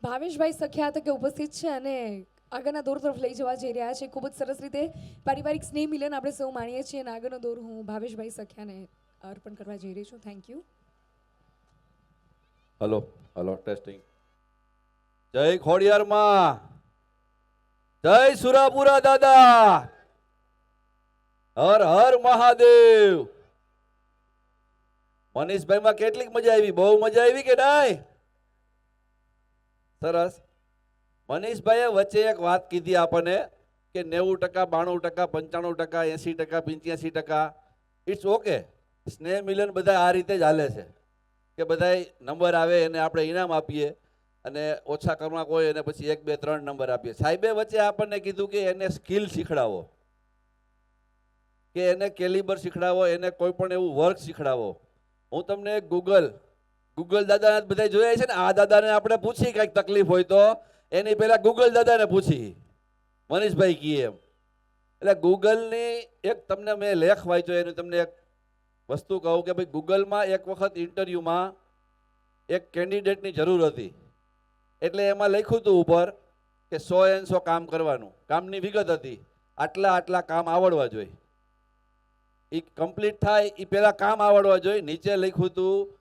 ભાવેશભાઈ સખ્યા તકે ઉપસ્થિત છે અને આગળના દોર તરફ લઈ જવા જઈ રહ્યા છે. ખૂબ જ સરસ રીતે પારિવારિક સ્નેહ મિલન આપણે સૌ માણીએ છીએ અને આગળનો દોર હું ભાવેશભાઈ સખ્યાને અર્પણ કરવા જઈ રહી છું. Thank you. Hello hello testing. જય ખોડિયાર માં, જય સુરાપુરા દાદા, હર હર મહાદેવ. મનીષભાઈ માં કેટલીક મજા આવી? બહુ મજા આવી કે નહીં? સરસ. મનીષભાઈએ વચ્ચે એક વાત કીધી આપણને કે 90%, 92%, 95%, 80%, 85%. It's okay. સ્નેહ મિલન બધા આ રીતે જ હાલે છે કે બધા નંબર આવે એને આપણે ઇનામ આપીએ અને ઓછા ક્રમાંક હોય એને પછી 1, 2, 3 નંબર આપીએ. સાહેબે વચ્ચે આપણને કીધું કે એને સ્કિલ શીખડાવો, કે એને કેલિબર શીખડાવો, એને કોઈ પણ એવું વર્ક શીખડાવો. હું તમને ગૂગલ દાદા બધા જોયા છે ને, આ દાદાને આપણે પૂછી કંઈક તકલીફ હોય તો એની પહેલા ગૂગલ દાદાને પૂછી, મનીષભાઈ કીએ એમ. એટલે ગૂગલની એક તમને મેં લેખ વાંચ્યો, એની તમને એક વસ્તુ કહું કે ભાઈ ગૂગલમાં એક વખત ઇન્ટરવ્યુમાં એક કેન્ડિડેટની જરૂર હતી. એટલે એમાં લખ્યું હતું ઉપર કે 100 કામ કરવાનું, કામની વિગત હતી, આટલા કામ આવડવા જોઈએ. એ કમ્પ્લીટ થાય એ પહેલા કામ આવડવા જોઈએ. નીચે લખ્યું હતું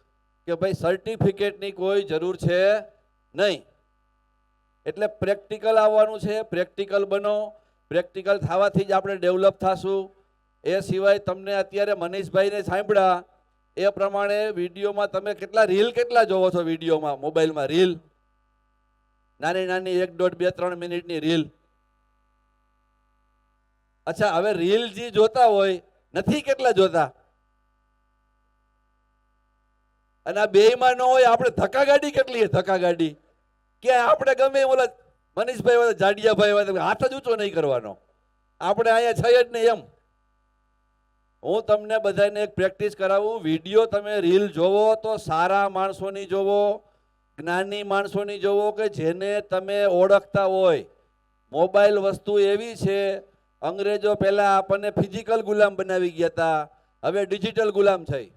કે ભાઈ સર્ટિફિકેટની કોઈ જરૂર છે નહીં. એટલે પ્રેક્ટિકલ આવવાનું છે, પ્રેક્ટિકલ બનો. પ્રેક્ટિકલ થવાથી જ આપણે ડેવલપ થશું. એ સિવાય તમને અત્યારે મનીષભાઈને સાંભળ્યા એ પ્રમાણે વિડીયોમાં તમે કેટલા જોવો છો? વિડીયોમાં મોબાઈલમાં રીલ નાની 1, 1.5, 2, 3 મિનિટની રીલ. અચ્છા, હવે રીલ જે જોતા હોય નથી કેટલા જોતા? અને આ બેયમાં ન હોય આપણે ધક્કા ગાડી કેટલી? ધક્કા ગાડી કે આપણે ગમે ઓલા મનીષભાઈ જાડિયાભાઈ હાથ જ ઊંચો નહીં કરવાનો. આપણે અહીંયા છે જ નહીં એમ. હું તમને બધાને એક પ્રેક્ટિસ કરાવું. વિડીયો તમે રીલ જોવો તો સારા માણસોની જોવો, જ્ઞાની માણસોની જોવો કે જેને તમે ઓળખતા હોય. મોબાઈલ વસ્તુ એવી છે, અંગ્રેજો પહેલા આપણને ફિઝિકલ ગુલામ બનાવી ગયા હતા, હવે ડિજિટલ ગુલામ થઈ.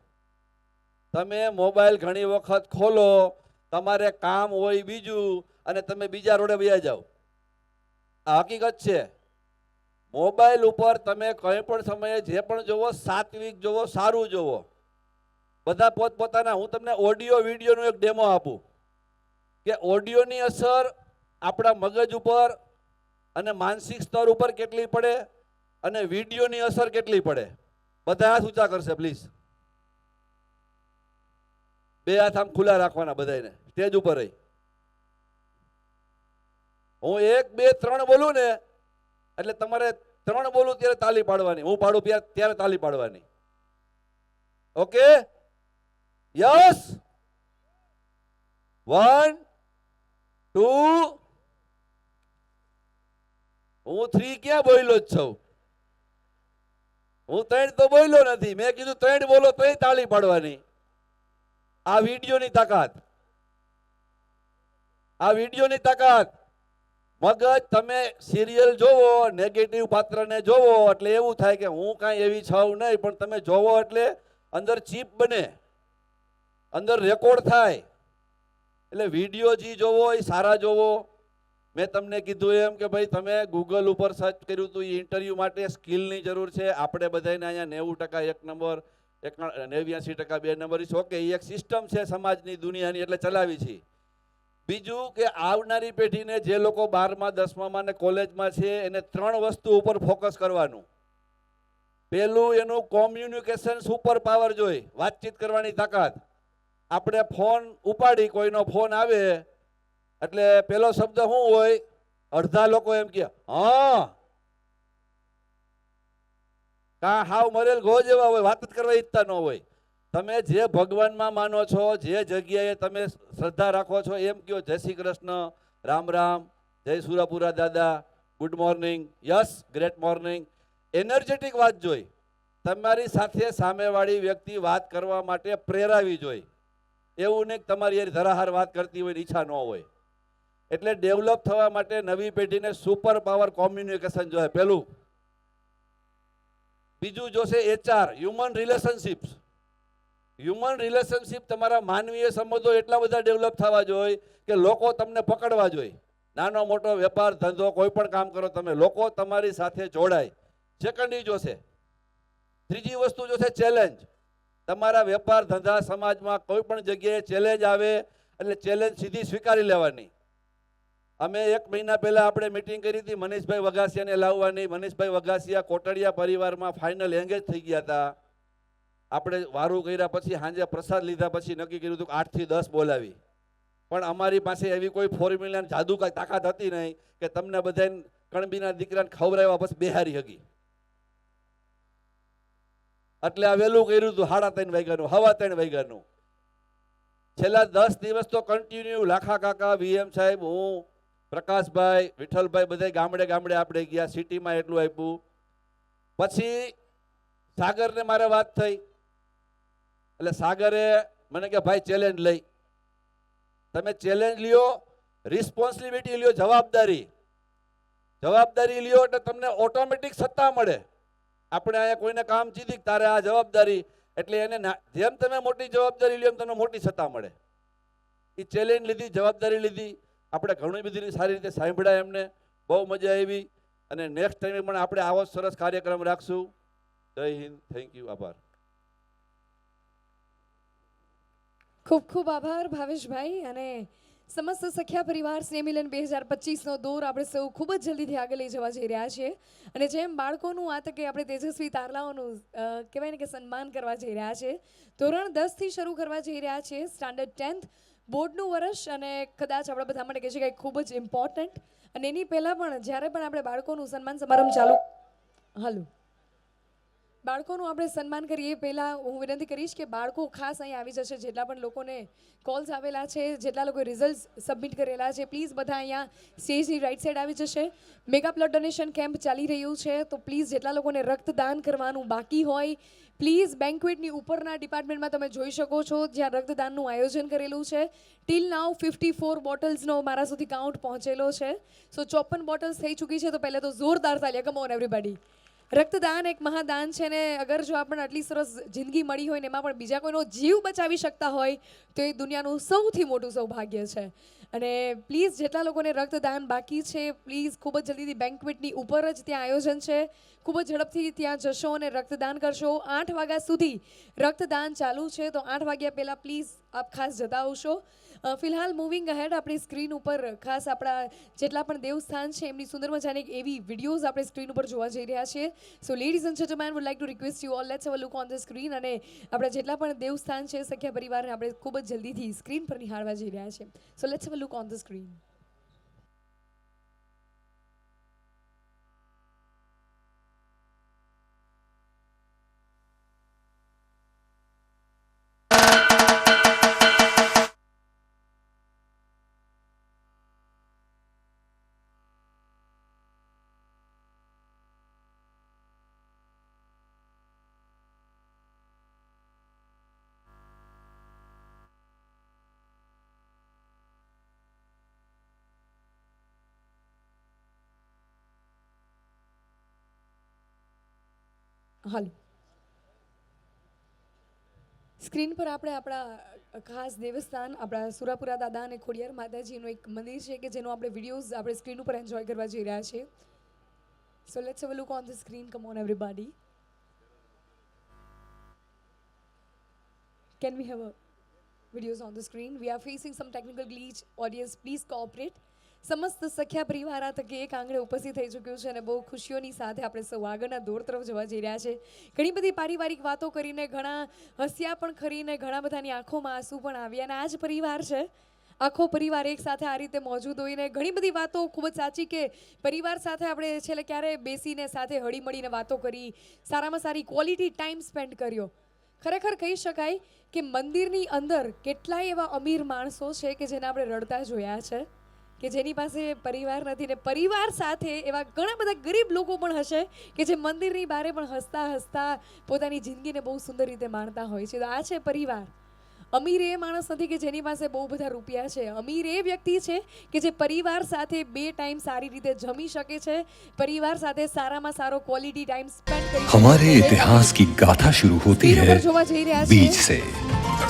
તમે મોબાઈલ ઘણી વખત ખોલો, તમારે કામ હોય બીજું અને તમે બીજા રોડે વયા જાઓ. આ હકીકત છે. મોબાઈલ ઉપર તમે કંઈ પણ સમયે જે પણ જોવો, સાત્વિક જોવો, સારું જોવો. બધા પોતપોતાના. હું તમને ઓડિયો વિડીયોનો એક ડેમો આપું કે ઓડિયોની અસર આપણા મગજ ઉપર અને માનસિક સ્તર ઉપર કેટલી પડે અને વિડીયોની અસર કેટલી પડે. બધા હાથ ઊંચા કરશે પ્લીઝ. બે હાથ આમ ખુલ્લા રાખવાના બધાને, સ્ટેજ ઉપર રહી. હું 1, 2, 3 બોલું ને એટલે તમારે 3 બોલું ત્યારે તાલી પાડવાની, હું પાડું ત્યારે તાલી પાડવાની. ઓકે? યસ. 1, 2. હું 3 ક્યાં બોલ્યો જ છું? હું 3 તો બોલ્યો નથી. મેં કીધું 3 બોલો તોય તાળી પાડવાની. આ વિડીયોની તાકાત, આ વિડીયોની તાકાત. મગજ તમે સિરિયલ જોવો, નેગેટિવ પાત્રને જોવો એટલે એવું થાય કે હું કાંઈ એવી છું નહીં, પણ તમે જોવો એટલે અંદર ચીપ બને, અંદર રેકોર્ડ થાય. એટલે વિડીયો જે જોવો એ સારા જોવો. મેં તમને કીધું એમ કે ભાઈ તમે ગૂગલ ઉપર સર્ચ કર્યું હતું, એ ઇન્ટરવ્યૂ માટે સ્કિલની જરૂર છે. આપણે બધાને અહીંયા 90% 1 નંબર, 89% 2 નંબર. ઓકે, એ એક સિસ્ટમ છે સમાજની, દુનિયાની, એટલે ચલાવી છે. બીજું કે આવનારી પેઢીને જે લોકો 12મા 10મામાં ને કોલેજમાં છે એને 3 વસ્તુ ઉપર ફોકસ કરવાનું. પહેલું એનું કોમ્યુનિકેશન સુપર પાવર જોઈ, વાતચીત કરવાની તાકાત. આપણે ફોન ઉપાડી, કોઈનો ફોન આવે એટલે પેલો શબ્દ શું હોય? અડધા લોકો એમ કે હા, કાં હાવ મરેલ ઘો જેવા હોય, વાત જ કરવા ઈચ્છતા ન હોય. તમે જે ભગવાનમાં માનો છો, જે જગ્યાએ તમે શ્રદ્ધા રાખો છો એમ કહો, જય શ્રી કૃષ્ણ, રામ રામ, જય સુરાપુરા દાદા, good morning, yes, great morning. Energetic વાત જોઈ. તમારી સાથે સામેવાળી વ્યક્તિ વાત કરવા માટે પ્રેરાવી જોઈ. એવું નહીં તમારી યાર ધરાહાર વાત કરતી હોય ઈચ્છા ન હોય. એટલે ડેવલપ થવા માટે નવી પેઢીને સુપર પાવર કોમ્યુનિકેશન જોઈએ પહેલું. બીજું જોશે HR, human relationships. Human relationship, તમારા માનવીય સંબંધો એટલા બધા ડેવલપ થવા જોઈએ કે લોકો તમને પકડવા જોઈએ. નાનો મોટો વેપાર ધંધો કોઈ પણ કામ કરો તમે, લોકો તમારી સાથે જોડાય. સેકન્ડ ઈ જોશે. ત્રીજી વસ્તુ જોશે ચેલેન્જ. તમારા વેપાર ધંધા સમાજમાં કોઈ પણ જગ્યાએ ચેલેન્જ આવે એટલે ચેલેન્જ સીધી સ્વીકારી લેવાની. અમે 1 મહિના પહેલા આપણે મીટિંગ કરી હતી મનીષભાઈ વઘાસિયાને લાવવાની. મનીષભાઈ વઘાસિયા કોટડિયા પરિવારમાં ફાઇનલ એંગેજ થઈ ગયા હતા. આપણે વારું કર્યા પછી સાંજે પ્રસાદ લીધા પછી નક્કી કર્યું હતું કે 8 થી 10 બોલાવી. પણ અમારી પાસે એવી કોઈ ફોર્મ્યુલા જાદુ કાંઈ તાકાત હતી નહીં કે તમને બધાને કણબીના દીકરાને ખવડાવ્યા પછી બેહારી હગી. એટલે આ વહેલું કર્યું હતું 3:30 વાગ્યાનું, 3:15 વાગ્યાનું. છેલ્લા 10 દિવસ તો કન્ટિન્યુ લાખા કાકા, VM સાહેબ, હું, પ્રકાશભાઈ, વિઠ્ઠલભાઈ બધા ગામડે ગામડે આપણે ગયા. સિટીમાં એટલું આપ્યું. પછી સાગરને મારે વાત થઈ એટલે સાગરે મને કે ભાઈ ચેલેન્જ લઈ. તમે ચેલેન્જ લ્યો, રિસ્પોન્સિબિલિટી લ્યો, જવાબદારી લ્યો એટલે તમને ઓટોમેટિક સત્તા મળે. આપણે અહીંયા કોઈને કામ ચીધી તારે આ જવાબદારી, એટલે એને જેમ તમે મોટી જવાબદારી લ્યો એમ તમને મોટી સત્તા મળે. એ ચેલેન્જ લીધી, જવાબદારી લીધી. આપણે ઘણી બધી સારી રીતે સાંભળ્યા એમને, બહુ મજા આવી. અને નેક્સ્ટ ટાઈમે પણ આપણે આવો સરસ કાર્યક્રમ રાખશું. જય હિન્દ, થેન્ક યુ, આભાર. ખૂબ ખૂબ આભાર ભાવેશભાઈ. અને સમસ્ત સખ્યા પરિવાર સ્નેહમિલન 2025નો દોર આપણે સૌ ખૂબ જ જલ્દીથી આગળ લઈ જવા જઈ રહ્યા છીએ. અને જેમ બાળકોનું આ તકે આપણે તેજસ્વી તારલાઓનું કહેવાય ને કે સન્માન કરવા જઈ રહ્યા છે. ધોરણ 10 થી શરૂ કરવા જઈ રહ્યા છે. સ્ટાન્ડર્ડ 10th બોર્ડનું વર્ષ, અને કદાચ આપણા બધા માટે કહે છે કે ખૂબ જ ઇમ્પોર્ટન્ટ. અને એની પહેલાં પણ જ્યારે પણ આપણે બાળકોનું સન્માન સમારંભ ચાલુ બાળકોનું આપણે સન્માન કરીએ પહેલાં હું વિનંતી કરીશ કે બાળકો ખાસ અહીં આવી જશે. જેટલા પણ લોકોને કોલ્સ આવેલા છે, જેટલા લોકોએ રિઝલ્ટ સબમિટ કરેલા છે, પ્લીઝ બધા અહીંયા સ્ટેજની રાઈટ સાઈડ આવી જશે. મેગા બ્લડ ડોનેશન કેમ્પ ચાલી રહ્યું છે, તો પ્લીઝ જેટલા લોકોને રક્તદાન કરવાનું બાકી હોય, પ્લીઝ બેન્ક્વેટની ઉપરના ડિપાર્ટમેન્ટમાં તમે જોઈ શકો છો જ્યાં રક્તદાનનું આયોજન કરેલું છે. ટીલ નાઉ 54 બોટલ્સનો મારા સુધી કાઉન્ટ પહોંચેલો છે. સો 54 બોટલ્સ થઈ ચૂકી છે. તો પહેલાં તો જોરદાર તાલિયા. Come on everybody. રક્તદાન એક મહાદાન છે ને અગર જો આપણને આટલી સરસ જિંદગી મળી હોય ને એમાં પણ બીજા કોઈનો જીવ બચાવી શકતા હોય તો એ દુનિયાનું સૌથી મોટું સૌભાગ્ય છે. અને પ્લીઝ જેટલા લોકોને રક્તદાન બાકી છે, પ્લીઝ ખૂબ જ જલ્દીથી બેન્ક્વેટની ઉપર જ ત્યાં આયોજન છે. ખૂબ જ ઝડપથી ત્યાં જશો અને રક્તદાન કરશો. 8 વાગ્યા સુધી રક્તદાન ચાલુ છે, તો 8 વાગ્યા પહેલાં પ્લીઝ આપ ખાસ જતા આવશો. ફિલહાલ મૂવિંગ અહેડ આપણે સ્ક્રીન ઉપર ખાસ આપણા જેટલા પણ દેવસ્થાન છે એમની સુંદર મજાની એવી વિડીયોઝ આપણે સ્ક્રીન ઉપર જોવા જઈ રહ્યા છીએ. So ladies and gentlemen would like to request you all, let's have a look on the screen. અને આપણા જેટલા પણ દેવસ્થાન છે સખ્યા પરિવારને આપણે ખૂબ જ જલ્દીથી સ્ક્રીન પર નિહાળવા જઈ રહ્યા છીએ. So let's have a look on the screen. Hello, screen પર આપણે આપણા ખાસ દેવસ્થાન આપણા સુરાપુરા દાદા અને ખોડિયાર માતાજીનું એક મંદિર છે કે જેનો આપણે વિડીયોઝ આપણે સ્ક્રીન ઉપર એન્જોય કરવા જઈ રહ્યા છીએ. So let's have a look on the screen. Come on everybody. Can we have a videos on the screen? We are facing some technical glitch. Audience, please cooperate. સમસ્ત સખ્યા પરિવાર આ તકે એક આંગણે ઉપસ્થિત થઈ ચૂક્યું છે અને બહુ ખુશીઓની સાથે આપણે સૌ આગળના દોર તરફ જવા જઈ રહ્યા છે. ઘણી બધી પારિવારિક વાતો કરીને, ઘણા હસ્યા પણ ખરીને, ઘણા બધાની આંખોમાં આંસુ પણ આવ્યા. અને આ જ પરિવાર છે, આખો પરિવાર એક સાથે આ રીતે મોજૂદ હોઈને ઘણી બધી વાતો ખૂબ જ સાચી કે પરિવાર સાથે આપણે છેલ્લે ક્યારે બેસીને સાથે હળીમળીને વાતો કરી, સારામાં સારી ક્વોલિટી ટાઈમ સ્પેન્ડ કર્યો. ખરેખર કહી શકાય કે મંદિરની અંદર કેટલાય એવા અમીર માણસો છે કે જેને આપણે રડતા જોયા છે, કે જેની પાસે પરિવાર નથી, ને પરિવાર સાથે એવા ઘણા બધા ગરીબ લોકો પણ હશે કે જે મંદિરની બહારે પણ હસતા હસતા પોતાની જિંદગીને બહુ સુંદર રીતે માણતા હોય છે. તો આ છે પરિવાર. અમીર એ માણસ નથી કે જેની પાસે બહુ બધા રૂપિયા છે. અમીર એ વ્યક્તિ છે કે જે પરિવાર સાથે 2 ટાઈમ સારી રીતે જમી શકે છે, પરિવાર સાથે સારામાં સારો ક્વોલિટી ટાઈમ સ્પેન્ડ કરી શકે છે. हमारे इतिहास की गाथा शुरू होती સ્ક્રીન है ઉપર જોવા જઈ રહ્યા बीच છે से,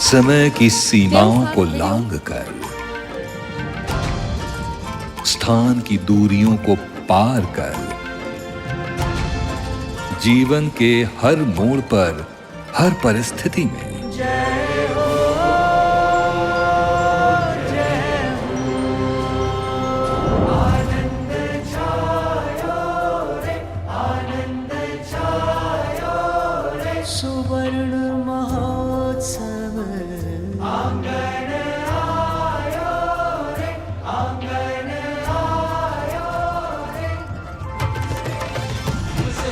समय की सीमाओं को लांग कर, स्थान की दूरियों को पार कर, जीवन के हर मोड़ पर, हर परिस्थिति में सुवर्ण महोत्सव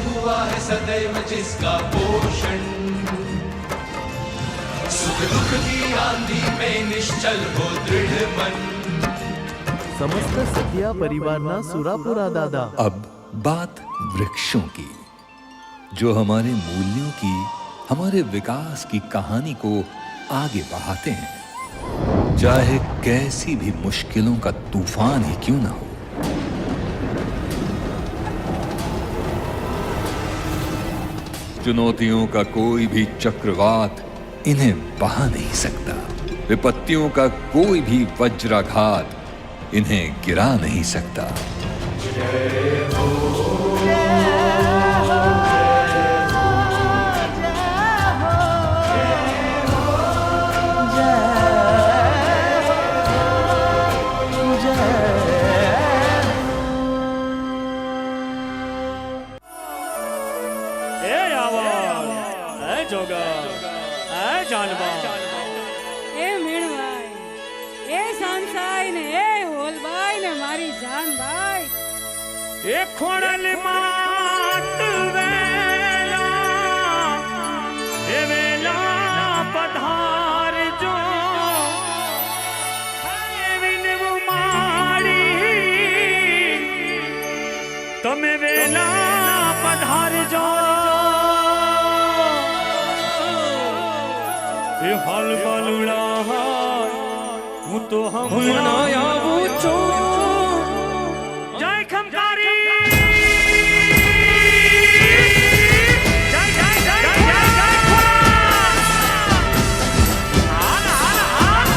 हुआ है सदैव जिसका पोषण, सुख दुख की आंधी में निश्चल हो दृढ़ मन. समस्त सखिया परिवारना सुरापुरा दादा. अब बात वृक्षों की, जो हमारे मूल्यों की, हमारे विकास की कहानी को आगे बढ़ाते हैं, चाहे कैसी भी मुश्किलों का तूफान ही क्यों ना हो. चुनौतियों का कोई भी चक्रवात इन्हें बहा नहीं सकता, विपत्तियों का कोई भी वज्राघात इन्हें गिरा नहीं सकता. એ મીણભાઈ, એ સાંસાઈ ને એ હોલભાઈ ને મારી જાનભાઈ, એ ખોડલ માત વેલા, એ વેલા પધારજો, હે વિનવું માડી, તમે વેલા પધારજો. એ હાલ બાલુડા હું તો હમણાં આવું છું. જય ખમકારી, જય જય જય જય જય ખોડા. હાલ હાલ હાલ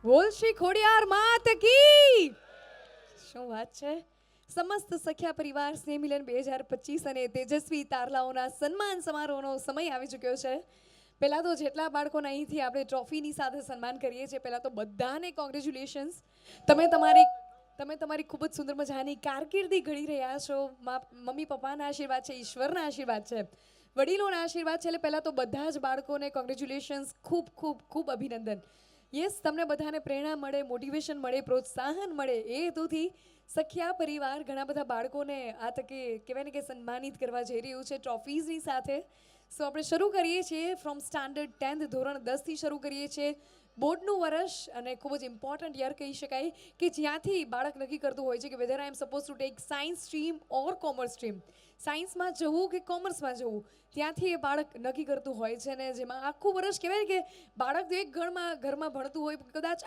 બોલ શ્રી ખોડિયાર માત કી. શું વાત છે. સમસ્ત સખ્યા પરિવાર સ્નેહ મિલન 2025 અને તેજસ્વી તારલાઓના સન્માન સમારોહનો સમય આવી ચૂક્યો છે. પહેલાં તો જેટલા બાળકોને અહીંથી આપણે ટ્રોફીની સાથે સન્માન કરીએ છીએ, પહેલાં તો બધાને કોંગ્રેચ્યુલેશન્સ. તમે તમારી ખૂબ જ સુંદર મજાની કારકિર્દી ઘડી રહ્યા છો. મમ્મી પપ્પાના આશીર્વાદ છે, ઈશ્વરના આશીર્વાદ છે, વડીલોના આશીર્વાદ છે. એટલે પહેલાં તો બધા જ બાળકોને કોંગ્રેચ્યુલેશન્સ, ખૂબ ખૂબ ખૂબ અભિનંદન. યસ, તમને બધાને પ્રેરણા મળે, મોટિવેશન મળે, પ્રોત્સાહન મળે, એ હેતુથી સખ્યા પરિવાર ઘણા બધા બાળકોને આ તકે કહેવાય ને કે સન્માનિત કરવા જઈ રહ્યું છે ટ્રોફીઝની સાથે. સો આપણે શરૂ કરીએ છીએ ફ્રોમ સ્ટાન્ડર્ડ 10th, ધોરણ 10થી શરૂ કરીએ છીએ. બોર્ડનું વર્ષ અને ખૂબ જ ઇમ્પોર્ટન્ટ યર કહી શકાય કે જ્યાંથી બાળક નક્કી કરતું હોય છે કે whether I am suppose to take science stream or commerce stream, સાયન્સમાં જવું કે કોમર્સમાં જવું, ત્યાંથી એ બાળક નક્કી કરતું હોય છે. ને જેમાં આખું વર્ષ કહેવાય કે બાળક જો એક ઘરમાં ભણતું હોય, કદાચ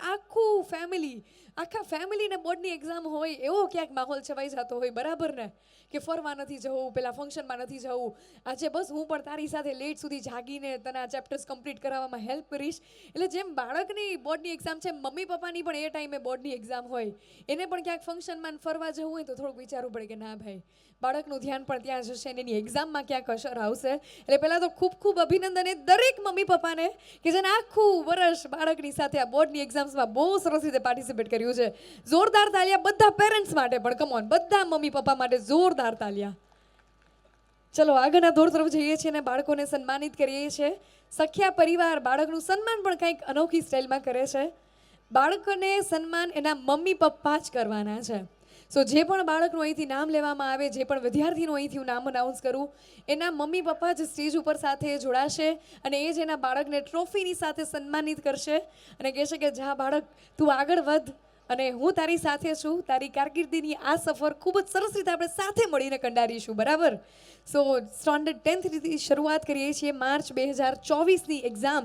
આખા ફેમિલીને બોર્ડની એક્ઝામ હોય, એવો ક્યાંક માહોલ છવાઈ જતો હોય, બરાબર ને, કે ફરવા નથી જવું, પેલા ફંક્શનમાં નથી જવું, આજે બસ હું પણ તારી સાથે લેટ સુધી જાગીને તને આ ચેપ્ટર્સ કમ્પ્લીટ કરાવવામાં હેલ્પ કરીશ. એટલે જેમ બાળક બાળકની બોર્ડની એક્ઝામ છે, મમ્મી પપ્પાની પણ એ ટાઈમે બોર્ડની એક્ઝામ હોય, એને પણ ક્યાંક ફંક્શનમાં ફરવા જવું હોય તો થોડુંક વિચારવું પડે કે ના ભાઈ બાળકનું ધ્યાન પણ ત્યાં જશે અને એની એક્ઝામમાં ક્યાંક અસર આવશે. એટલે પહેલાં તો ખૂબ ખૂબ અભિનંદન એ દરેક મમ્મી પપ્પાને કે જેને આખું વર્ષ બાળકની સાથે આ બોર્ડની એક્ઝામ્સમાં બહુ સરસ રીતે પાર્ટિસિપેટ કર્યું છે. જોરદાર તાલિયા બધા પેરેન્ટ્સ માટે પણ, કમોન બધા મમ્મી પપ્પા માટે જોરદાર તાલિયા. ચલો આગળના દોર તરફ જઈએ છીએ અને બાળકોને સન્માનિત કરીએ છીએ. સખ્યા પરિવાર બાળકનું સન્માન પણ કંઈક અનોખી સ્ટાઇલમાં કરે છે. બાળકોને સન્માન એના મમ્મી પપ્પા જ કરવાના છે. સો જે પણ બાળકનું અહીંથી નામ લેવામાં આવે, જે પણ વિદ્યાર્થીનું અહીંથી હું નામ અનાઉન્સ કરું, એના મમ્મી પપ્પા જ સ્ટેજ ઉપર સાથે જોડાશે અને એ જ એના બાળકને ટ્રોફીની સાથે સન્માનિત કરશે અને કહેશે કે જા બાળક તું આગળ વધ અને હું તારી સાથે છું. તારી કારકિર્દીની આ સફર ખૂબ જ સરસ રીતે આપણે સાથે મળીને કંડારીશું, બરાબર? સો સ્ટાન્ડર્ડ 10th શરૂઆત કરીએ છીએ માર્ચ 2024ની એક્ઝામ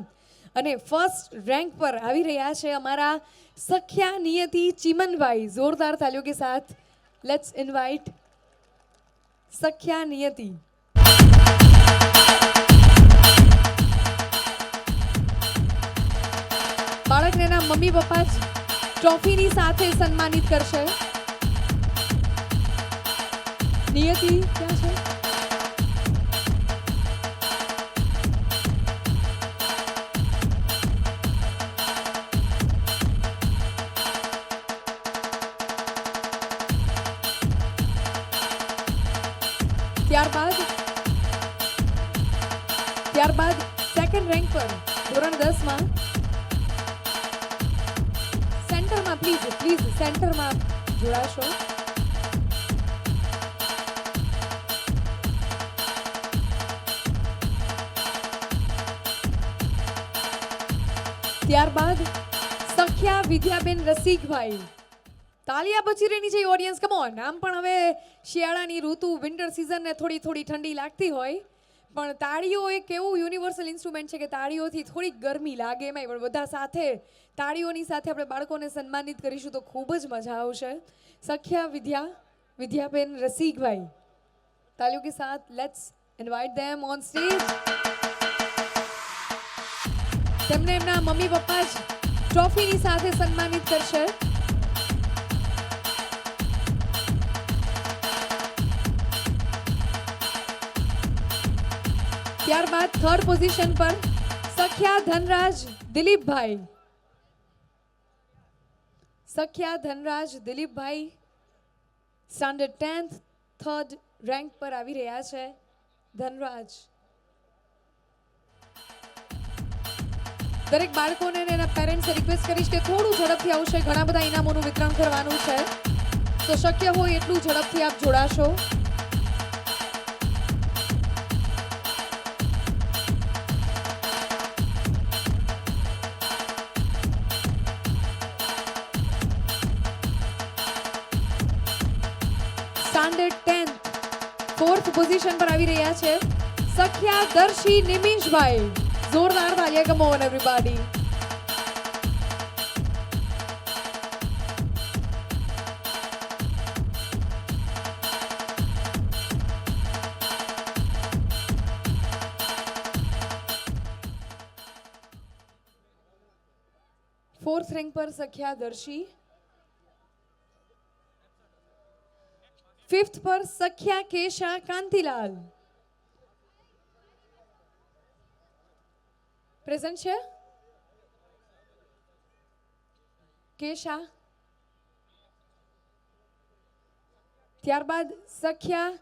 અને ફર્સ્ટ રેન્ક પર આવી રહ્યા છે અમારા સખ્યા નિયતિ ચિમનભાઈ. જોરદાર તાલીઓ કે સાથ લેટ્સ ઇન્વાઇટ સખ્યા નિયતિ. બાળકને એના મમ્મી પપ્પા જ ટ્રોફીની સાથે સન્માનિત કરશે. નિયતિ ક્યાં છે? ત્યારબાદ સેકન્ડ રેન્ક પર ધોરણ 10માં સેન્ટરમાં પ્લીઝ સેન્ટરમાં જોડાશો. ત્યારબાદ સખ્યા વિદ્યાબેન રસિકભાઈ. તાલિયા પછી રહી છે ઓડિયન્સ, કમ ઓન. આમ પણ હવે શિયાળાની ઋતુ, વિન્ટર સિઝનને થોડી ઠંડી લાગતી હોય, પણ તાળીઓ એક એવું યુનિવર્સલ ઇન્સ્ટ્રુમેન્ટ છે કે તાળીઓથી થોડીક ગરમી લાગે, એમાંય પણ બધા સાથે તાળીઓની સાથે આપણે બાળકોને સન્માનિત કરીશું તો ખૂબ જ મજા આવશે. સખ્યા વિદ્યાબેન રસિકભાઈ, તાલીઓ કે સાથ let's invite them on stage. તેમને એમના મમ્મી પપ્પા જ ટ્રોફીની સાથે સન્માનિત કરશે. ત્યારબાદ થર્ડ પોઝિશન પર સખ્યા ધનરાજ દિલીપભાઈ. સખ્યા ધનરાજ દિલીપભાઈ સ્ટાન્ડર્ડ 10th થર્ડ રેન્ક પર આવી રહ્યા છે. ધનરાજ. દરેક બાળકોને એના પેરેન્ટ્સે રિક્વેસ્ટ કરીશ કે થોડું ઝડપથી આવશે, ઘણા બધા ઇનામોનું વિતરણ કરવાનું છે, તો શક્ય હોય એટલું ઝડપથી આપ જોડાશો. સ્ટાન્ડર્ડ 10th ફોર્થ પોઝિશન પર આવી રહ્યા છે સખ્યા દર્શી નિમિષભાઈ. જોરદાર તાલિયા, come on everybody. Fourth rank પર સખ્યા દર્શી. 5th પર સખ્યા કેશા કાંતિલાલ. પ્રેઝન્ટ છે કેશા. ત્યારબાદ સખ્યા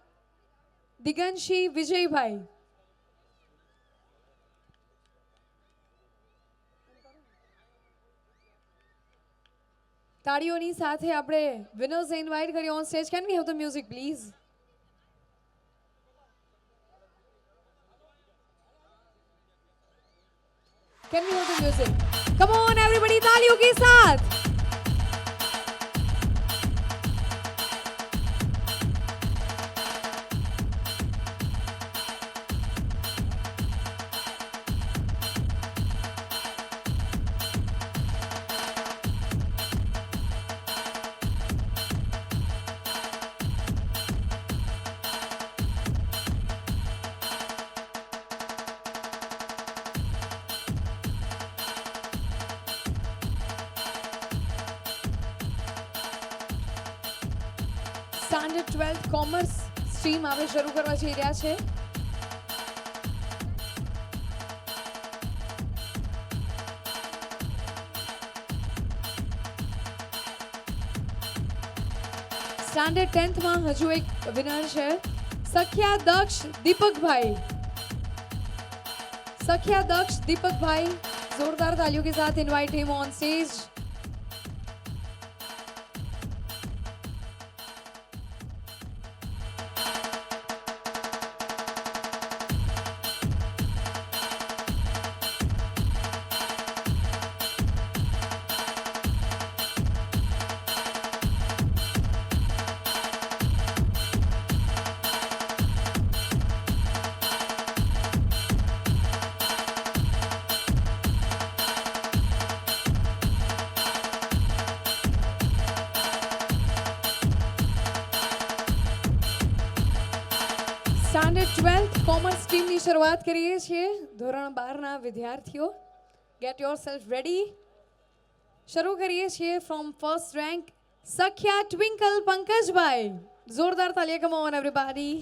દિગંશી વિજયભાઈ. તાળીઓની સાથે આપણે વિનર્સને ઇન્વાઇટ કરી on stage. Can we have the music please? Can we hear the music? Come on everybody, तालियों के साथ. સ્ટાન્ડર્ડ 12th કોમર્સ સ્ટ્રીમ આપણે શરૂ કરવા જઈ રહ્યા છે. સ્ટાન્ડર્ડ 10th માં હજુ એક વિનર છે, સખ્યા દક્ષ દીપકભાઈ. સખ્યા દક્ષ દીપકભાઈ, जोरदार तालियों के साथ invite him on stage. Standard 12th commerce ટીમની શરૂઆત કરીએ છીએ. ધોરણ 12ના વિદ્યાર્થીઓ, ગેટ યોર સેલ્ફ રેડી. શરૂ કરીએ છીએ from first rank, Sakhiya Twinkle Pankajbhai. જોરદાર તાલિયા, કમ ઓન એવરીબોડી.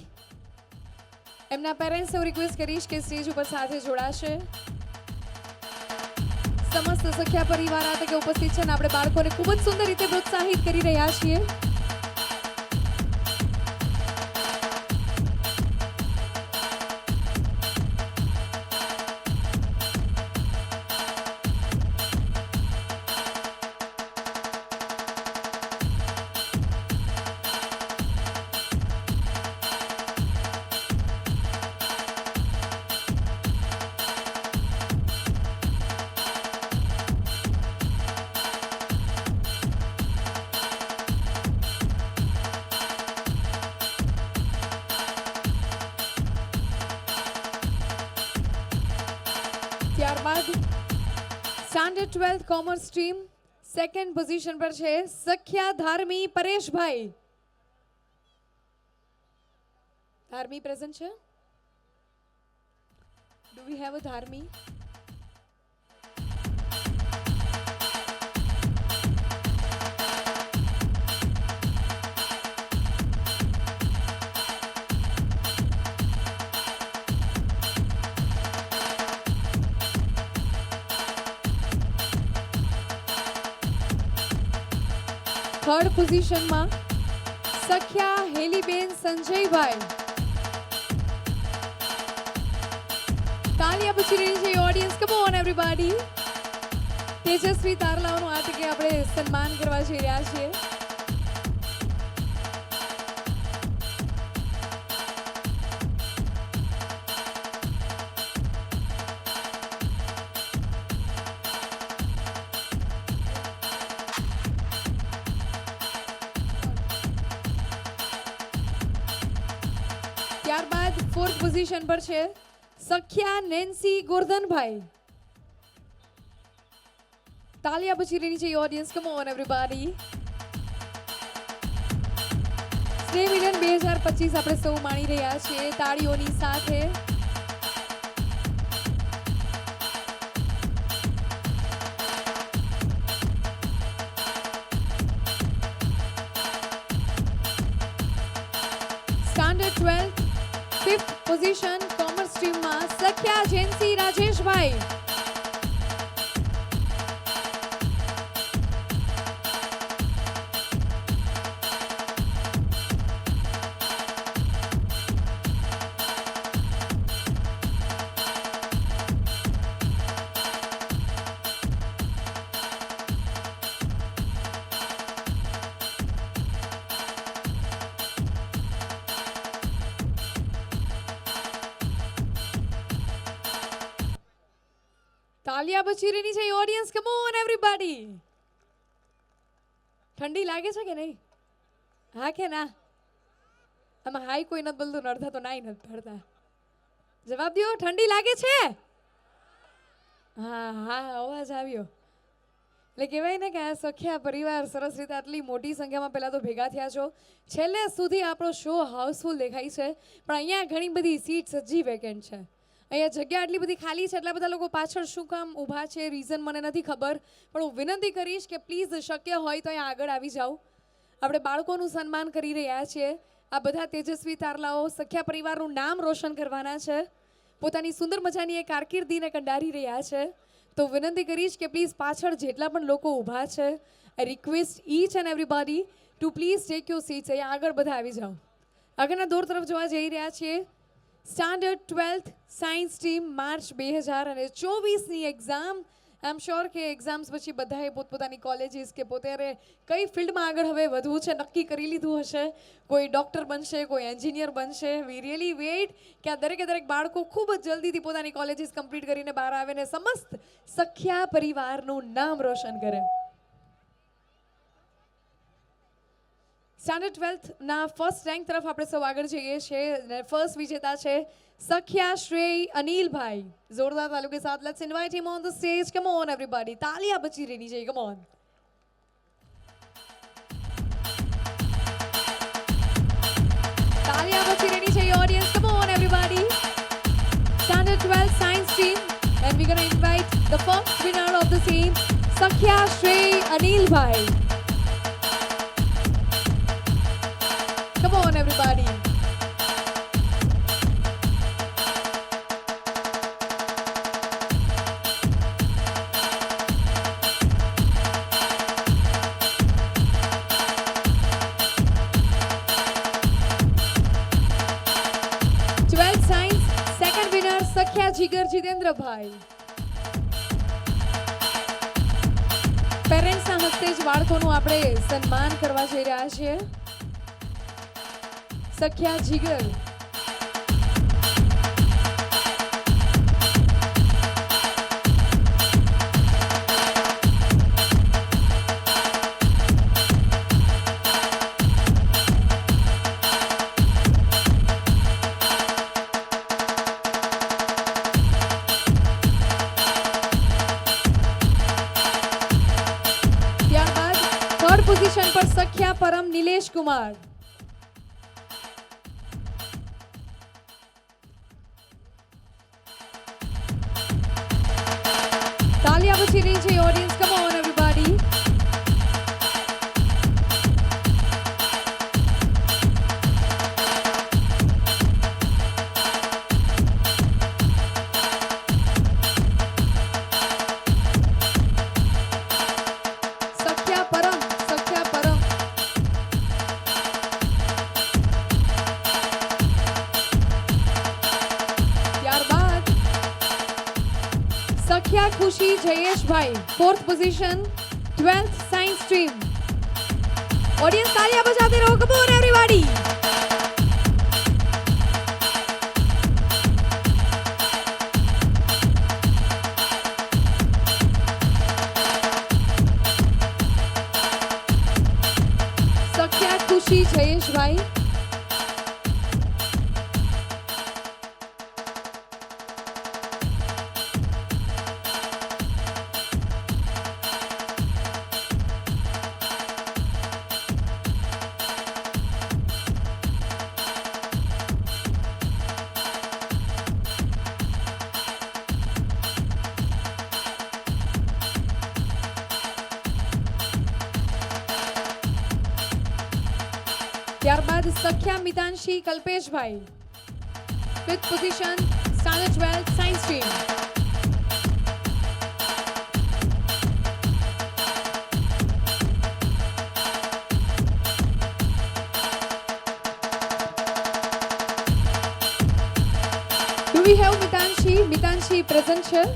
એમના પેરેન્ટ્સને હું રિક્વેસ્ટ કરીશ કે સ્ટેજ ઉપર સાથે જોડાશે. સમસ્ત સખ્યા પરિવાર આ તકે ઉપસ્થિત છે અને આપણે બાળકોને ખૂબ જ સુંદર રીતે પ્રોત્સાહિત કરી રહ્યા છીએ. ત્યારબાદ standard 12th commerce stream second position પર છે સખ્યા ધાર્મી પરેશભાઈ. ધાર્મી પ્રેઝન્ટ છે? Do we have a Dharmi? Third પોઝિશનમાં સખ્યા હેલીબેન સંજયભાઈ. તાલિયા પૂછી રહી છે ઓડિયન્સ, કમ ઓન એવરીબોડી. તેજસ્વી તારલાઓનું આ તકે આપણે સન્માન કરવા જઈ રહ્યા છીએ. ત્યારબાદ ફોર્થ પોઝિશન પર છે સખ્યા નેન્સી ગોરધનભાઈ. તાલિયા પૂછી રહી છે ઓડિયન્સ, કમ ઓન એવરીબોડી. સ્નેહ મિલન 2025 આપણે સૌ માણી રહ્યા છીએ તાળીઓની સાથે. Standard 12th 5th position commerce સ્ટ્રીમમાં સખ્યા જેન્સી રાજેશભાઈ. તાલિયા બચી રહી છે ઓડિયન્સ, કમ ઓન એવરીબોડી. ઠંડી લાગે છે કે નહીં? હા કે ના? આમાં હાઈ કોઈ નથી બોલતું, અડધા તો નાઈ નથી પડતા. જવાબ દો, ઠંડી લાગે છે? હા હા, અવાજ આવ્યો. એટલે કહેવાય ને કે આ સખ્યા પરિવાર સરસ રીતે આટલી મોટી સંખ્યામાં પહેલાં તો ભેગા થયા છો. છેલ્લે સુધી આપણો શો હાઉસફુલ દેખાય છે, પણ અહીંયા ઘણી બધી સીટ્સ હજી વેકેન્ટ છે. અહીંયા જગ્યા આટલી બધી ખાલી છે, એટલા બધા લોકો પાછળ શું કામ ઊભા છે, રીઝન મને નથી ખબર, પણ હું વિનંતી કરીશ કે પ્લીઝ શક્ય હોય તો અહીંયા આગળ આવી જાઓ. આપણે બાળકોનું સન્માન કરી રહ્યા છીએ. આ બધા તેજસ્વી તારલાઓ સખ્યા પરિવારનું નામ રોશન કરવાના છે, પોતાની સુંદર મજાની એક કારકિર્દીને કંડારી રહ્યા છે. તો વિનંતી કરીશ કે પ્લીઝ પાછળ જેટલા પણ લોકો ઊભા છે, I request each and everybody two please take your seats. અહીંયા આગળ બધા આવી જાઓ. આગળના દોર તરફ જોવા જઈ રહ્યા છીએ. Standard 12th science team March 2024ની એક્ઝામ. આઈ એમ શ્યોર કે એક્ઝામ્સ પછી બધાએ પોતપોતાની કોલેજીસ કે પોતે કઈ ફિલ્ડમાં આગળ હવે વધવું છે નક્કી કરી લીધું હશે. કોઈ ડૉક્ટર બનશે, કોઈ એન્જિનિયર બનશે. વી રિયલી વેઇટ કે આ દરેક બાળકો ખૂબ જ જલ્દીથી પોતાની કોલેજીસ કમ્પ્લીટ કરીને બહાર આવે ને સમસ્ત સખ્યા પરિવારનું નામ રોશન કરે. સ્ટાન્ડર્ડ 12thના ફર્સ્ટ રેન્ક તરફ આપણે સૌ આગળ જઈએ છીએ. ફર્સ્ટ વિજેતા છે સખ્યા શ્રેય અનિલભાઈ. જોરદાર તાલીઓ के साथ let's invite him on the stage. Come on everybody. तालियां बची रहनी चाहिए. Come on. तालियां बची रहनी चाहिए audience. Come on everybody. Standard 12 science team and we're going to invite the first winner of the same सख्या श्रेय अनिलभाई. Come on everybody. સખ્યા જીગર જીતેન્દ્રભાઈ. પેરેન્ટ્સના હસ્તે જ બાળકોનું આપણે સન્માન કરવા જઈ રહ્યા છીએ. સખ્યા જીગર. थर्ड पोजीशन पर सख्या परम नीलेश कुमार. तालियां बची रही चाहिए ऑडियंस. Come on everybody. सख्या खुशी जयेश भाई. Fourth position 12th science stream. Audience तालियां बजाते रहो. कम ऑन एवरीबॉडी. सख्या खुशी जयेश भाई. ત્યારબાદ સખ્યા મિતાંશી Kalpeshbhai. 5th position standard 12 science stream. Do we have Mitanshi? Mitanshi present here?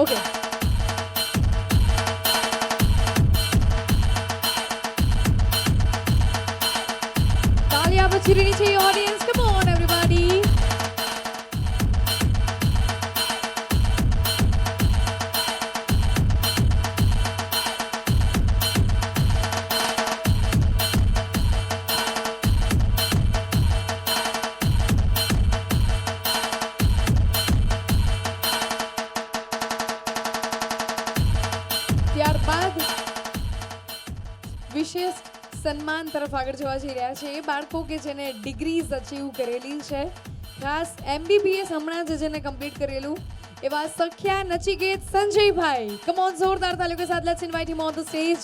Okay. तालियां बची रहनी चाहिए ऑडियंस. Come on everybody. ત્યારબાદ વિશેષ સન્માન તરફ આગળ જવા જઈ રહ્યા છે એ બાળકો કે જેને ડિગ્રીઝ અચીવ કરેલી છે. ખાસ MBBS હમણાં જ જેને કમ્પ્લીટ કરેલું એવા સખ્યા નચિકેત સંજયભાઈ. કમ ઓન, જોરદાર તાલીઓ કે સાથ let's invite him on the stage.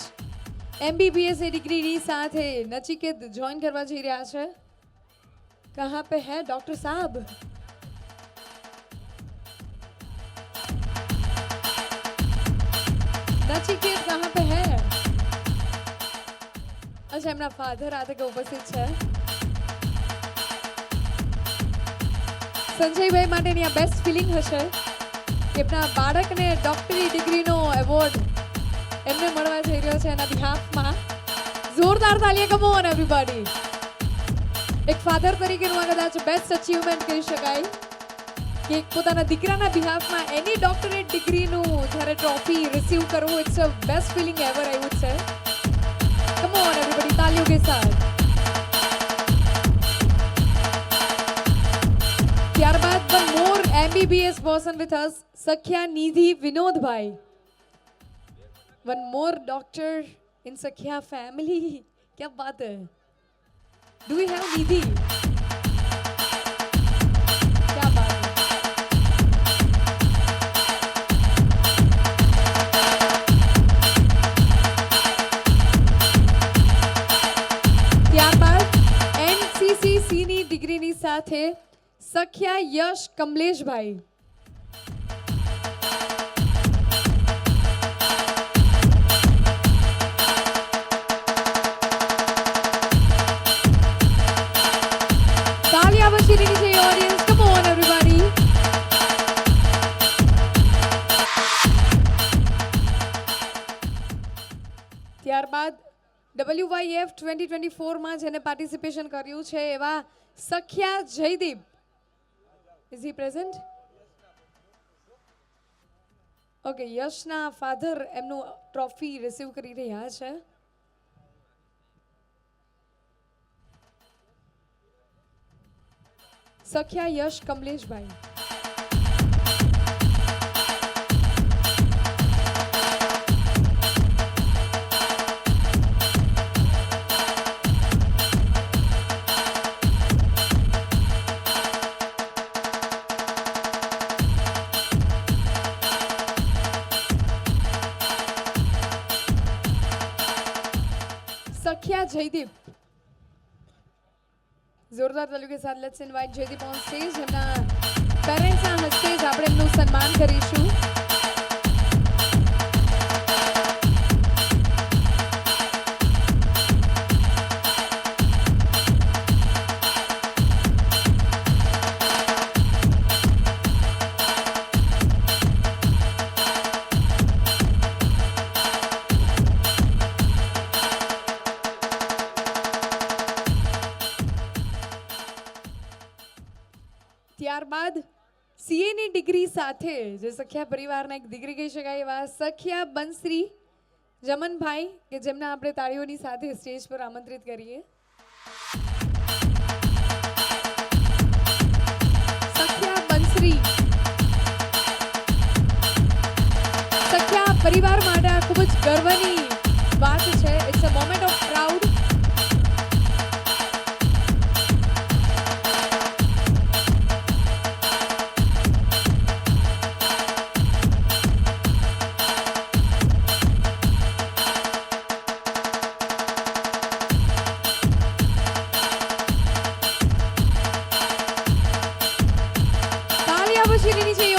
MBBS ડિગ્રીની સાથે નચિકેત જોઈન કરવા જઈ રહ્યા છે. કહાં પે હૈ ડॉक्टर साहब? નચિકેત કહાં પે હૈ? અચ્છા, એમના ફાધર આ તકે ઉપસ્થિત છે. સંજયભાઈ માટેની આ બેસ્ટ ફિલિંગ હશે કે એમના બાળકને ડોક્ટરી ડિગ્રીનો એવોર્ડ એમને મળવા જઈ રહ્યો છે એના બિહાફમાં. જોરદાર તાલીઓ કમ ઓન એવરીબોડી. એક ફાધર તરીકેનું આ કદાચ બેસ્ટ અચીવમેન્ટ કહી શકાય કે પોતાના દીકરાના બિહાફમાં એની ડોક્ટરેટ ડિગ્રીનું જ્યારે ટ્રોફી રિસીવ કરવું, it's a best feeling ever I would say. Come on everybody, તાલીઓ કે સાથ. ત્યારબાદ one more MBBS person with us, Sakhiya Nidhi Vinodbhai. One more doctor in Sakhya family. क्या बात है? Do we have Nidhi? क्या बात है? ત્યારબાદ NCCC ની ડિગ્રીની સાથે સખ્યા યશ કમલેશભાઈ. તાલિયા બચી રહી છે ઓડિયન્સ. Come on everybody. ત્યારબાદ WYF 2024 માં જેને પાર્ટિસિપેશન કર્યું છે એવા Sakhiya Jaydeep. Is he present? Okay, યશના ફાધર એમનું ટ્રોફી રિસીવ કરી રહ્યા છે. સખ્યા યશ કમલેશભાઈ. સખ્યા જયદીપ. જોરદાર તાલીઓ કે સાથ let's invite Jaydeep on stage. એમના પેરેન્ટ્સના હસ્તે જ આપણે એમનું સન્માન કરીશું. ત્યારબાદ CA ની ડિગ્રી સાથે જે સખ્યા પરિવારના એક દીકરી કહી શકાય એવા સખ્યા બંશ્રી જમનભાઈ કે જેમના આપણે તાળીઓની સાથે સ્ટેજ પર આમંત્રિત કરીએ. સખ્યા બંશ્રી. સખ્યા પરિવાર માટે આ ખૂબ જ ગર્વની વાત છે. It's a moment of proud.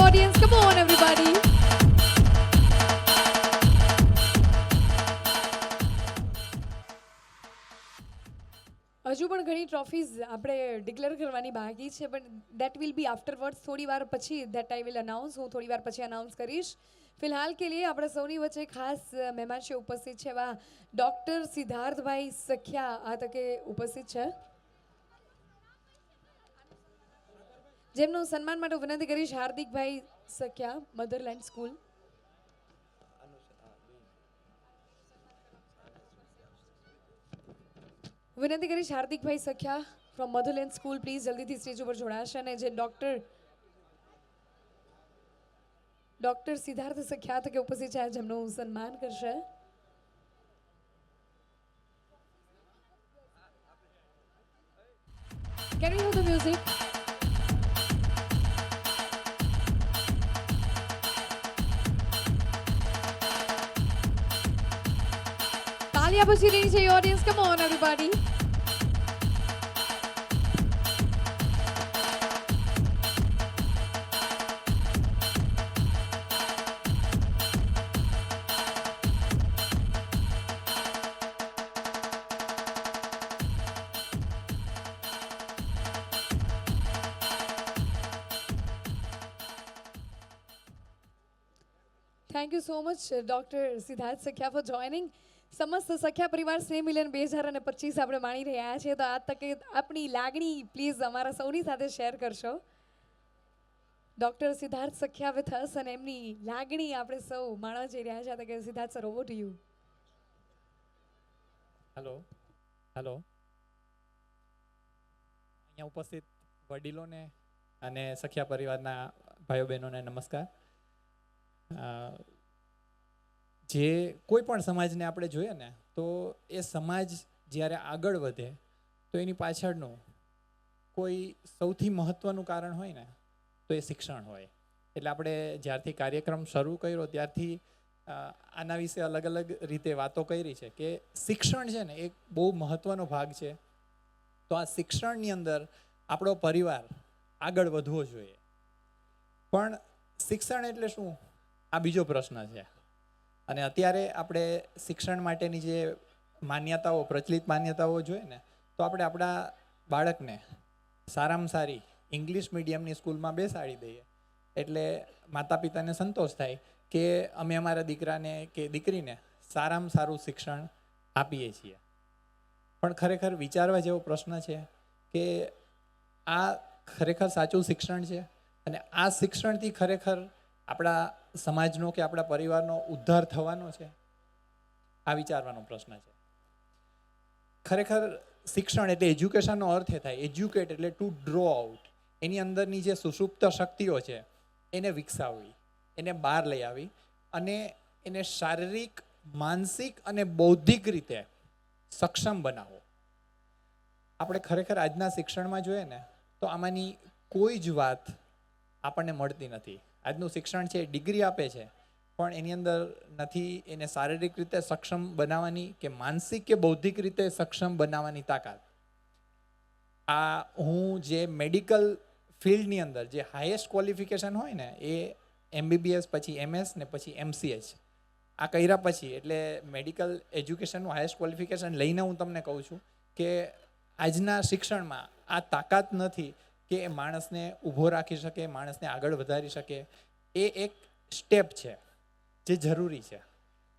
Audience, come on everybody. હજુ પણ ઘણી ટ્રોફીઝ આપણે ડિક્લેર કરવાની બાકી છે, બટ દેટ વિલ બી આફ્ટરવર્ડ્સ. થોડી વાર પછી દેટ આઈ વિલ અનાઉન્સ. હું થોડી વાર પછી અનાઉન્સ કરીશ. ફિલહાલ કે લીએ આપણે સૌની વચ્ચે ખાસ મહેમાન છે ઉપસ્થિત છે એવા ડૉક્ટર સિદ્ધાર્થભાઈ સખ્યા આ તકે ઉપસ્થિત છે, જેમનું સન્માન માટે વિનંતી કરીશ હાર્દિકભાઈ સખ્યા, મધરલેન્ડ સ્કૂલ. વિનંતી કરીશ હાર્દિકભાઈ સખ્યા ફ્રોમ મધરલેન્ડ સ્કૂલ પ્લીઝ જલ્દીથી સ્ટેજ ઉપર જોડાશે અને જે ડૉક્ટર સિદ્ધાર્થ સખ્યા તકે ઉપસ્થિત છે જેમનું સન્માન કરશે. Can we have the music? તાલિયા પછી રહી છે audience. Come on everybody. Thank you so much doctor Siddharth Sakhiya for joining. સમસ્ત સખ્યા પરિવાર સ્નેહ મિલન 2025 આપણે માણી રહ્યા છીએ. તો આ તકે આપણી લાગણી પ્લીઝ અમારા સૌની સાથે શેર કરશો. Doctor Siddharth Sakhiya with us અને એમની લાગણી આપણે સૌ માણવા જઈ રહ્યા છે. કે Siddharth sir, over to you. Hello hello અહીંયા ઉપસ્થિત વડીલોને અને સખ્યા પરિવારના ભાઈઓ બહેનોને નમસ્કાર. જે કોઈ પણ સમાજને આપણે જોઈએ ને તો એ સમાજ જ્યારે આગળ વધે તો એની પાછળનું કોઈ સૌથી મહત્ત્વનું કારણ હોય ને તો એ શિક્ષણ હોય. એટલે આપણે જ્યારથી કાર્યક્રમ શરૂ કર્યો ત્યારથી આના વિશે અલગ અલગ રીતે વાતો કરી છે કે શિક્ષણ છે ને એક બહુ મહત્ત્વનો ભાગ છે. તો આ શિક્ષણની અંદર આપણો પરિવાર આગળ વધવો જોઈએ. પણ શિક્ષણ એટલે શું, આ બીજો પ્રશ્ન છે. અને અત્યારે આપણે શિક્ષણ માટેની જે માન્યતાઓ, પ્રચલિત માન્યતાઓ જોઈએ ને તો આપણે આપણા બાળકને સારામાં સારી ઇંગ્લિશ મીડિયમની સ્કૂલમાં બેસાડી દઈએ એટલે માતા પિતાને સંતોષ થાય કે અમે અમારા દીકરાને કે દીકરીને સારામાં સારું શિક્ષણ આપીએ છીએ. પણ ખરેખર વિચારવા જેવો પ્રશ્ન છે કે આ ખરેખર સાચું શિક્ષણ છે અને આ શિક્ષણથી ખરેખર આપણા સમાજનો કે આપણા પરિવારનો ઉદ્ધાર થવાનો છે? આ વિચારવાનો પ્રશ્ન છે. ખરેખર શિક્ષણ એટલે એજ્યુકેશનનો અર્થ એ થાય, એજ્યુકેટ એટલે ટુ ડ્રો આઉટ. એની અંદરની જે સુષુપ્ત શક્તિઓ છે એને વિકસાવવી, એને બહાર લઈ આવી અને એને શારીરિક, માનસિક અને બૌદ્ધિક રીતે સક્ષમ બનાવો. આપણે ખરેખર આજના શિક્ષણમાં જોઈએ ને તો આમાંની કોઈ જ વાત આપણને મળતી નથી. આજનું શિક્ષણ છે ડિગ્રી આપે છે પણ એની અંદર નથી એને શારીરિક રીતે સક્ષમ બનાવવાની કે માનસિક કે બૌદ્ધિક રીતે સક્ષમ બનાવવાની તાકાત. આ હું જે મેડિકલ ફિલ્ડની અંદર જે હાઈએસ્ટ ક્વોલિફિકેશન હોય ને એ MBBS પછી MS ને પછી MCH આ કર્યા પછી એટલે મેડિકલ એજ્યુકેશનનું હાઈએસ્ટ ક્વોલિફિકેશન લઈને હું તમને કહું છું કે આજના શિક્ષણમાં આ તાકાત નથી કે એ માણસને ઊભો રાખી શકે, માણસને આગળ વધારી શકે. એ એક સ્ટેપ છે જે જરૂરી છે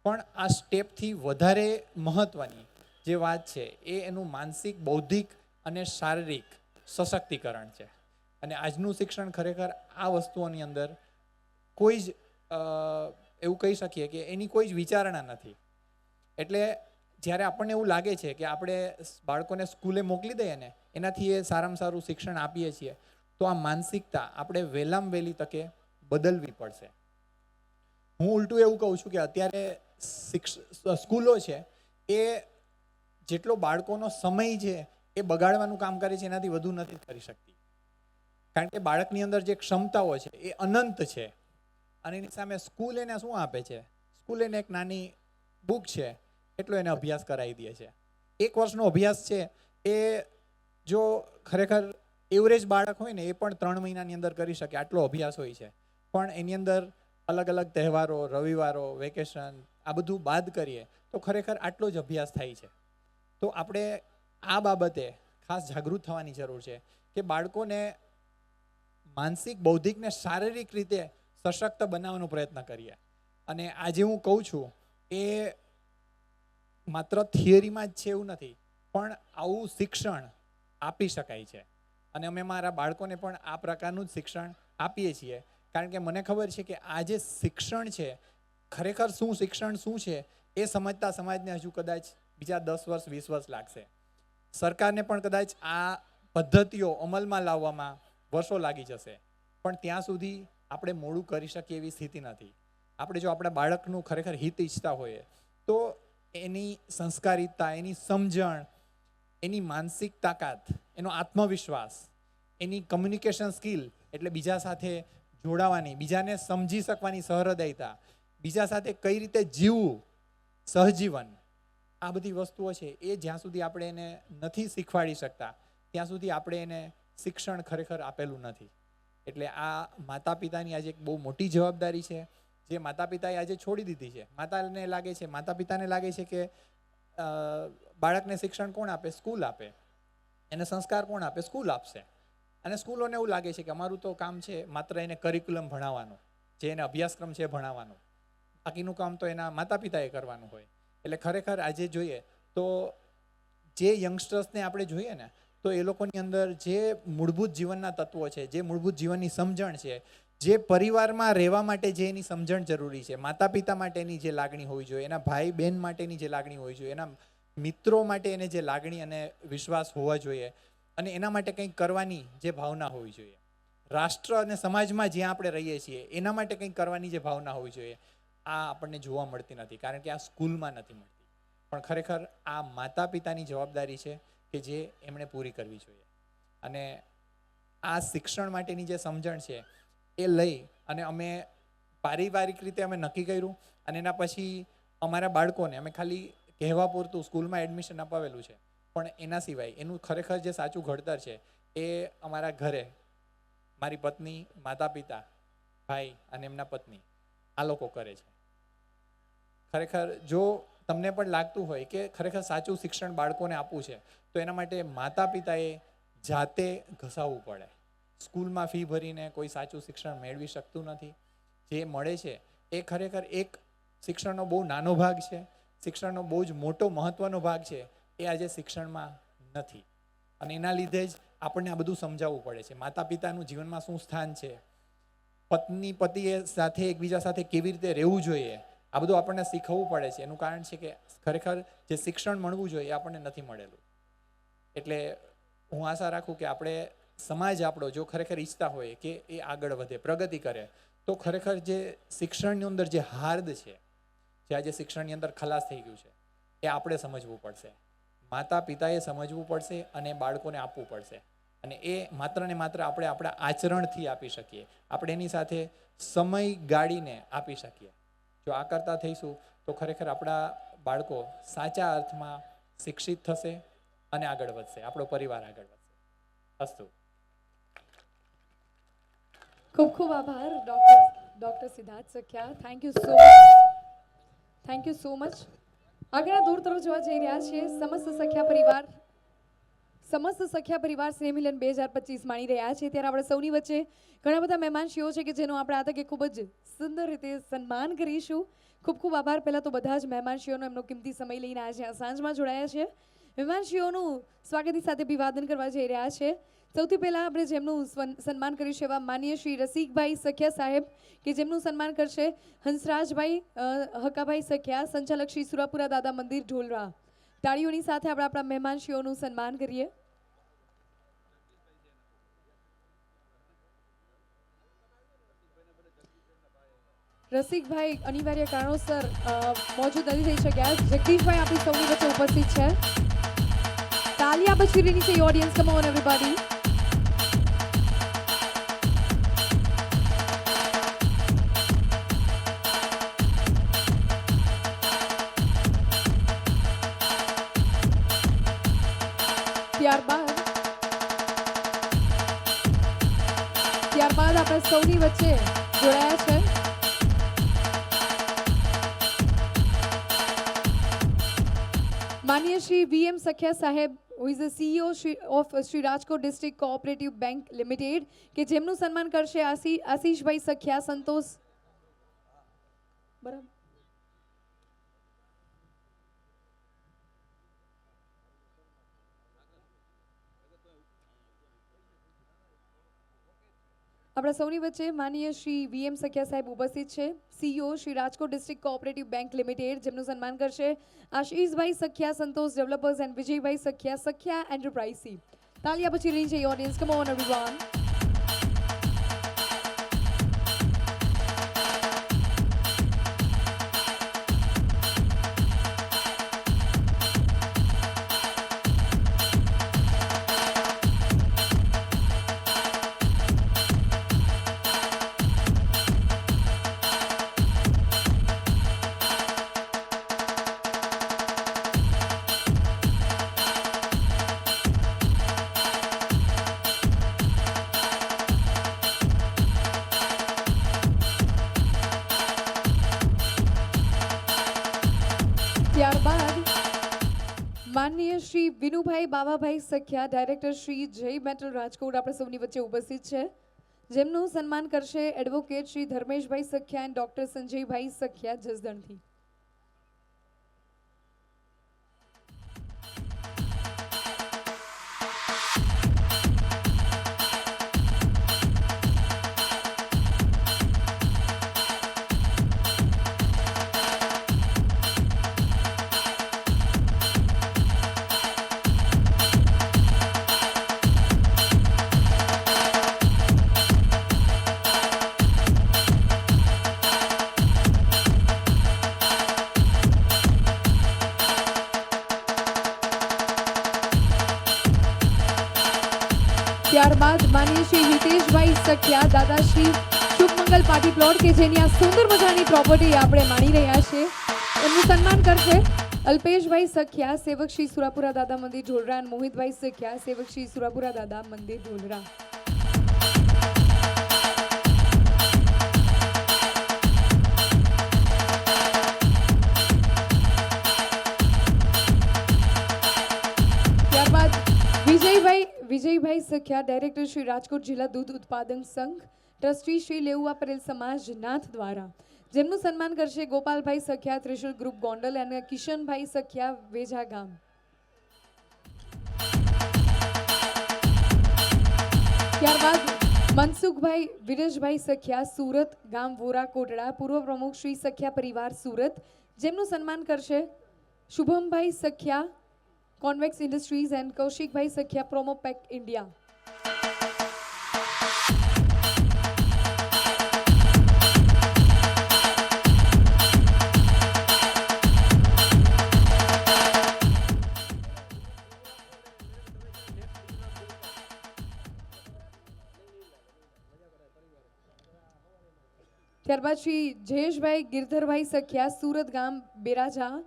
પણ આ સ્ટેપથી વધારે મહત્ત્વની જે વાત છે એ એનું માનસિક, બૌદ્ધિક અને શારીરિક સશક્તિકરણ છે. અને આજનું શિક્ષણ ખરેખર આ વસ્તુઓની અંદર કોઈ જ એવું કહી શકીએ કે એની કોઈ જ વિચારણા નથી. એટલે જ્યારે આપણને એવું લાગે છે કે આપણે બાળકોને સ્કૂલે મોકલી દઈએ ને એનાથી એ સારામાં સારું શિક્ષણ આપીએ છીએ તો આ માનસિકતા આપણે વહેલામાં વહેલી તકે બદલવી પડશે. હું ઉલટું એવું કહું છું કે અત્યારે સ્કૂલો છે એ જેટલો બાળકોનો સમય છે એ બગાડવાનું કામ કરે છે એનાથી વધુ નથી કરી શકતી. કારણ કે બાળકની અંદર જે ક્ષમતાઓ છે એ અનંત છે અને એની સામે સ્કૂલ એને શું આપે છે? સ્કૂલ એને એક નાની બુક છે એટલો એને અભ્યાસ કરાવી દે છે. 1 વર્ષનો અભ્યાસ છે એ જો ખરેખર એવરેજ બાળક હોય ને એ પણ 3 મહિનાની અંદર કરી શકે આટલો અભ્યાસ હોય છે. પણ એની અંદર અલગ અલગ તહેવારો, રવિવારો, વેકેશન આ બધું બાદ કરીએ તો ખરેખર આટલો જ અભ્યાસ થાય છે. તો આપણે આ બાબતે ખાસ જાગૃત થવાની જરૂર છે કે બાળકોને માનસિક, બૌદ્ધિક ને શારીરિક રીતે સશક્ત બનાવવાનો પ્રયત્ન કરીએ. અને આજે હું કહું છું એ માત્ર થિયરીમાં જ છે એવું નથી પણ આવું શિક્ષણ આપી શકાય છે. અને અમે મારા બાળકોને પણ આ પ્રકારનું જ શિક્ષણ આપીએ છીએ કારણ કે મને ખબર છે કે આ જે શિક્ષણ છે ખરેખર શું શિક્ષણ શું છે એ સમજતા સમાજને હજુ કદાચ બીજા 10 વર્ષ 20 વર્ષ લાગશે. સરકારને પણ કદાચ આ પદ્ધતિઓ અમલમાં લાવવામાં વર્ષો લાગી જશે પણ ત્યાં સુધી આપણે મોડું કરી શકીએ એવી સ્થિતિ નથી. આપણે જો આપણા બાળકનું ખરેખર હિત ઈચ્છતા હોઈએ તો એની સંસ્કારિતા, એની સમજણ, એની માનસિક તાકાત, એનો આત્મવિશ્વાસ, એની કમ્યુનિકેશન સ્કિલ એટલે બીજા સાથે જોડાવાની, બીજાને સમજી શકવાની સહૃદયતા, બીજા સાથે કઈ રીતે જીવવું, સહજીવન, આ બધી વસ્તુઓ છે એ જ્યાં સુધી આપણે એને નથી શીખવાડી શકતા ત્યાં સુધી આપણે એને શિક્ષણ ખરેખર આપેલું નથી. એટલે આ માતા પિતાની આજે એક બહુ મોટી જવાબદારી છે જે માતા પિતાએ આજે છોડી દીધી છે. માતા પિતાને લાગે છે કે બાળકને શિક્ષણ કોણ આપે? સ્કૂલ આપે. એને સંસ્કાર કોણ આપે? સ્કૂલ આપશે. અને સ્કૂલોને એવું લાગે છે કે અમારું તો કામ છે માત્ર એને કરિક્યુલમ ભણાવવાનું, જે એને અભ્યાસક્રમ છે ભણાવવાનું, બાકીનું કામ તો એના માતા પિતાએ કરવાનું હોય. એટલે ખરેખર આજે જોઈએ તો જે યંગસ્ટર્સને આપણે જોઈએ ને તો એ લોકોની અંદર જે મૂળભૂત જીવનના તત્વો છે, જે મૂળભૂત જીવનની સમજણ છે, જે પરિવારમાં રહેવા માટે જે એની સમજણ જરૂરી છે, માતા પિતા માટેની જે લાગણી હોવી જોઈએ, એના ભાઈ બહેન માટેની જે લાગણી હોવી જોઈએ, એના મિત્રો માટે એને જે લાગણી અને વિશ્વાસ હોવા જોઈએ, અને એના માટે કંઈક કરવાની જે ભાવના હોવી જોઈએ, રાષ્ટ્ર અને સમાજમાં જ્યાં આપણે રહીએ છીએ એના માટે કંઈક કરવાની જે ભાવના હોવી જોઈએ, આ આપણને જોવા મળતી નથી. કારણ કે આ સ્કૂલમાં નથી મળતી. પણ ખરેખર આ માતા પિતાની જવાબદારી છે કે જે એમણે પૂરી કરવી જોઈએ. અને આ શિક્ષણ માટેની જે સમજણ છે એ લઈ અને અમે પારિવારિક રીતે અમે નક્કી કર્યું. અને એના પછી અમારા બાળકોને અમે ખાલી કહેવા પૂરતું સ્કૂલમાં એડમિશન અપાવેલું છે, પણ એના સિવાય એનું ખરેખર જે સાચું ઘડતર છે એ અમારા ઘરે મારી પત્ની, માતા પિતા, ભાઈ અને એમના પત્ની આ લોકો કરે છે. ખરેખર જો તમને પણ લાગતું હોય કે ખરેખર સાચું શિક્ષણ બાળકોને આપવું છે તો એના માટે માતા પિતાએ જાતે ઘસાવવું પડે. સ્કૂલમાં ફી ભરીને કોઈ સાચું શિક્ષણ મેળવી શકતું નથી. જે મળે છે એ ખરેખર એક શિક્ષણનો બહુ નાનો ભાગ છે. શિક્ષણનો બહુ જ મોટો મહત્વનો ભાગ છે એ આજે શિક્ષણમાં નથી. અને એના લીધે જ આપણને આ બધું સમજાવવું પડે છે. માતા પિતાનું જીવનમાં શું સ્થાન છે, પત્ની પતિએ સાથે એકબીજા સાથે કેવી રીતે રહેવું જોઈએ, આ બધું આપણને શીખવવું પડે છે. એનું કારણ છે કે ખરેખર જે શિક્ષણ મળવું જોઈએ એ આપણને નથી મળેલું. એટલે હું આશા રાખું કે આપણે સમાજ આપણો જો ખરેખર ઈચ્છતા હોય કે એ આગળ વધે, પ્રગતિ કરે, તો ખરેખર જે શિક્ષણની અંદર જે હાર્દ છે, જે આજે શિક્ષણની અંદર ખલાસ થઈ ગયું છે, એ આપણે સમજવું પડશે. માતા પિતાએ સમજવું પડશે અને બાળકોને આપવું પડશે. અને એ માત્ર ને માત્ર આપણે આપણા આચરણથી આપી શકીએ. આપણે એની સાથે સમય ગાળીને આપી શકીએ. જો આ કરતા થઈશું તો ખરેખર આપણા બાળકો સાચા અર્થમાં શિક્ષિત થશે અને આગળ વધશે, આપણો પરિવાર આગળ વધશે. અસ્તુ. ખૂબ ખૂબ આભાર doctor Siddharth Sakhiya. Thank you so much. Thank you so much. આગળ દૂર તરફ જોવા જઈ રહ્યા છીએ. સમસ્ત સખ્યા પરિવાર સ્નેહ મિલન 2025 માણી રહ્યા છે. ત્યારે આપણે સૌની વચ્ચે ઘણા બધા મહેમાનશ્રીઓ છે કે જેનું આપણે આ તકે ખૂબ જ સુંદર રીતે સન્માન કરીશું. ખૂબ ખૂબ આભાર. પહેલાં તો બધા જ મહેમાનશ્રીઓનો એમનો કિંમતી સમય લઈને આજે આ સાંજમાં જોડાયા છે. મહેમાનશ્રીઓનું સ્વાગતની સાથે અભિવાદન કરવા જઈ રહ્યા છે. સૌથી પહેલાં આપણે જેમનું સન્માન કરીશું એવા માનીય શ્રી રસિકભાઈ સખ્યા સાહેબ કે જેમનું સન્માન કરશે હંસરાજભાઈ હકાભાઈ સખ્યા, સંચાલક શ્રી સુરાપુરા દાદા મંદિર ઢોલરા. તાળીઓની સાથે આપણે આપણા મહેમાનશ્રીઓનું સન્માન કરીએ. રસિકભાઈ અનિવાર્ય કારણોસર મોજૂદ નથી થઈ શક્યા. જગદીશભાઈ આપણી સૌની વચ્ચે ઉપસ્થિત છે. તાલિયા બચી રહી છે ઓડિયન્સ. Come on everybody. ત્યારબાદ આપણે સૌની વચ્ચે જોડાયા છે માનીય શ્રી VM સખ્યા સાહેબ, who is the CEO of Shri Rajkot district cooperative bank limited કે જેમનું સન્માન કરશે આશીષભાઈ સખ્યા સંતોષ. બરાબર. આપણા સૌની વચ્ચે માનીય શ્રી VM સખ્યા સાહેબ ઉપસ્થિત છે, CEO Shri Rajkot district cooperative bank limited, જેમનું સન્માન કરશે Ashishbhai Sakhiya Santosh developers and Vijaybhai Sakhiya enterprise. તાલિયા પછી રહી છે ઓડિયન્સ. Come on everyone. માનનીય શ્રી વિનુભાઈ બાવાભાઈ સખ્યા ડાયરેક્ટર શ્રી જય મેટલ રાજકોટ આપણા સૌની વચ્ચે ઉપસ્થિત છે, જેમનું સન્માન કરશે એડવોકેટ શ્રી ધર્મેશભાઈ સખ્યા અને ડોક્ટર સંજયભાઈ સખ્યા જસદણથી. ત્યારબાદ માનીય શ્રી હિતેશભાઈ સખ્યા દાદાશ્રી શુભમંગલ પાર્ટી પ્લોટ કે જેની આ સુંદર મજાની પ્રોપર્ટી આપણે માણી રહ્યા છીએ, એમનું સન્માન કરશે અલ્પેશભાઈ સખ્યા સેવક શ્રી સુરાપુરા દાદા મંદિર ઢોલરા અને મોહિતભાઈ સખ્યા સેવક શ્રી સુરાપુરા દાદા મંદિર ઢોલરા. ત્યારબાદ વિજયભાઈ સખ્યા ડાયરેક્ટર શ્રી રાજકોટ જિલ્લા દૂધ ઉત્પાદન સંઘ ટ્રસ્ટી શ્રી લેઉવા પટેલ સમાજ નાથ દ્વારા, જેમનું સન્માન કરશે ગોપાલભાઈ સખ્યા ત્રિશુલ ગ્રુપ ગોંડલ અને કિશનભાઈ સખ્યા વેજા ગામ. ત્યારબાદ મનસુખભાઈ વિરજભાઈ સખ્યા સુરત ગામ વોરા કોટડા પૂર્વ પ્રમુખ શ્રી સખ્યા પરિવાર સુરત, જેમનું સન્માન કરશે Shubhambhai Sakhiya Convex Industries and Kaushikbhai Sakhiya Promopack India. ત્યારબાદ શ્રી જયેશભાઈ ગિરધરભાઈ સખ્યા સુરત ગામ બેરાજા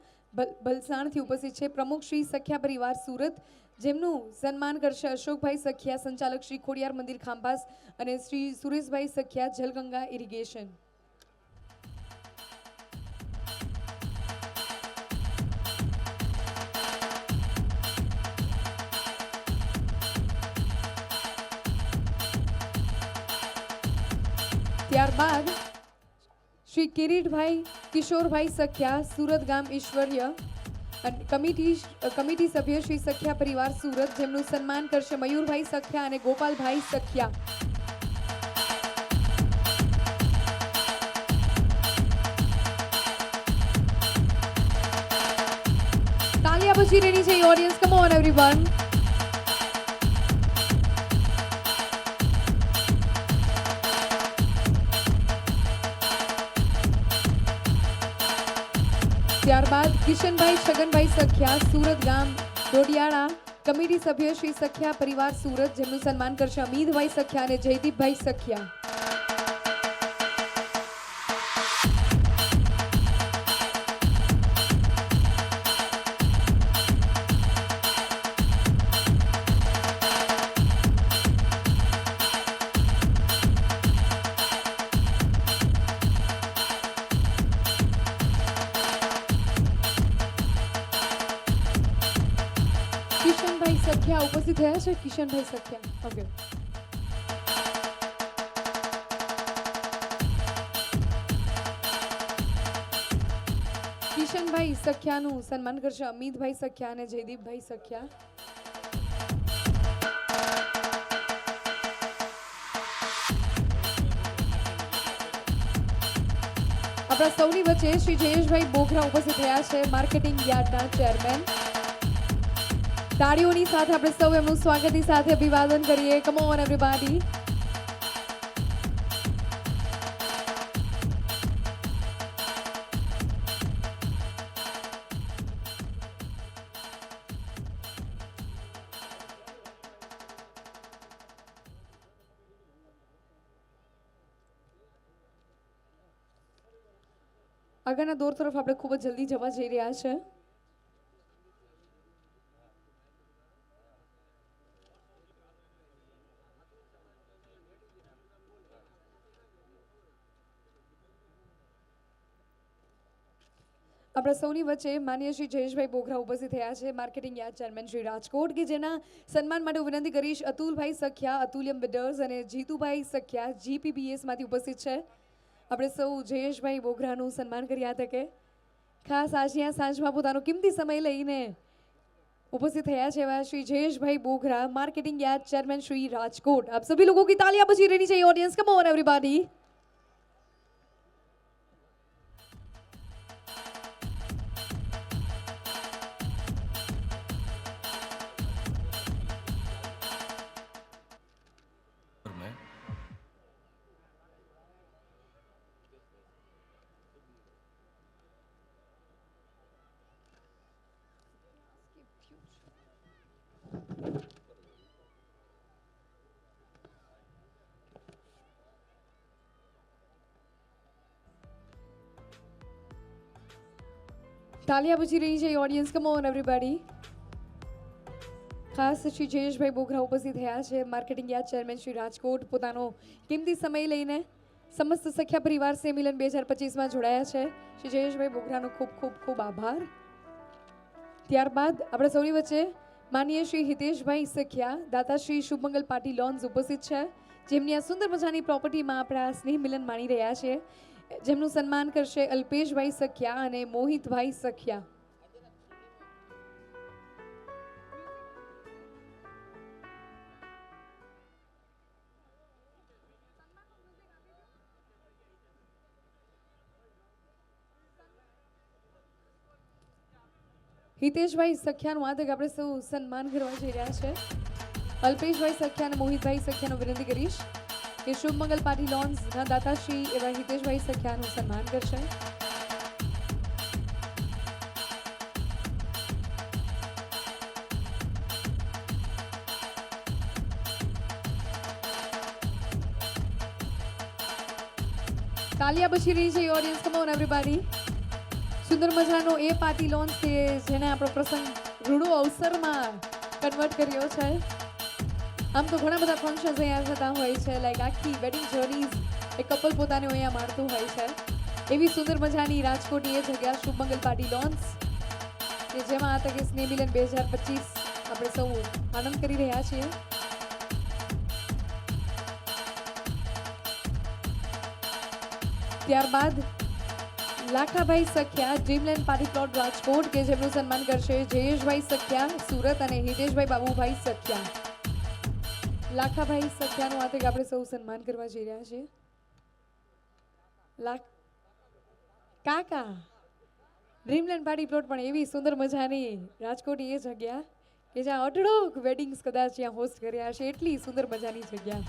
ભલસાણથી ઉપસ્થિત છે, પ્રમુખ શ્રી સખ્યા પરિવાર સુરત, જેમનું સન્માન કરશે અશોકભાઈ સખ્યા સંચાલક શ્રી ખોડિયાર મંદિર ખાંભાસ અને શ્રી સુરેશભાઈ સખ્યા જલગંગા ઇરિગેશન. ત્યારબાદ શ્રી કિરીટભાઈ કિશોરભાઈ સખ્યા સુરત ગામ ઈશ્વર્ય કમિટી સભ્ય શ્રી સખ્યા પરિવાર સુરત, જેમનું સન્માન કરશે મયુરભાઈ સખ્યા અને ગોપાલભાઈ સખ્યા. તાલિયા બજી રહેની છે ઓડિયન્સ, કમ ઓન એવરીવન. ત્યારબાદ કિશનભાઈ છગનભાઈ સખ્યા સુરત ગામ ડોડિયાળા કમિટી સભ્ય શ્રી સખ્યા પરિવાર સુરત, જેમનું સન્માન કરશે અમીદભાઈ સખ્યા અને જયદીપભાઈ સખ્યા. કિશનભાઈ સખ્યા ઉપસ્થિત થયા છે. કિશનભાઈ સખ્યા, ઓકે. કિશનભાઈ સખ્યાનું સન્માન કરશે અમિતભાઈ સખ્યા અને જયદીપભાઈ સખ્યા. આપણા સૌની વચ્ચે શ્રી જયેશભાઈ બોઘરા ઉપસ્થિત થયા છે, માર્કેટિંગ યાર્ડના ચેરમેન. તાળીઓની સાથે આપણે સૌ એમનું સ્વાગતની સાથે અભિવાદન કરીએ. Come on everybody. આગળના દોર તરફ આપણે ખૂબ જ જલ્દી જવા જઈ રહ્યા છે. આપણા સૌની વચ્ચે માન્ય શ્રી જયેશભાઈ બોગરા ઉપસ્થિત થયા છે, marketing yard chairman Shri Rajkot, કે જેના સન્માન માટે હું વિનંતી કરીશ અતુલભાઈ સખ્યા, અતુલ્યમ બિલ્ડર્સ, અને જીતુભાઈ સખ્યા GPBS માંથી ઉપસ્થિત છે. આપણે સૌ જયેશભાઈ બોગરાનું સન્માન કરી આ તકે. ખાસ આજની આ સાંજમાં પોતાનો કિંમતી સમય લઈને उपस्थित થયા છે એવા Shri Jayeshbhai Bogra, marketing yard chairman Shri Rajkot. आप सभी लोगों की तालियां बजी रहनी चाहिए ऑडियंस. Come on everybody. તાલિયા બજી રહી છે ઓડિયન્સ. Come on everybody. ખાસ શ્રી જયેશભાઈ બોગરા ઉપસ્થિત થયા છે, marketing yard chairman Shri Rajkot, પોતાનો કિંમતી સમય લઈને સમસ્ત સખ્યા પરિવાર સ્નેહમિલન 2025માં જોડાયા છે. શ્રી જયેશભાઈ બોગરાનો ખૂબ ખૂબ ખૂબ આભાર. ત્યારબાદ આપણા સૌની વચ્ચે માનનીય શ્રી હિતેશભાઈ સખ્યા, દાતાશ્રી શુભમંગલ પાર્ટી લોન્સ ઉપસ્થિત છે, જેમની આ સુંદર મજાની પ્રોપર્ટીમાં આપણા સ્નેહ મિલન માણી રહ્યા છે, જેમનું સન્માન કરશે અલ્પેશભાઈ સખ્યા અને મોહિતભાઈ સખ્યા. હિતેશભાઈ સખ્યાનું આ તક આપણે સૌ સન્માન કરવા જઈ રહ્યા છે. અલ્પેશભાઈ સખ્યા અને મોહિતભાઈ સખ્યાનો વિનંતી કરીશ કે શુભમંગલ પાર્ટી લોન્સના દાતાશ્રી એવા હિતેશભાઈ સખ્યાનું સન્માન કરશે. તાલિયા બજી રહી છે ઓડિયન્સ. Come on everybody. સુંદર મજાનો એ પાર્ટી લોન્સ કે જેને આપણો પ્રસંગ રૂડો અવસરમાં કન્વર્ટ કર્યો છે. આમ તો ઘણા બધા ફંક્શન્સ અહીંયા થતા હોય છે, લાઈક આખી વેડિંગ જર્નીઝ એ કપલ પોતાને અહીંયા માણતું હોય છે. એવી સુંદર મજાની રાજકોટની એ જગ્યા શુભમંગલ પાર્ટી લોન્સ કે જેમાં આ તકે સ્નેહ મિલન 2025 આપણે સૌ આનંદ કરી રહ્યા છીએ. ત્યારબાદ Lakhabhai Sakhiya, Dreamland party plot Rajkot, કે જેમનું સન્માન કરશે જયેશભાઈ સખ્યા સુરત અને હિતેશભાઈ બાબુભાઈ સખ્યા. લાખાભાઈ સખ્યાનું આ તક આપણે સૌ સન્માન કરવા જઈ રહ્યા છીએ. કાકા ડ્રીમલેન્ડ પાર્ટી પ્લોટ પણ એવી સુંદર મજાની રાજકોટની એ જગ્યા કે જ્યાં અઢળક વેડિંગ્સ કદાચ ત્યાં હોસ્ટ કર્યા છે, એટલી સુંદર મજાની જગ્યા.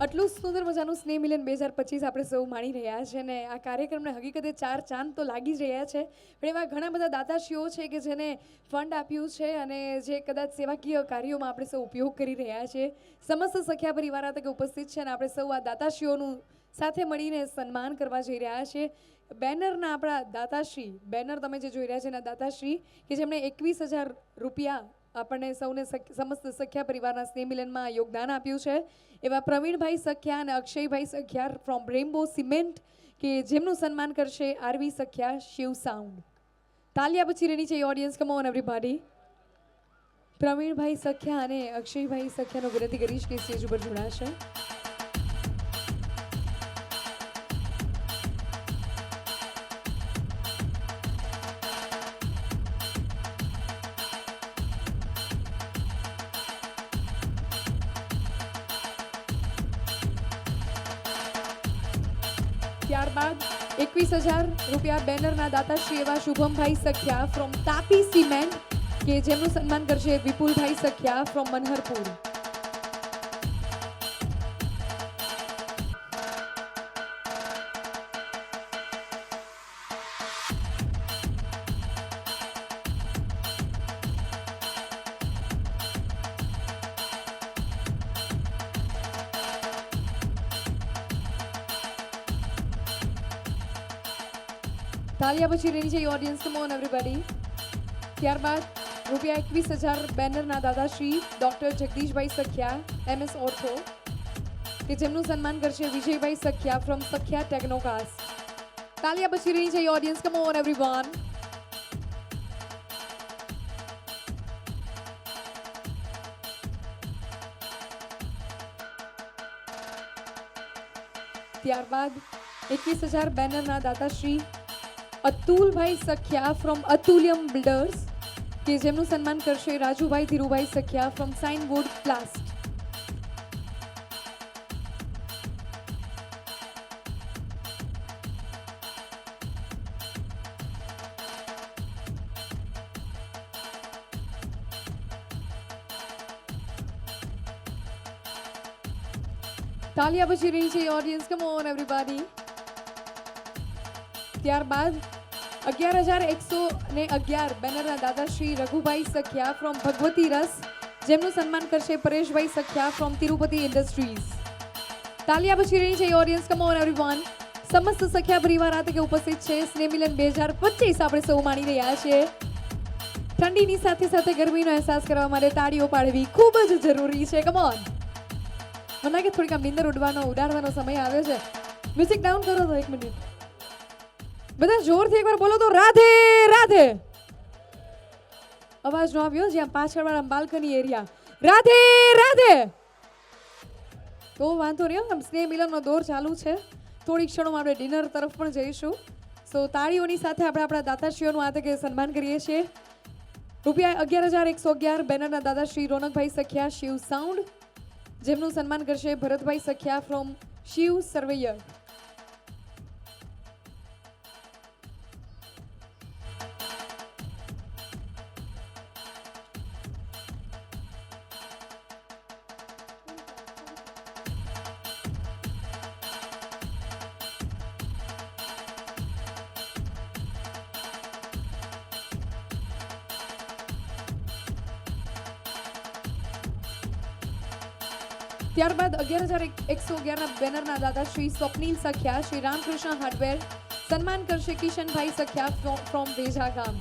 આટલું સુંદર મજાનું સ્નેહ મિલન 2025 આપણે સૌ માણી રહ્યા છે ને આ કાર્યક્રમને હકીકતે 4 ચાંદ તો લાગી જ રહ્યા છે, પણ એવા ઘણા બધા દાતાશ્રીઓ છે કે જેને ફંડ આપ્યું છે અને જે કદાચ સેવાકીય કાર્યોમાં આપણે સૌ ઉપયોગ કરી રહ્યા છે. સમસ્ત સખ્યા પરિવાર તકે ઉપસ્થિત છે અને આપણે સૌ આ દાતાશ્રીઓનું સાથે મળીને સન્માન કરવા જઈ રહ્યા છે. બેનરના આપણા દાતાશ્રી, બેનર તમે જે જોઈ રહ્યા છે એના દાતાશ્રી કે જેમણે 21,000 રૂપિયા આપણને સૌને સમસ્ત સખ્યા પરિવારના સ્નેહ મિલનમાં યોગદાન આપ્યું છે, એવા પ્રવીણભાઈ સખ્યા અને Akshaybhai Sakhiya from Rainbow Cement કે જેમનું સન્માન કરશે આરવી સખ્યા શિવ સાઉન્ડ. તાલિયા બચી રહેની છે audience. Come on everybody. Pravinbhai Sakhiya અને અક્ષયભાઈ સખ્યાનો વિનંતી કરીશ કે સ્ટેજ ઉપર જોડાશે. ત્યારબાદ 21,000 રૂપિયા બેનરના દાતાશ્રી એવા શુભમભાઈ સખિયા ફ્રોમ તાપી સિમેન્ટ કે જેમનું સન્માન કરશે વિપુલભાઈ સખિયા ફ્રોમ મનહરપુર. તાલિયા પછી રેડી છે ઓડિયન્સ, કમ ઓન એવરીબડી. ત્યારબાદ રૂપિયા 21,000 બેનરના દાદાશ્રી ડોક્ટર જગદીશભાઈ સખિયા MS ઓર્થો કે જેમનું સન્માન કરશે વિજયભાઈ સખિયા ફ્રોમ સખિયા ટેકનોકાસ્ટ. તાલિયા પછી રેડી છે ઓડિયન્સ, કમ ઓન એવરીવન. ત્યારબાદ 21,000 બેનરના દાતાશ્રી અતુલભાઈ સખિયા ફ્રોમ અતુલ્યમ બિલ્ડર્સ કે જેમનું સન્માન કરશે રાજુભાઈ ધીરુભાઈ સખિયા ફ્રોમ સાઇનવુડ પ્લાસ્ટ. તાલિયા પછી રહી છે ઓડિયન્સ, કમ ઓન એવરીબડી. ત્યારબાદ 11,111 બેનરના દાદાશ્રી રઘુભાઈ સખિયા ફ્રોમ ભગવતી રસ જેમનું સન્માન કરશે પરેશભાઈ સખિયા ફ્રોમ તિરુપતિ ઇન્ડસ્ટ્રીઝ. તાલિયા પછી રહી છે ઓડિયન્સ, કમ ઓન એવરીવન. સમસ્ત સખિયા પરિવાર આ તકે ઉપસ્થિત છે. સ્નેહ મિલન 2025 આપણે સૌ માણી રહ્યા છીએ. ઠંડીની સાથે સાથે ગરમીનો અહેસાસ કરવા માટે તાળીઓ પાડવી ખૂબ જ જરૂરી છે. Come on. મને લાગે થોડીક આમ નીંદર ઉડાડવાનો સમય આવ્યો છે. મ્યુઝિક ડાઉન કરો તો 1 મિનિટ. બધા જોરથી એકવાર બોલો તો રાધે રાધે. અવાજ નો આવ્યો જ્યાં પાછળવાળા બાલ્કની એરિયા. રાધે રાધે. તો વાંધો નહીં, આમ સ્નેહ મિલનનો દોર ચાલુ છે. થોડીક ક્ષણોમાં આપણે ડિનર તરફ પણ જઈશું. સો તાળીઓની સાથે આપણે આપણા દાતાશ્રીઓનું આ તકે સન્માન કરીએ છીએ. રૂપિયા 11,111 બેનરના દાદાશ્રી રોનકભાઈ સખિયા શિવ સાઉન્ડ જેમનું સન્માન કરશે ભરતભાઈ સખિયા ફ્રોમ શિવ સર્વેયર. ત્યારબાદ 11,111 બેનરના દાદા શ્રી સ્વપ્નિલ સખિયા શ્રી રામકૃષ્ણ હાર્ડવેર સન્માન કરશે કિશનભાઈ સખિયા ફ્રોમ વેજા ગામ.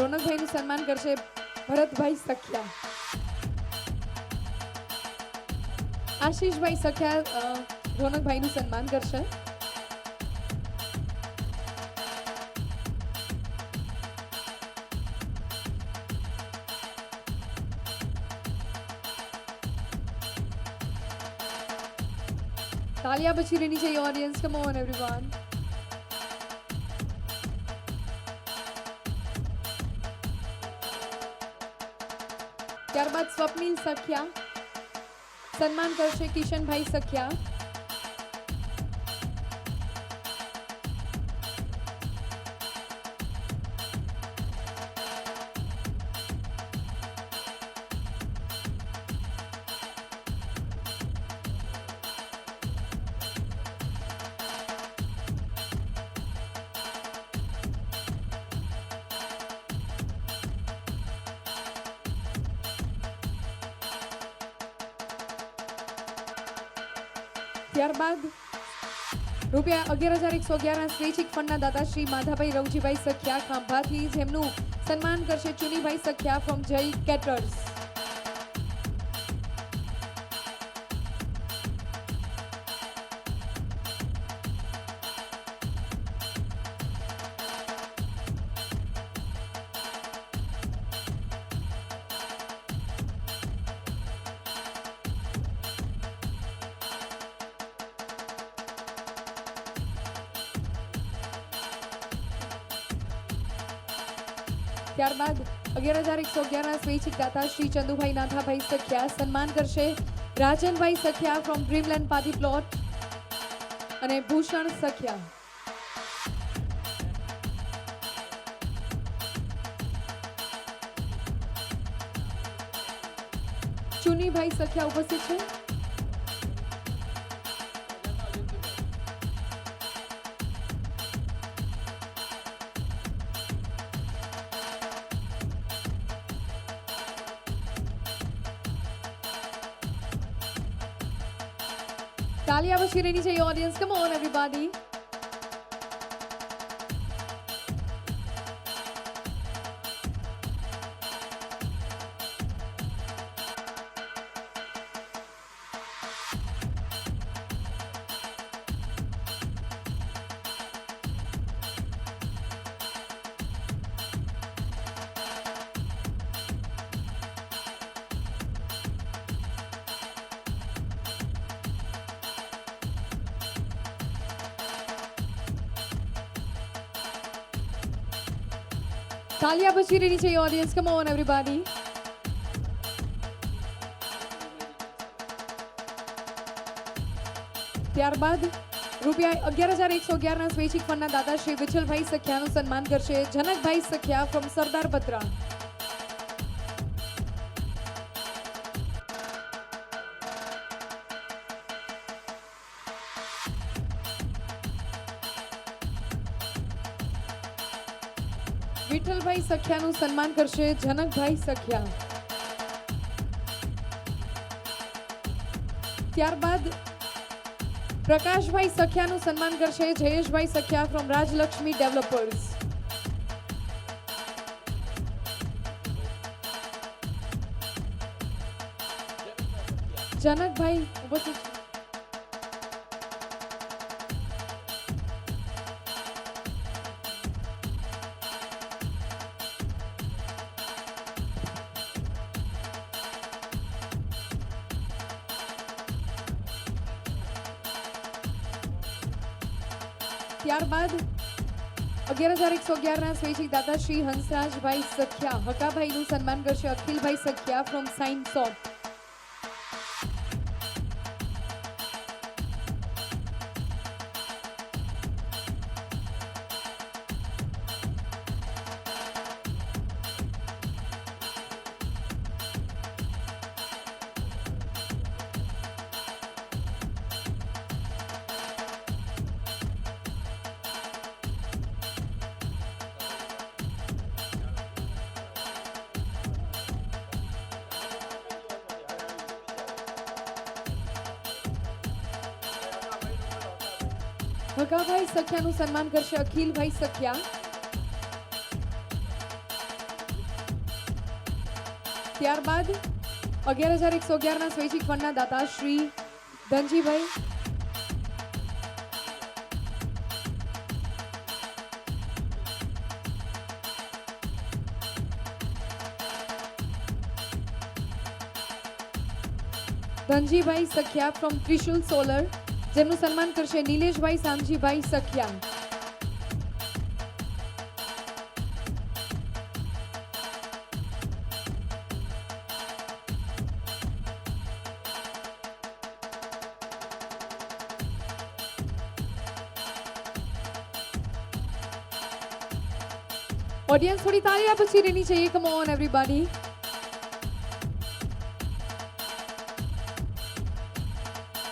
રોનકભાઈનું સન્માન કરશે ભરતભાઈ સખિયા. આશીષભાઈ સખિયા રોનકભાઈનું સન્માન કરશે. તાલિયા પછી રેડી છે ઓડિયન્સ, કમ ઓન એવરીવન. ત્યારબાદ સ્વપ્નિલ સખિયા સન્માન કરશે કિશનભાઈ સખિયા. ત્યારબાદ રૂપિયા 11,111 સ્વૈચ્છિક ફંડના દાદા શ્રી માધાભાઈ રવજીભાઈ સખિયા ખાંભાથી જેમનું સન્માન કરશે ચુનીભાઈ સખિયા ફ્રોમ જય કેટર્સ. ત્યારબાદ 11,111ના સ્વૈચ્છિક દાતા શ્રી ચંદુભાઈ નાથાભાઈ સખિયા સન્માન કરશે Rajanbhai Sakhiya from Dreamland party plot અને ભૂષણ સખિયા. ચુનીભાઈ સખિયા ઉપસ્થિત છે. તાલિયા બચી રહેની છે ઓડિયન્સ. Come on everybody. તાલિયા બચી રહેની છે ઓડિયન્સ. Come on everybody. ત્યારબાદ રૂપિયા 11,111ના સ્વૈચ્છિક ફંડના દાતા શ્રી વિઠ્ઠલભાઈ સખિયાનું સન્માન કરશે જનકભાઈ સખિયા ફ્રોમ સરદાર પત્રા. વિઠ્ઠલભાઈ સખિયાનું સન્માન કરશે જનકભાઈ સખિયા. ત્યારબાદ પ્રકાશભાઈ સખિયાનું સન્માન કરશે જયેશભાઈ સખિયા ફ્રોમ રાજલક્ષ્મી ડેવલપર્સ. જનકભાઈ ઉપસ્થિત છે. ત્યારબાદ 11,111ના સ્વૈચ્છિક દાતા શ્રી હંસરાજભાઈ સખિયા હકાભાઈનું સન્માન કરશે અખિલભાઈ સખિયા ફ્રોમ સાઇન સોટ. હકાભાઈ સખિયાનું સન્માન કરશે અખિલભાઈ સખિયા. ત્યારબાદ 11,111ના સ્વૈચ્છિક ફંડના દાતા શ્રી ધનજીભાઈ સખિયા ફ્રોમ ત્રિશુલ સોલર જેમનું સન્માન કરશે નિલેશભાઈ સામજીભાઈ સખિયા. ઓડિયન્સ થોડી તાળીઓ પછી રહેની चाहिए. Come on everybody.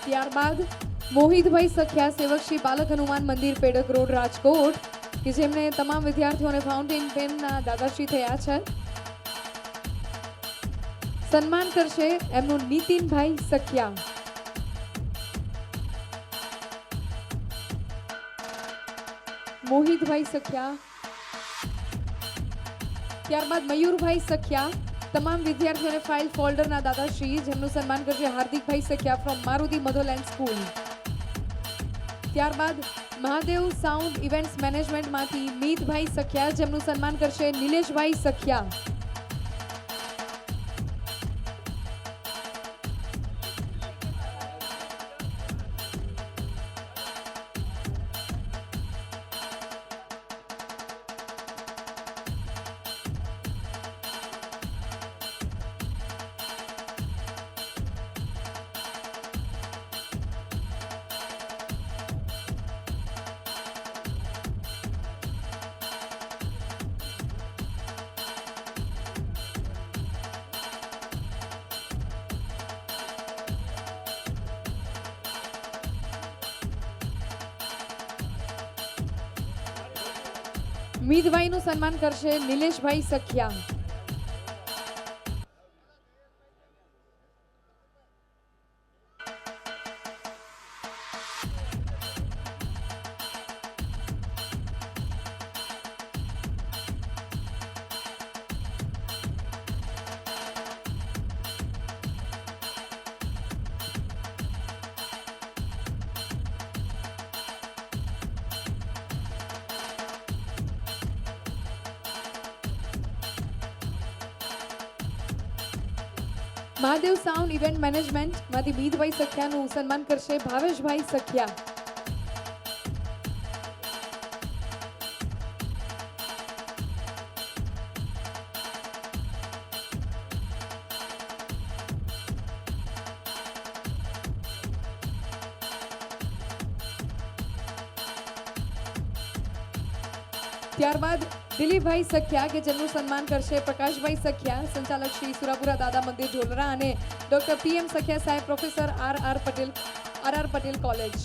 ત્યારબાદ મોહિતભાઈ સખિયા સેવક શ્રી બાલક હનુમાન મંદિર પેડક રોડ રાજકોટ કે જેમણે તમામ વિદ્યાર્થીઓને ફાઉન્ટેન પેનના દાદાશ્રી થયા છે. સન્માન કરશે એમનું નીતિનભાઈ સખિયા. મોહિતભાઈ સખિયા. ત્યારબાદ મયુરભાઈ સખિયા તમામ વિદ્યાર્થીઓને ફાઇલ ફોલ્ડરના દાદાશ્રી જેમનું સન્માન કરશે Hardikbhai Sakhiya from Maruti motherland school. ત્યારબાદ મહાદેવ સાઉન્ડ ઇવેન્ટ્સ મેનેજમેન્ટમાંથી મીતભાઈ સખિયા જેમનું સન્માન કરશે નિલેશભાઈ સખિયા. મીતભાઈનું સન્માન કરશે Nileshbhai Sakhiya. Mahadev sound event management માંથી મીતભાઈ સખિયાનું સન્માન કરશે ભાવેશભાઈ સખિયા. ત્યારબાદ દિલીપભાઈ સખિયા કે જેમનું સન્માન કરશે પ્રકાશભાઈ સખિયા, સંચાલક શ્રી સુરાપુરા દાદા મંદિર ઢોલરા અને ડોક્ટર PM સખિયા સાહેબ, professor RR Patel college.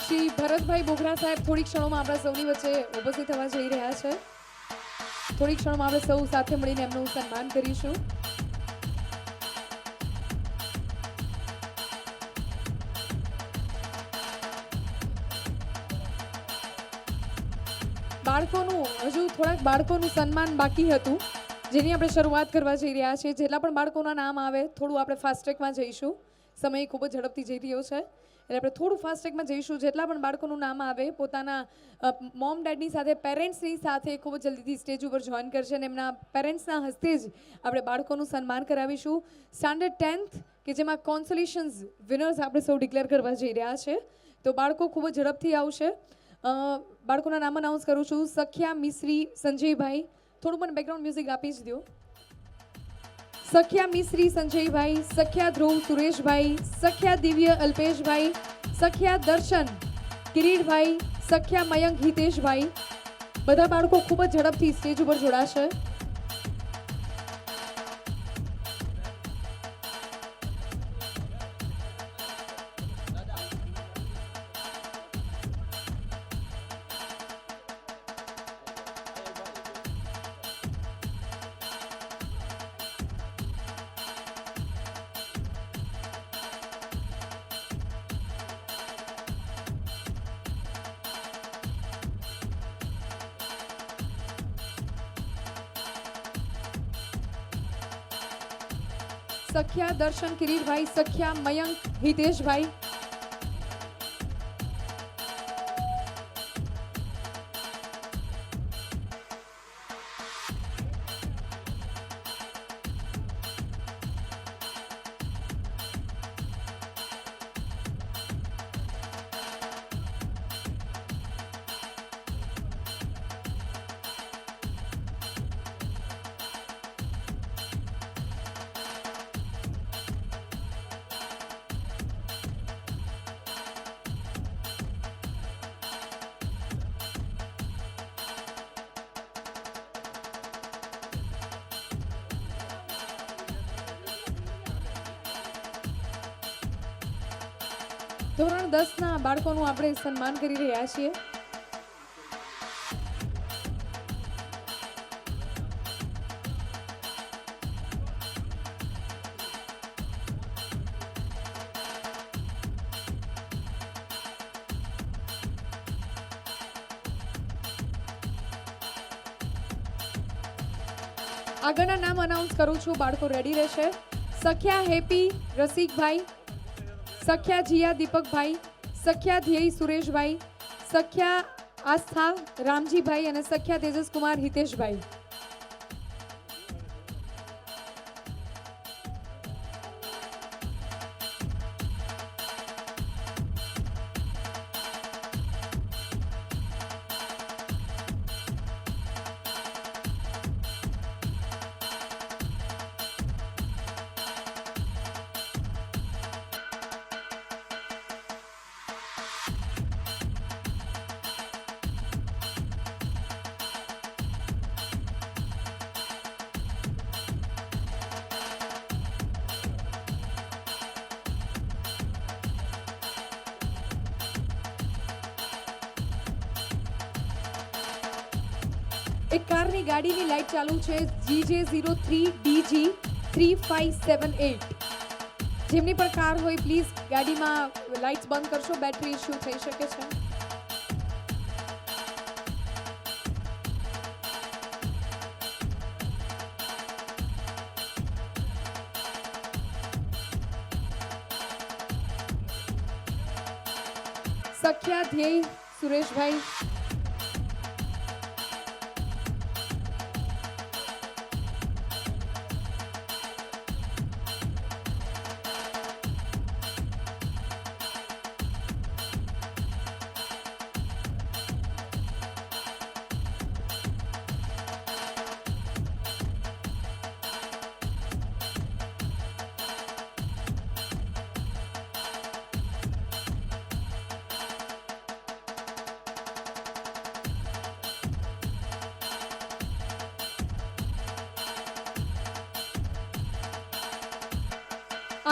Shri Bharatbhai Bogra સાહેબ થોડીક ક્ષણોમાં આપણા સૌની વચ્ચે ઉપસ્થિત થવા જઈ રહ્યા છે. થોડીક ક્ષણોમાં આપણે સૌ સાથે મળીને એમનું સન્માન કરીશું. બાળકોનું સન્માન બાકી હતું, જેની આપણે શરૂઆત કરવા જઈ રહ્યા છીએ. જેટલા પણ બાળકોના નામ આવે થોડું આપણે ફાસ્ટ ટ્રેકમાં જઈશું. સમય ખૂબ જ ઝડપથી જઈ રહ્યો છે એટલે આપણે થોડું ફાસ્ટ ટ્રેકમાં જઈશું. જેટલા પણ બાળકોનું નામ આવે પોતાના મોમ ડેડની સાથે, પેરેન્ટ્સની સાથે ખૂબ જ જલ્દીથી સ્ટેજ ઉપર જોઈન કરશે અને એમના પેરેન્ટ્સના હસ્તે જ આપણે બાળકોનું સન્માન કરાવીશું. સ્ટાન્ડર્ડ 10th કે જેમાં કોન્સોલેશન્સ વિનર્સ આપણે સૌ ડિક્લેર કરવા જઈ રહ્યા છે, તો બાળકો ખૂબ જ ઝડપથી આવશે. બાળકોના નામ અનાઉન્સ કરું છું. સખ્યા મિશ્રી સંજયભાઈ, થોડું મને બેકગ્રાઉન્ડ મ્યુઝિક આપી જ દો. સખ્યા મિશ્રી સંજયભાઈ, સખ્યા ધ્રુવ સુરેશભાઈ, સખ્યા દિવ્ય અલ્પેશભાઈ, સખ્યા દર્શન કિરીટભાઈ, સખ્યા મયંક હિતેશભાઈ. બધા બાળકો ખૂબ જ ઝડપથી સ્ટેજ ઉપર જોડાશે. સખ્યા દર્શન કિરીટભાઈ, સખ્યા મયંક હિતેશભાઈ. ધોરણ 10ના બાળકોનું આપણે સન્માન કરી રહ્યા છીએ. આગળના નામ અનાઉન્સ કરું છું, બાળકો રેડી રહેશે. સખ્યા હેપી રસિકભાઈ, સખ્યા જીયા દીપકભાઈ, સખ્યા ધ્યેય સુરેશભાઈ, સખ્યા આસ્થા રામજીભાઈ અને સખ્યા તેજસકુમાર હિતેશભાઈ. એક કારની ગાડીની લાઇટ ચાલુ છે GJ03DG3578. જેમની પર કાર હોય પ્લીઝ ગાડીમાં લાઇટ્સ બંધ કરશો, બેટરી ઇશ્યુ થઈ શકે છે. સખ્યા ધ્યેય સુરેશભાઈ,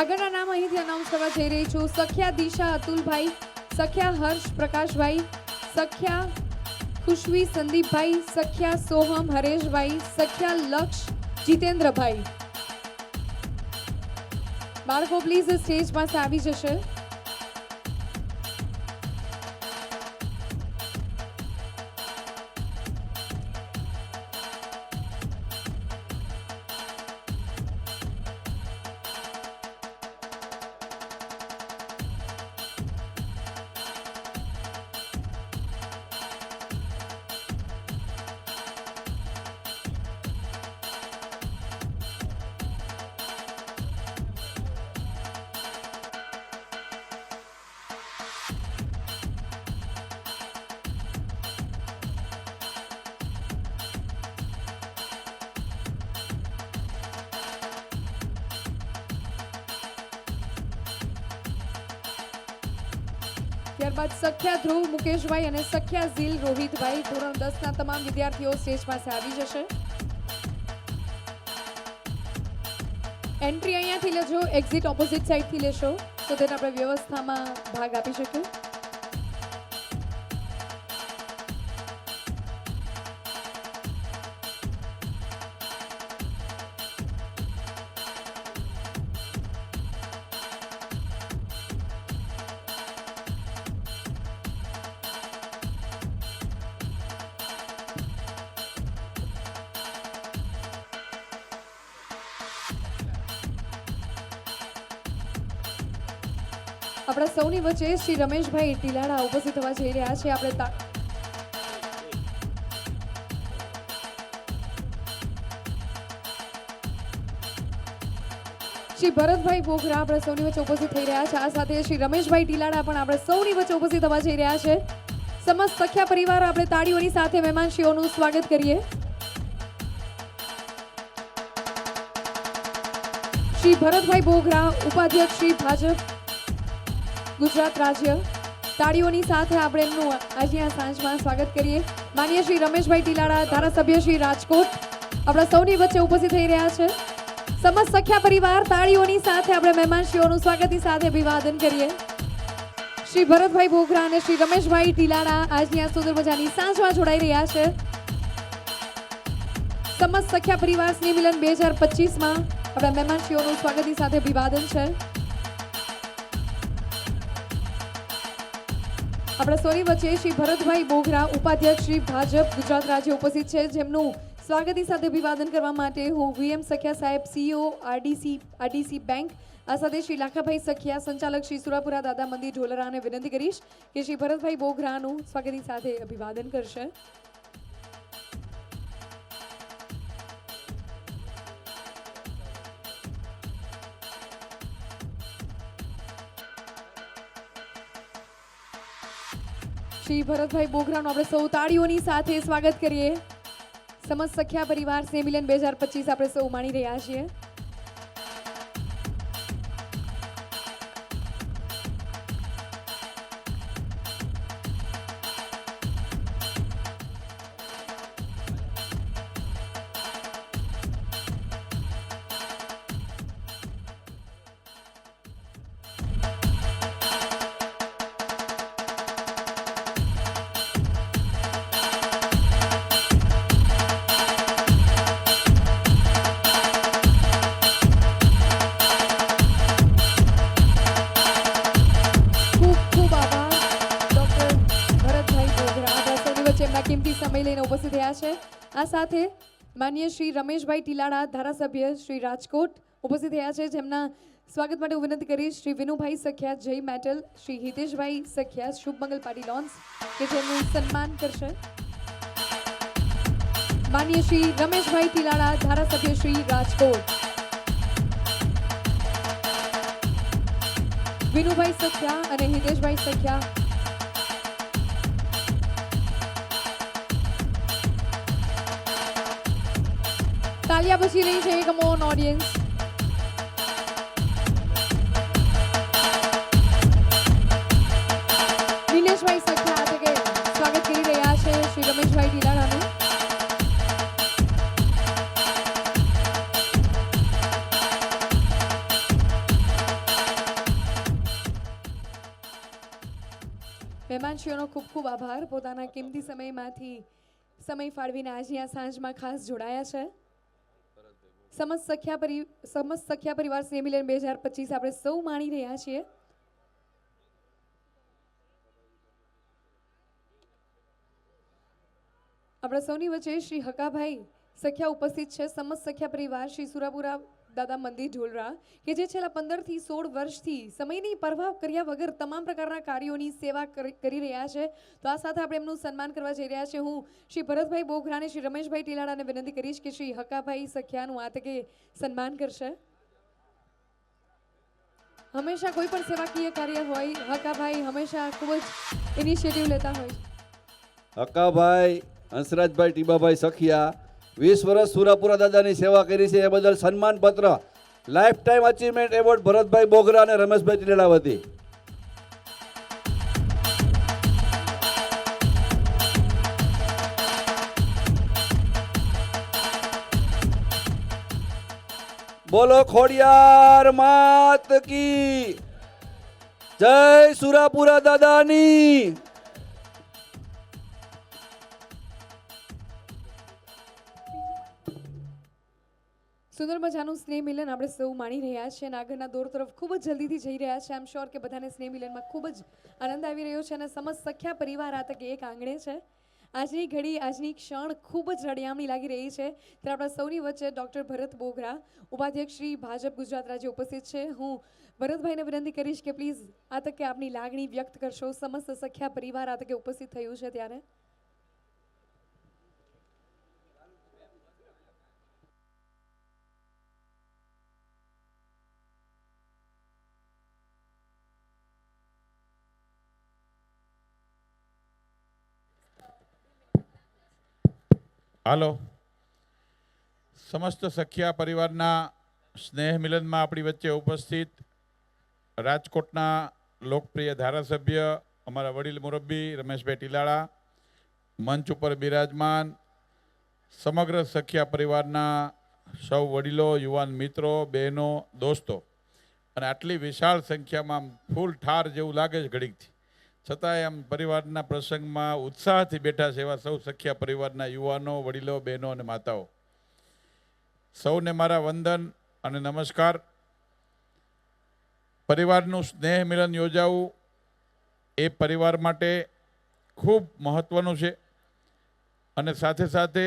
આગળના નામ અહીંથી અનાઉન્સ કરવા જઈ રહી છું. સખ્યા દિશા અતુલભાઈ, સખ્યા હર્ષ પ્રકાશભાઈ, સખ્યા ખુશવી સંદીપભાઈ, સખ્યા સોહમ હરેશભાઈ, સખ્યા લક્ષ જીતેન્દ્રભાઈ. બાળકો પ્લીઝ સ્ટેજ પાસે આવી જશે. ત્યારબાદ સખ્યા ધ્રુવ મુકેશભાઈ અને સખ્યા ઝીલ રોહિતભાઈ, ધોરણ 10 ના તમામ વિદ્યાર્થીઓ સ્ટેજ પાસે આવી જશે. એન્ટ્રી અહીંયાથી લેજો, એક્ઝિટ ઓપોઝિટ સાઈડથી લેશો તો તેને આપણે વ્યવસ્થામાં ભાગ આપી શકીએ. આપણા સૌની વચ્ચે શ્રી રમેશભાઈ ટીલાડા ઉપસ્થિત થવા જઈ રહ્યા છે. આપણે શ્રી ભરતભાઈ બોગરા આપણા સૌની વચ્ચે ઉપસ્થિત થઈ રહ્યા છે. આ સાથે શ્રી રમેશભાઈ ટીલાડા પણ આપણે સૌની વચ્ચે ઉપસ્થિત થવા જઈ રહ્યા છે. સમસ્ત સખ્યા પરિવાર આપણે તાળીઓની સાથે મહેમાનશ્રીઓનું સ્વાગત કરીએ. શ્રી ભરતભાઈ બોગરા, ઉપાધ્યક્ષ શ્રી ભાજપ ગુજરાત રાજ્ય, તાળીઓની સાથે આપણે એમનું આજની આ સાંજમાં સ્વાગત કરીએ. માનીય શ્રી રમેશભાઈ ટીલાડા, ધારાસભ્ય શ્રી રાજકોટ, આપણા સૌની વચ્ચે ઉપસ્થિત થઈ રહ્યા છે. સમસ્ત સખ્યા પરિવાર તાળીઓની સાથે આપણે મહેમાનશ્રીઓનું સ્વાગતની સાથે અભિવાદન કરીએ. શ્રી ભરતભાઈ બોગરા અને શ્રી રમેશભાઈ ટીલાડા આજની આ સુંદર મજાની સાંજમાં જોડાઈ રહ્યા છે. સમસ્ત સખ્યા પરિવાર સ્નેહ મિલન 2025માં આપણા મહેમાનશ્રીઓનું સ્વાગતની સાથે અભિવાદન છે. આપણા સૌની વચ્ચે શ્રી ભરતભાઈ બોગરા, ઉપાધ્યક્ષ શ્રી ભાજપ ગુજરાત રાજ્ય ઉપસ્થિત છે, જેમનું સ્વાગતની સાથે અભિવાદન કરવા માટે હું VM સખ્યા સાહેબ, CEO RDC બેંક, આ સાથે શ્રી લાખાભાઈ સખ્યા, સંચાલક શ્રી સુરાપુરા દાદા મંદિર ઢોલરાને વિનંતી કરીશ કે શ્રી ભરતભાઈ બોગરાનું સ્વાગતની સાથે અભિવાદન કરશે. શ્રી ભરતભાઈ બોગરાનું આપણે સૌ તાળીઓની સાથે સ્વાગત કરીએ. સમસ્ત સખ્યા પરિવાર સ્નેહ મિલન 2025 આપણે સૌ માણી રહ્યા છીએ. વચ્ચે એમના કિંમતી સમય લઈને ઉપસ્થિત થયા છે. આ સાથે માનનીય શ્રી રમેશભાઈ ટીલાડા ધારાસભ્ય શ્રી રાજકોટ ઉપસ્થિત થયા છે, જેમના સ્વાગત માટે હું વિનંતી કરીશ Shri Vinubhai Sakhiya Jay metal, Shri Hiteshbhai Sakhiya Shubhmangal party lawns કે જેમનું સન્માન કરશે. માનનીય શ્રી રમેશભાઈ ટીલાડા ધારાસભ્ય શ્રી રાજકોટ, વિનુભાઈ સખિયા અને હિતેશભાઈ સખિયા. તાલિયા પછી રહી છે કમ ઓન ઓડિયન્સ. નિલેશભાઈ સખિયા આ તકે સ્વાગત કરી રહ્યા છે શ્રી રમેશભાઈ ટીલાડાનું. મહેમાનશ્રીઓનો ખૂબ ખૂબ આભાર. પોતાના કિંમતી સમયમાંથી સમય ફાળવીને આજની આ સાંજમાં ખાસ જોડાયા છે. સમસ્ત સખ્યા પરિવાર સ્નેહ મિલન 2025 આપણે સૌ માણી રહ્યા છીએ. આપણા સૌની વચ્ચે શ્રી હકાભાઈ સખ્યા ઉપસ્થિત છે. સમસ્ત સખ્યા પરિવાર શ્રી સુરાપુરા દાદા મંદિર ઢોલરા કે જે છેલ્લા 15 થી 16 વર્ષથી સમયની પરવા કર્યા વગર તમામ પ્રકારના કાર્યોની સેવા કરી રહ્યા છે. તો આ સાથે આપણે એમનું સન્માન કરવા જઈ રહ્યા છે. હું શ્રી ભરતભાઈ બોઘરા અને શ્રી રમેશભાઈ ટીલાડાને વિનંતી કરીશ કે શ્રી હકાભાઈ સખ્યાનું આ તકે સન્માન કરશે. હંમેશા કોઈ પણ સેવાકીય કાર્ય હોય હકાભાઈ હંમેશા ખૂબ જ ઇનિશિયેટિવ લેતા હોય. હકાભાઈ હંસરાજભાઈ ટીબાભાઈ સખિયા 20 વર્ષ સુરાપુરા દાદાની સેવા કરી છે, એ બદલ સન્માન પત્ર life time achievement award Bharatbhai Bogra અને રમેશભાઈ ટીલાડા વતી. બોલો ખોડિયાર માત કી જય, સુરાપુરા દાદાની. સુંદર મજાનું સ્નેહ મિલન આપણે સૌ માણી રહ્યા છીએ અને આગળના દોર તરફ ખૂબ જ જલ્દીથી જઈ રહ્યા છે. આઈ એમ શ્યોર કે બધાને સ્નેહ મિલનમાં ખૂબ જ આનંદ આવી રહ્યો છે અને સમસ્ત સખ્યા પરિવાર આ તકે એક આંગણે છે. આજની ઘડી આજની ક્ષણ ખૂબ જ રળિયામણી લાગી રહી છે. ત્યારે આપણા સૌની વચ્ચે ડૉક્ટર ભરત બોગરા ઉપાધ્યક્ષ શ્રી ભાજપ ગુજરાત રાજ્ય ઉપસ્થિત છે. હું ભરતભાઈને વિનંતી કરીશ કે પ્લીઝ આ તકે આપની લાગણી વ્યક્ત કરશો. સમસ્ત સખ્યા પરિવાર આ તકે ઉપસ્થિત થયું છે ત્યારે. હાલો, સમસ્ત સખ્યા પરિવારના સ્નેહ મિલનમાં આપણી વચ્ચે ઉપસ્થિત રાજકોટના લોકપ્રિય ધારાસભ્ય અમારા વડીલ મુરબ્બી રમેશભાઈ ટીલાડા, મંચ ઉપર બિરાજમાન સમગ્ર સખ્યા પરિવારના સૌ વડીલો, યુવાન મિત્રો, બહેનો, દોસ્તો અને આટલી વિશાળ સંખ્યામાં ફૂલ ઠાર જેવું લાગે છે ઘડીકથી, છતાંય આમ પરિવારના પ્રસંગમાં ઉત્સાહથી બેઠા છે એવા સૌ સખ્યા પરિવારના યુવાનો, વડીલો, બહેનો અને માતાઓ, સૌને મારા વંદન અને નમસ્કાર. પરિવારનું સ્નેહ મિલન યોજાવું એ પરિવાર માટે ખૂબ મહત્ત્વનું છે અને સાથે સાથે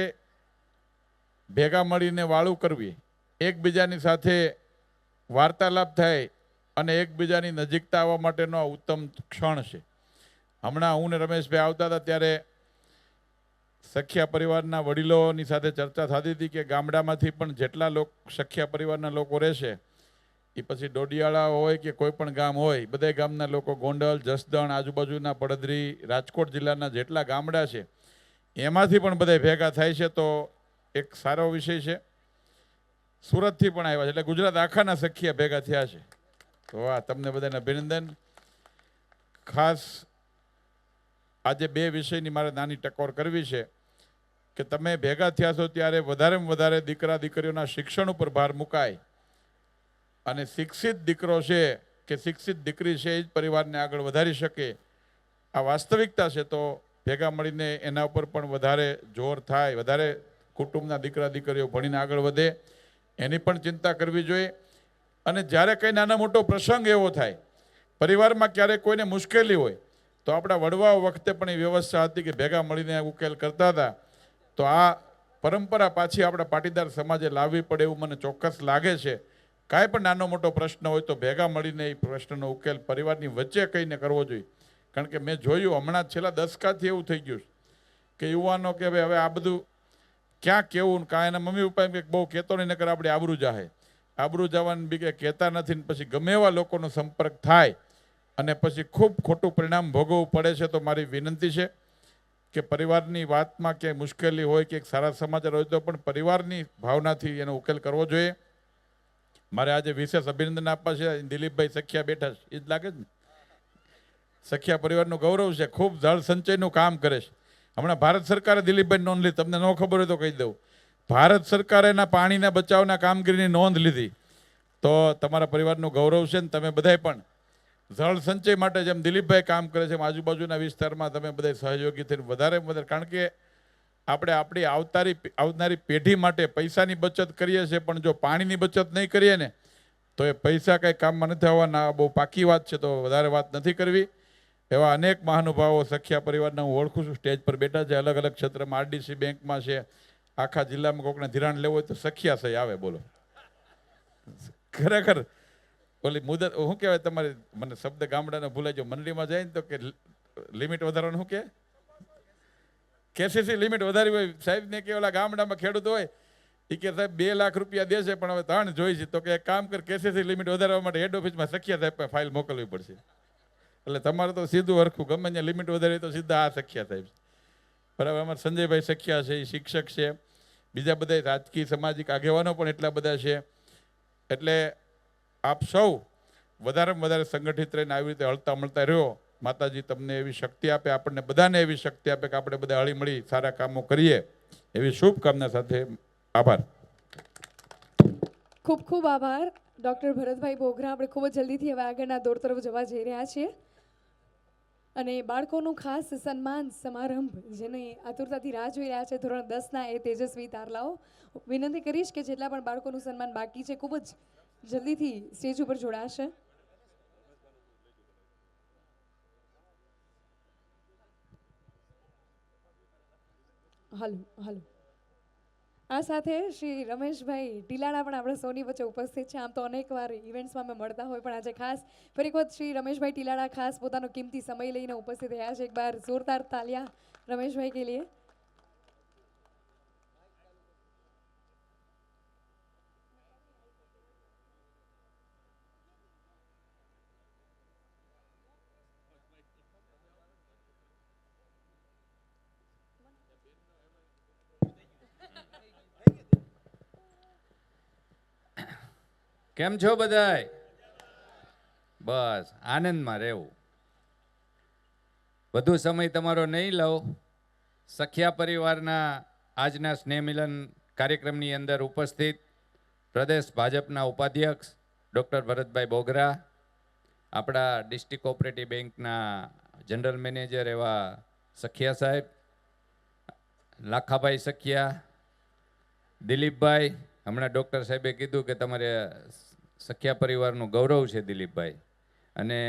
ભેગા મળીને વાળું કરવી, એકબીજાની સાથે વાર્તાલાપ થાય અને એકબીજાની નજીકતા આવવા માટેનો આ ઉત્તમ ક્ષણ છે. હમણાં હું ને રમેશભાઈ આવતા હતા ત્યારે સખ્યા પરિવારના વડીલોની સાથે ચર્ચા થતી હતી કે ગામડામાંથી પણ જેટલા સખ્યા પરિવારના લોકો રહેશે એ પછી ડોડિયાળા હોય કે કોઈ પણ ગામ હોય, બધા ગામના લોકો ગોંડલ, જસદણ, આજુબાજુના પડદરી, રાજકોટ જિલ્લાના જેટલા ગામડા છે એમાંથી પણ બધા ભેગા થાય છે. તો એક સારો વિષય છે. સુરતથી પણ આવ્યા છે એટલે ગુજરાત આખાના સખ્યા ભેગા થયા છે. તો વાહ, તમને બધાને અભિનંદન. ખાસ આજે બે વિષયની મારે નાની ટકોર કરવી છે કે તમે ભેગા થયા છો ત્યારે વધારેમાં વધારે દીકરા દીકરીઓના શિક્ષણ ઉપર ભાર મુકાય અને શિક્ષિત દીકરો છે કે શિક્ષિત દીકરી છે એ જ પરિવારને આગળ વધારી શકે, આ વાસ્તવિકતા છે. તો ભેગા મળીને એના ઉપર પણ વધારે જોર થાય, વધારે કુટુંબના દીકરા દીકરીઓ ભણીને આગળ વધે એની પણ ચિંતા કરવી જોઈએ. અને જ્યારે કંઈ નાનો મોટો પ્રસંગ એવો થાય પરિવારમાં, ક્યારેક કોઈને મુશ્કેલી હોય તો આપણા વડવાઓ વખતે પણ એ વ્યવસ્થા હતી કે ભેગા મળીને ઉકેલ કરતા હતા. તો આ પરંપરા પાછી આપણા પાટીદાર સમાજે લાવવી પડે એવું મને ચોક્કસ લાગે છે. કાંઈ પણ નાનો મોટો પ્રશ્ન હોય તો ભેગા મળીને એ પ્રશ્નનો ઉકેલ પરિવારની વચ્ચે કહીને કરવો જોઈએ. કારણ કે મેં જોયું હમણાં છેલ્લા દસકાથી એવું થઈ ગયું કે યુવાનો કે ભાઈ હવે આ બધું ક્યાં કેવું, કાંઈ એના મમ્મી પપ્પા એમ કે બહુ કહેતો નહીં નકર આપણે આબરૂ જાહે. આબરૂ જવાની બી કે કહેતા નથી ને પછી ગમે એવા લોકોનો સંપર્ક થાય અને પછી ખૂબ ખોટું પરિણામ ભોગવવું પડે છે. તો મારી વિનંતી છે કે પરિવારની વાતમાં ક્યાંય મુશ્કેલી હોય કે સારા સમાચાર હોય તો પણ પરિવારની ભાવનાથી એનો ઉકેલ કરવો જોઈએ. મારે આજે વિશેષ અભિનંદન આપવા છે. દિલીપભાઈ સખિયા બેઠા છે, એ જ લાગે છે ને? સખિયા પરિવારનું ગૌરવ છે, ખૂબ જળ સંચયનું કામ કરે છે. હમણાં ભારત સરકારે દિલીપભાઈ નોંધ લીધી, તમને ન ખબર હોય તો કહી દઉં. ભારત સરકારે એના પાણીના બચાવના કામગીરીની નોંધ લીધી. તો તમારા પરિવારનું ગૌરવ છે ને તમે બધાય પણ જળ સંચય માટે જેમ દિલીપભાઈ કામ કરે છે, આજુબાજુના વિસ્તારમાં તમે બધા સહયોગી થઈને વધારે વધારે, કારણ કે આપણે આપણી આવનારી પેઢી માટે પૈસાની બચત કરીએ છીએ, પણ જો પાણીની બચત નહીં કરીએ ને તો એ પૈસા કંઈ કામમાં નથી આવવાના. બહુ પાકી વાત છે, તો વધારે વાત નથી કરવી. એવા અનેક મહાનુભાવો સખિયા પરિવારના હું ઓળખું છું, સ્ટેજ પર બેઠા છે, અલગ અલગ ક્ષેત્રમાં, આરડીસી બેંકમાં છે. આખા જિલ્લામાં કોઈકને ધિરાણ લેવું હોય તો સખિયા સહી આવે. બોલો, ખરેખર ઓલી મુદત શું કહેવાય તમારી, મને શબ્દ ગામડાનો ભૂલાઈ ગયો, મંડળીમાં જાય ને તો કે લિમિટ વધારવાનું શું કે કેસીસી લિમિટ વધારી હોય. સાહેબને કે ઓલા ગામડામાં ખેડૂત હોય એ કે સાહેબ 2 લાખ રૂપિયા દેશે પણ હવે 3 જોઈ છે, તો કે એક કામ કર, કેસીસી લિમિટ વધારવા માટે હેડ ઓફિસમાં સખિયા સાહેબ પાસે ફાઇલ મોકલવી પડશે. એટલે તમારે તો સીધું હરખું, ગમે ત્યાં લિમિટ વધારી તો સીધા આ સખિયા સાહેબ. બરાબર. અમારે સંજયભાઈ સખિયા છે, એ શિક્ષક છે, બીજા બધા રાજકીય સામાજિક આગેવાનો પણ એટલા બધા છે. એટલે આપ સૌ વધારેમાં વધારે સંગઠિત રહીને આવી રીતે હળતા મળતા રહ્યો. માતાજી તમને એવી શક્તિ આપે, આપણને બધાને એવી શક્તિ આપે કે આપણે બધા હળી મળી સારા કામો કરીએ, એવી શુભકામના સાથે આભાર. ખૂબ ખૂબ આભાર ડૉક્ટર ભરતભાઈ બોગરા. આપણે ખૂબ જ જલ્દીથી હવે આગળના દોર તરફ જવા જઈ રહ્યા છીએ અને બાળકોનું ખાસ સન્માન સમારંભ જેની આતુરતાથી રાહ જોઈ રહ્યા છે ધોરણ 10ના એ તેજસ્વી તારલાઓ. વિનંતી કરીશ કે જેટલા પણ બાળકોનું સન્માન બાકી છે ખૂબ જ જલ્દીથી સ્ટેજ ઉપર જોડાશે. હાલો. આ સાથે શ્રી રમેશભાઈ ટીલાડા પણ આપણે સૌની વચ્ચે ઉપસ્થિત છે. આમ તો અનેક વાર ઇવેન્ટ્સમાં અમે મળતા હોય, પણ આજે ખાસ ફરી એક વખત શ્રી રમેશભાઈ ટીલાડા ખાસ પોતાનો કિંમતી સમય લઈને ઉપસ્થિત રહ્યા છે. એક બાર જોરદાર તાલિયા રમેશભાઈ કે લીએ. કેમ છો બધાય? બસ આનંદમાં રહેવું. વધુ સમય તમારો નહીં લઉં. સખિયા પરિવારના આજના સ્નેહ મિલન કાર્યક્રમની અંદર ઉપસ્થિત પ્રદેશ ભાજપના ઉપાધ્યક્ષ ડૉક્ટર ભરતભાઈ બોગરા, આપણા ડિસ્ટ્રિક્ટ કોઓપરેટિવ બેંકના જનરલ મેનેજર એવા સખિયા સાહેબ, લાખાભાઈ સખિયા, દિલીપભાઈ, હમણાં ડૉક્ટર સાહેબે કીધું કે તમારે સખિયા પરિવારનું ગૌરવ છે દિલીપભાઈ, અને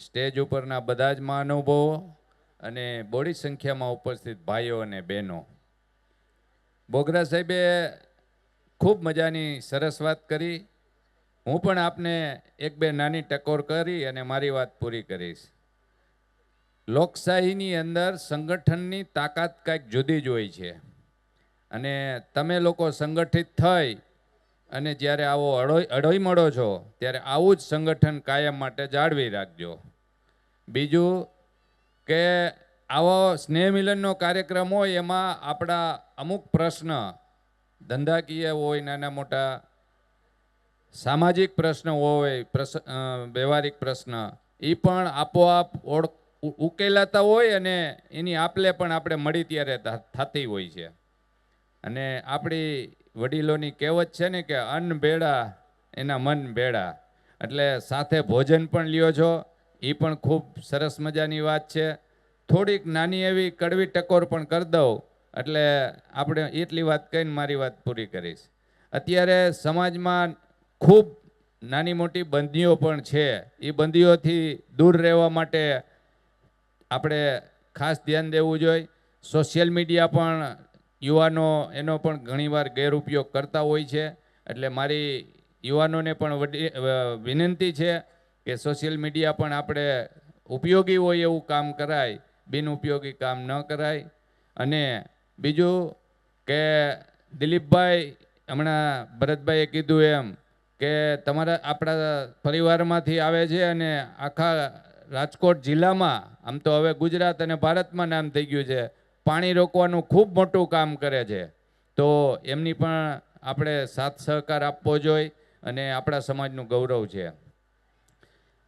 સ્ટેજ ઉપરના બધા જ મહાનુભાવો અને બોડી સંખ્યામાં ઉપસ્થિત ભાઈઓ અને બહેનો. બોગરા સાહેબે ખૂબ મજાની સરસ વાત કરી. હું પણ આપને એક બે નાની ટકોર કરી અને મારી વાત પૂરી કરીશ. લોકશાહીની અંદર સંગઠનની તાકાત કંઈક જુદી જ હોય છે, અને તમે લોકો સંગઠિત થઈ અને જ્યારે આવો અડોઈ મળો છો ત્યારે આવું જ સંગઠન કાયમ માટે જાળવી રાખજો. બીજું કે આવો સ્નેહ મિલનનો કાર્યક્રમ હોય એમાં આપણા અમુક પ્રશ્ન ધંધાકીય હોય, નાના મોટા સામાજિક પ્રશ્ન હોય, વ્યવહારિક પ્રશ્ન, એ પણ આપોઆપ ઉકેલાતા હોય અને એની આપલે પણ આપણે મળી ત્યારે થતી હોય છે. અને આપણી વડીલોની કહેવત છે ને કે અન્ન ભેળા એના મન ભેળા, એટલે સાથે ભોજન પણ લ્યો છો, એ પણ ખૂબ સરસ મજાની વાત છે. થોડીક નાની એવી કડવી ટકોર પણ કરી દઉં એટલે આપણે એટલી વાત કહીને મારી વાત પૂરી કરીશ. અત્યારે સમાજમાં ખૂબ નાની મોટી બંદીઓ પણ છે. એ બંદીઓથી દૂર રહેવા માટે આપણે ખાસ ધ્યાન દેવું જોઈએ. સોશિયલ મીડિયા પણ યુવાનો એનો પણ ઘણીવાર ગેરઉપયોગ કરતા હોય છે. એટલે મારી યુવાનોને પણ વિનંતી છે કે સોશિયલ મીડિયા પણ આપણે ઉપયોગી હોય એવું કામ કરાય, બિનઉપયોગી કામ ન કરાય. અને બીજું કે દિલીપભાઈ, હમણાં ભરતભાઈએ કીધું એમ કે આપણા પરિવારમાંથી આવે છે અને આખા રાજકોટ જિલ્લામાં, આમ તો હવે ગુજરાત અને ભારતમાં નામ થઈ ગયું છે, પાણી રોકવાનું ખૂબ મોટું કામ કરે છે. તો એમની પણ આપણે સાથ સહકાર આપવો જોઈએ અને આપણા સમાજનું ગૌરવ છે.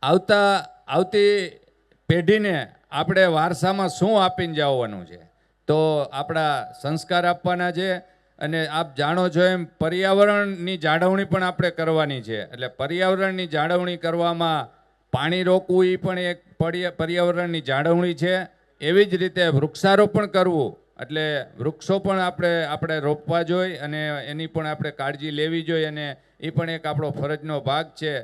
આવતી પેઢીને આપણે વારસામાં શું આપીને જવાનું છે? તો આપણા સંસ્કાર આપવાના છે. અને આપ જાણો છો એમ પર્યાવરણની જાળવણી પણ આપણે કરવાની છે. એટલે પર્યાવરણની જાળવણી કરવામાં પાણી રોકવું એ પણ એક પર્યાવરણની જાળવણી છે. એવી જ રીતે વૃક્ષારોપણ કરવું, એટલે વૃક્ષો પણ આપણે રોપવા જોઈએ અને એની પણ આપણે કાળજી લેવી જોઈએ અને એ પણ એક આપણો ફરજનો ભાગ છે.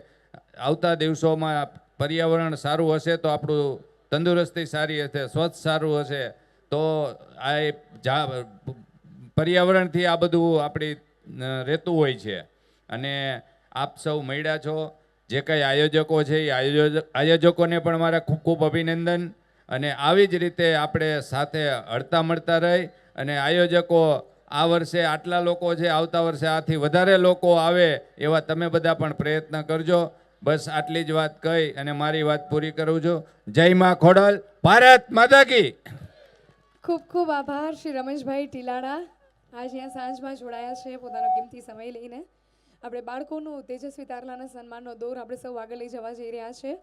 આવતા દિવસોમાં પર્યાવરણ સારું હશે તો આપણું તંદુરસ્તી સારી હશે, સ્વચ્છ સારું હશે તો આ પર્યાવરણથી આ બધું આપણી રહેતું હોય છે. અને આપ સૌ મળ્યા છો, જે કંઈ આયોજકો છે એ આયોજકોને પણ મારા ખૂબ ખૂબ અભિનંદન. અને આવી જ રીતે આપણે સાથે હળતા મળતા રહી અને આયોજકો આ વર્ષે આટલા લોકો છે, આવતા વર્ષે આથી વધારે લોકો આવે એવા તમે બધા પણ પ્રયત્ન કરજો. બસ આટલી જ વાત કહી અને મારી વાત પૂરી કરું છું. જય મા ખોડલ, ભારત માતા કી. ખૂબ ખૂબ આભાર શ્રી રમેશભાઈ ટીલાડા, આજ અહીંયા સાંજમાં જોડાયા છે પોતાનો કિંમતી સમય લઈને. આપણે બાળકોનું તેજસ્વી તારલાના સન્માનનો દોર આપણે સૌ આગળ લઈ જવા જઈ રહ્યા છે.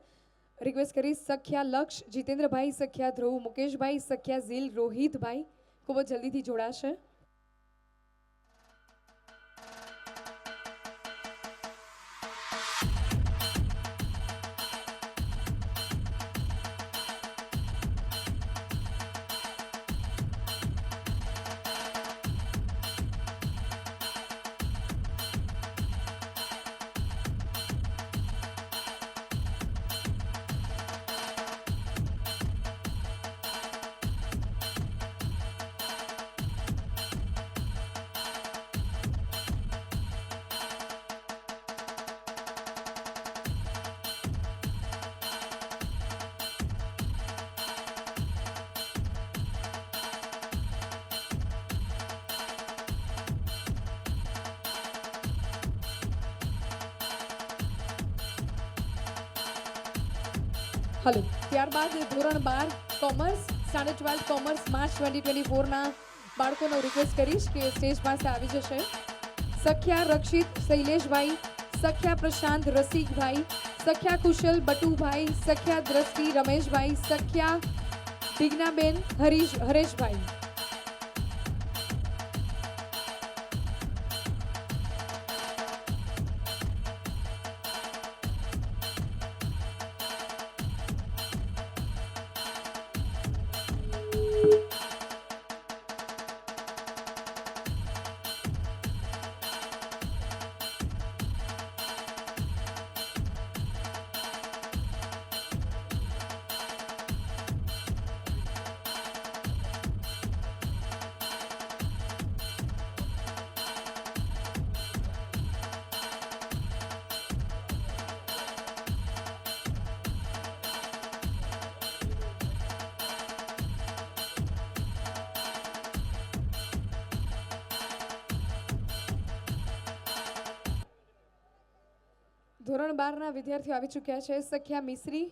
રિક્વેસ્ટ કરીશ સખ્યા લક્ષ, જીતેન્દ્રભાઈ, સખ્યા ધ્રુવ, મુકેશભાઈ, સખ્યા ઝીલ, રોહિતભાઈ ખૂબ જ જલ્દીથી જોડાશે. હલો, ત્યારબાદ ધોરણ 12 કોમર્સ, સ્ટાન્ડર્ડ 12 કોમર્સ માર્ચ 2024ના બાળકોનો રિક્વેસ્ટ કરીશ કે સ્ટેજ પાસે આવી જશે. સખ્યા રક્ષિત શૈલેષભાઈ, સખ્યા પ્રશાંત રસિકભાઈ, સખ્યા કુશલ બટુભાઈ, સખ્યા દ્રષ્ટિ રમેશભાઈ, સખ્યા દિગ્નાબેન હરેશભાઈ. ધોરણ 12ના વિદ્યાર્થીઓ આવી ચૂક્યા છે. સખ્યા મિશ્રી,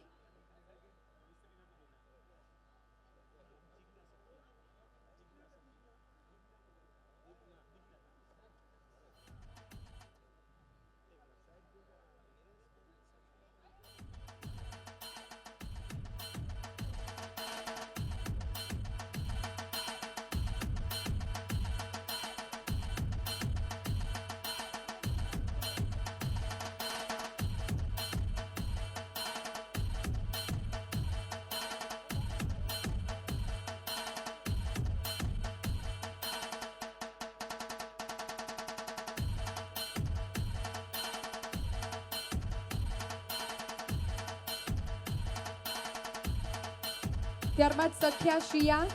ત્યારબાદ સખ્યા શિયા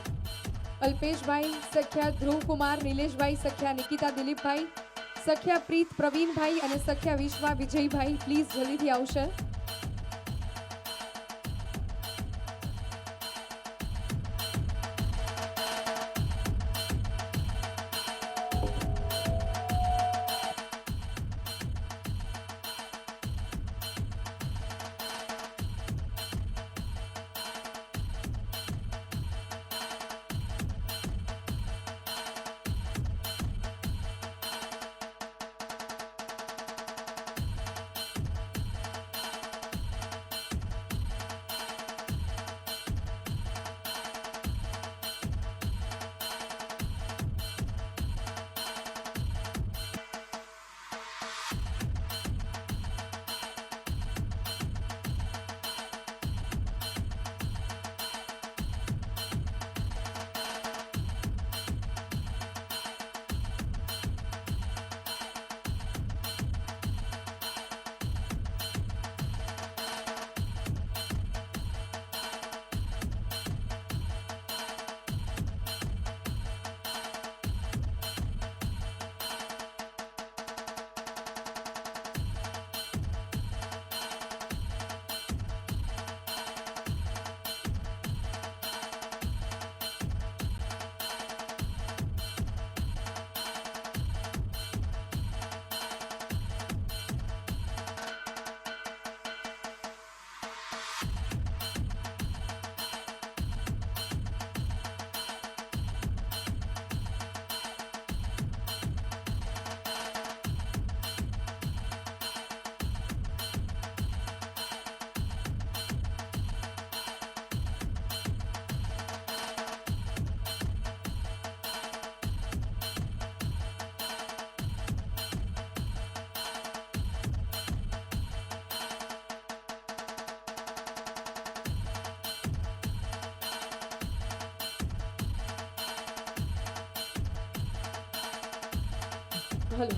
અલ્પેશભાઈ, સખ્યા ધ્રુવકુમાર નિલેશભાઈ, સખ્યા નિકિતા દિલીપભાઈ, સખ્યા પ્રીત પ્રવીણભાઈ અને સખ્યા વિશ્વા વિજયભાઈ પ્લીઝ જલ્દીથી આવશે. હલો.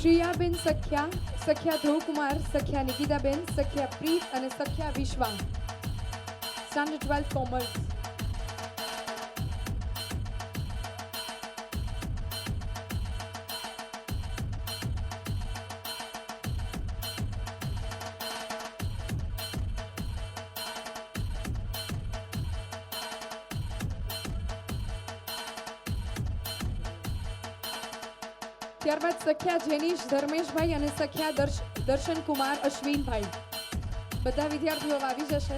શ્રેયાબેન સખ્યા, સખ્યા ધ્રુવકુમાર, સખ્યા નિકિતાબેન, સખ્યા પ્રીત અને સખ્યા વિશ્વા, સ્ટાન્ડર્ડ 12 કોમર્સ. ત્યારબાદ સખ્યા જેનીશ ધર્મેશભાઈ અને સખ્યા દર્શન કુમાર અશ્વિનભાઈ, બધા વિદ્યાર્થીઓ આવી જશે.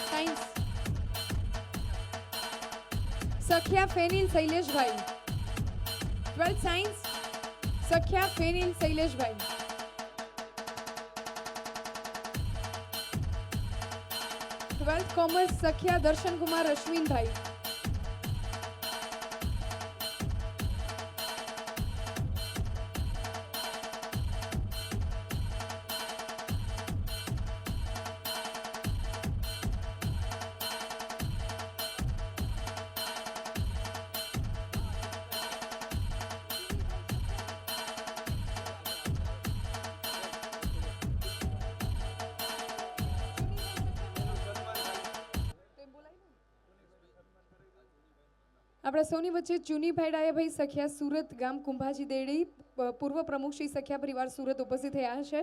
સાયન્સ સખ્યા ફેનિલ શૈલેષભાઈ, 12 સાયન્સ સખ્યા ફેનિલ શૈલેષભાઈ. 12 કોમર્સ સખ્યા દર્શન કુમાર અશ્વિનભાઈ. આપણા સૌની વચ્ચે ચુનીભાઈ ડાયાભાઈ સખ્યા સુરત ગામ કુંભાજી દેડી પૂર્વ પ્રમુખ શ્રી સખ્યા પરિવાર સુરત ઉપસ્થિત થયા છે.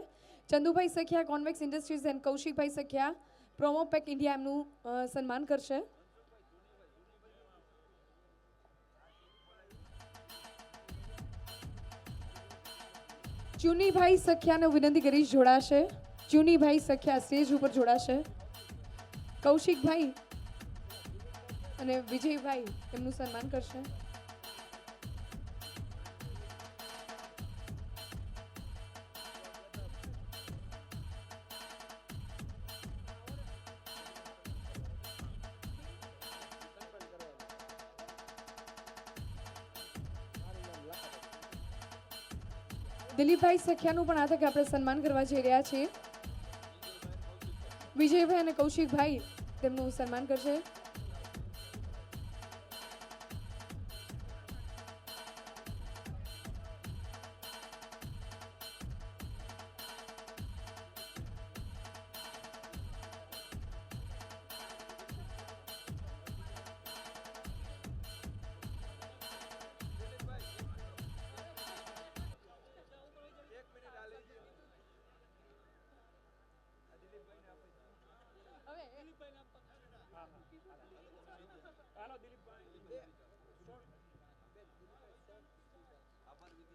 Chandubhai Sakhiya Convex Industries and Kaushikbhai Sakhiya Promopack India એમનું સન્માન કરશે. ચુનીભાઈ સખ્યાને વિનંતી કરીશ જોડાશે. ચુનીભાઈ સખ્યા સ્ટેજ ઉપર જોડાશે. કૌશિકભાઈ અને વિજયભાઈ એમનું સન્માન કરશે. દિલીપભાઈ સખિયાનું પણ આ તકે આપણે સન્માન કરવા જઈ રહ્યા છીએ. વિજયભાઈ અને કૌશિકભાઈ તેમનું સન્માન કરશે.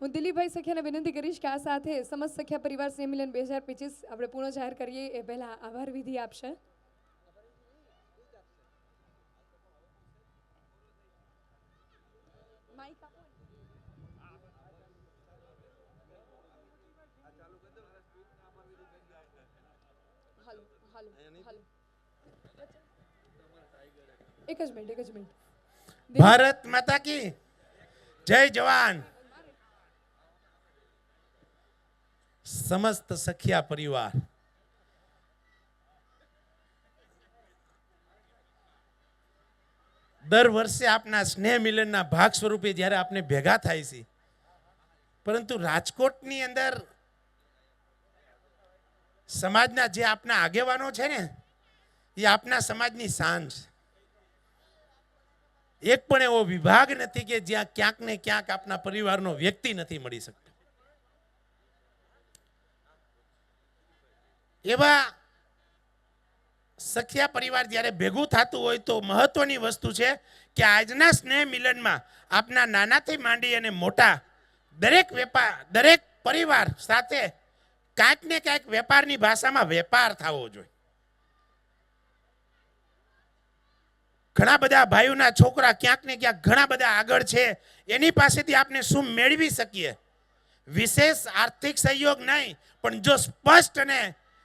હું દિલીપભાઈ સખિયાને વિનંતી કરીશ કે આ સાથે સમસ્ત સખિયા પરિવાર સ્નેહ મિલન 2025 આપણે પૂર્ણ જાહેર કરીએ એ પહેલા આભાર વિધિ આપશે. એક જ મિનિટ. ભારત માતા કી જય જવાન. સમસ્ત સખિયા પરિવાર દર વર્ષે આપના સ્નેહ મિલનના ભાગ સ્વરૂપે જ્યારે આપણે ભેગા થાય છે, પરંતુ રાજકોટની અંદર સમાજના જે આપના આગેવાનો છે ને, એ આપના સમાજની શાન છે. એક પણ એવો વિભાગ નથી કે જ્યાં ક્યાંક ને ક્યાંક આપના પરિવારનો વ્યક્તિ નથી મળી શકતો. એવા સખિયા પરિવાર જ્યારે ભેગું થતું હોય તો મહત્વની વસ્તુ છે કે આજના સ્નેહ મિલનમાં આપના નાનાથી માંડી અને મોટા દરેક પરિવાર સાથે કાંઈક ને કાંઈક વેપારની ભાષામાં વેપાર થવો જોઈએ. ઘણા બધા ભાઈઓના છોકરા ક્યાંક ને ક્યાંક ઘણા બધા આગળ છે, એની પાસેથી આપણે શું મેળવી શકીએ? વિશેષ આર્થિક સહયોગ નહીં, પણ જો સ્પષ્ટ અને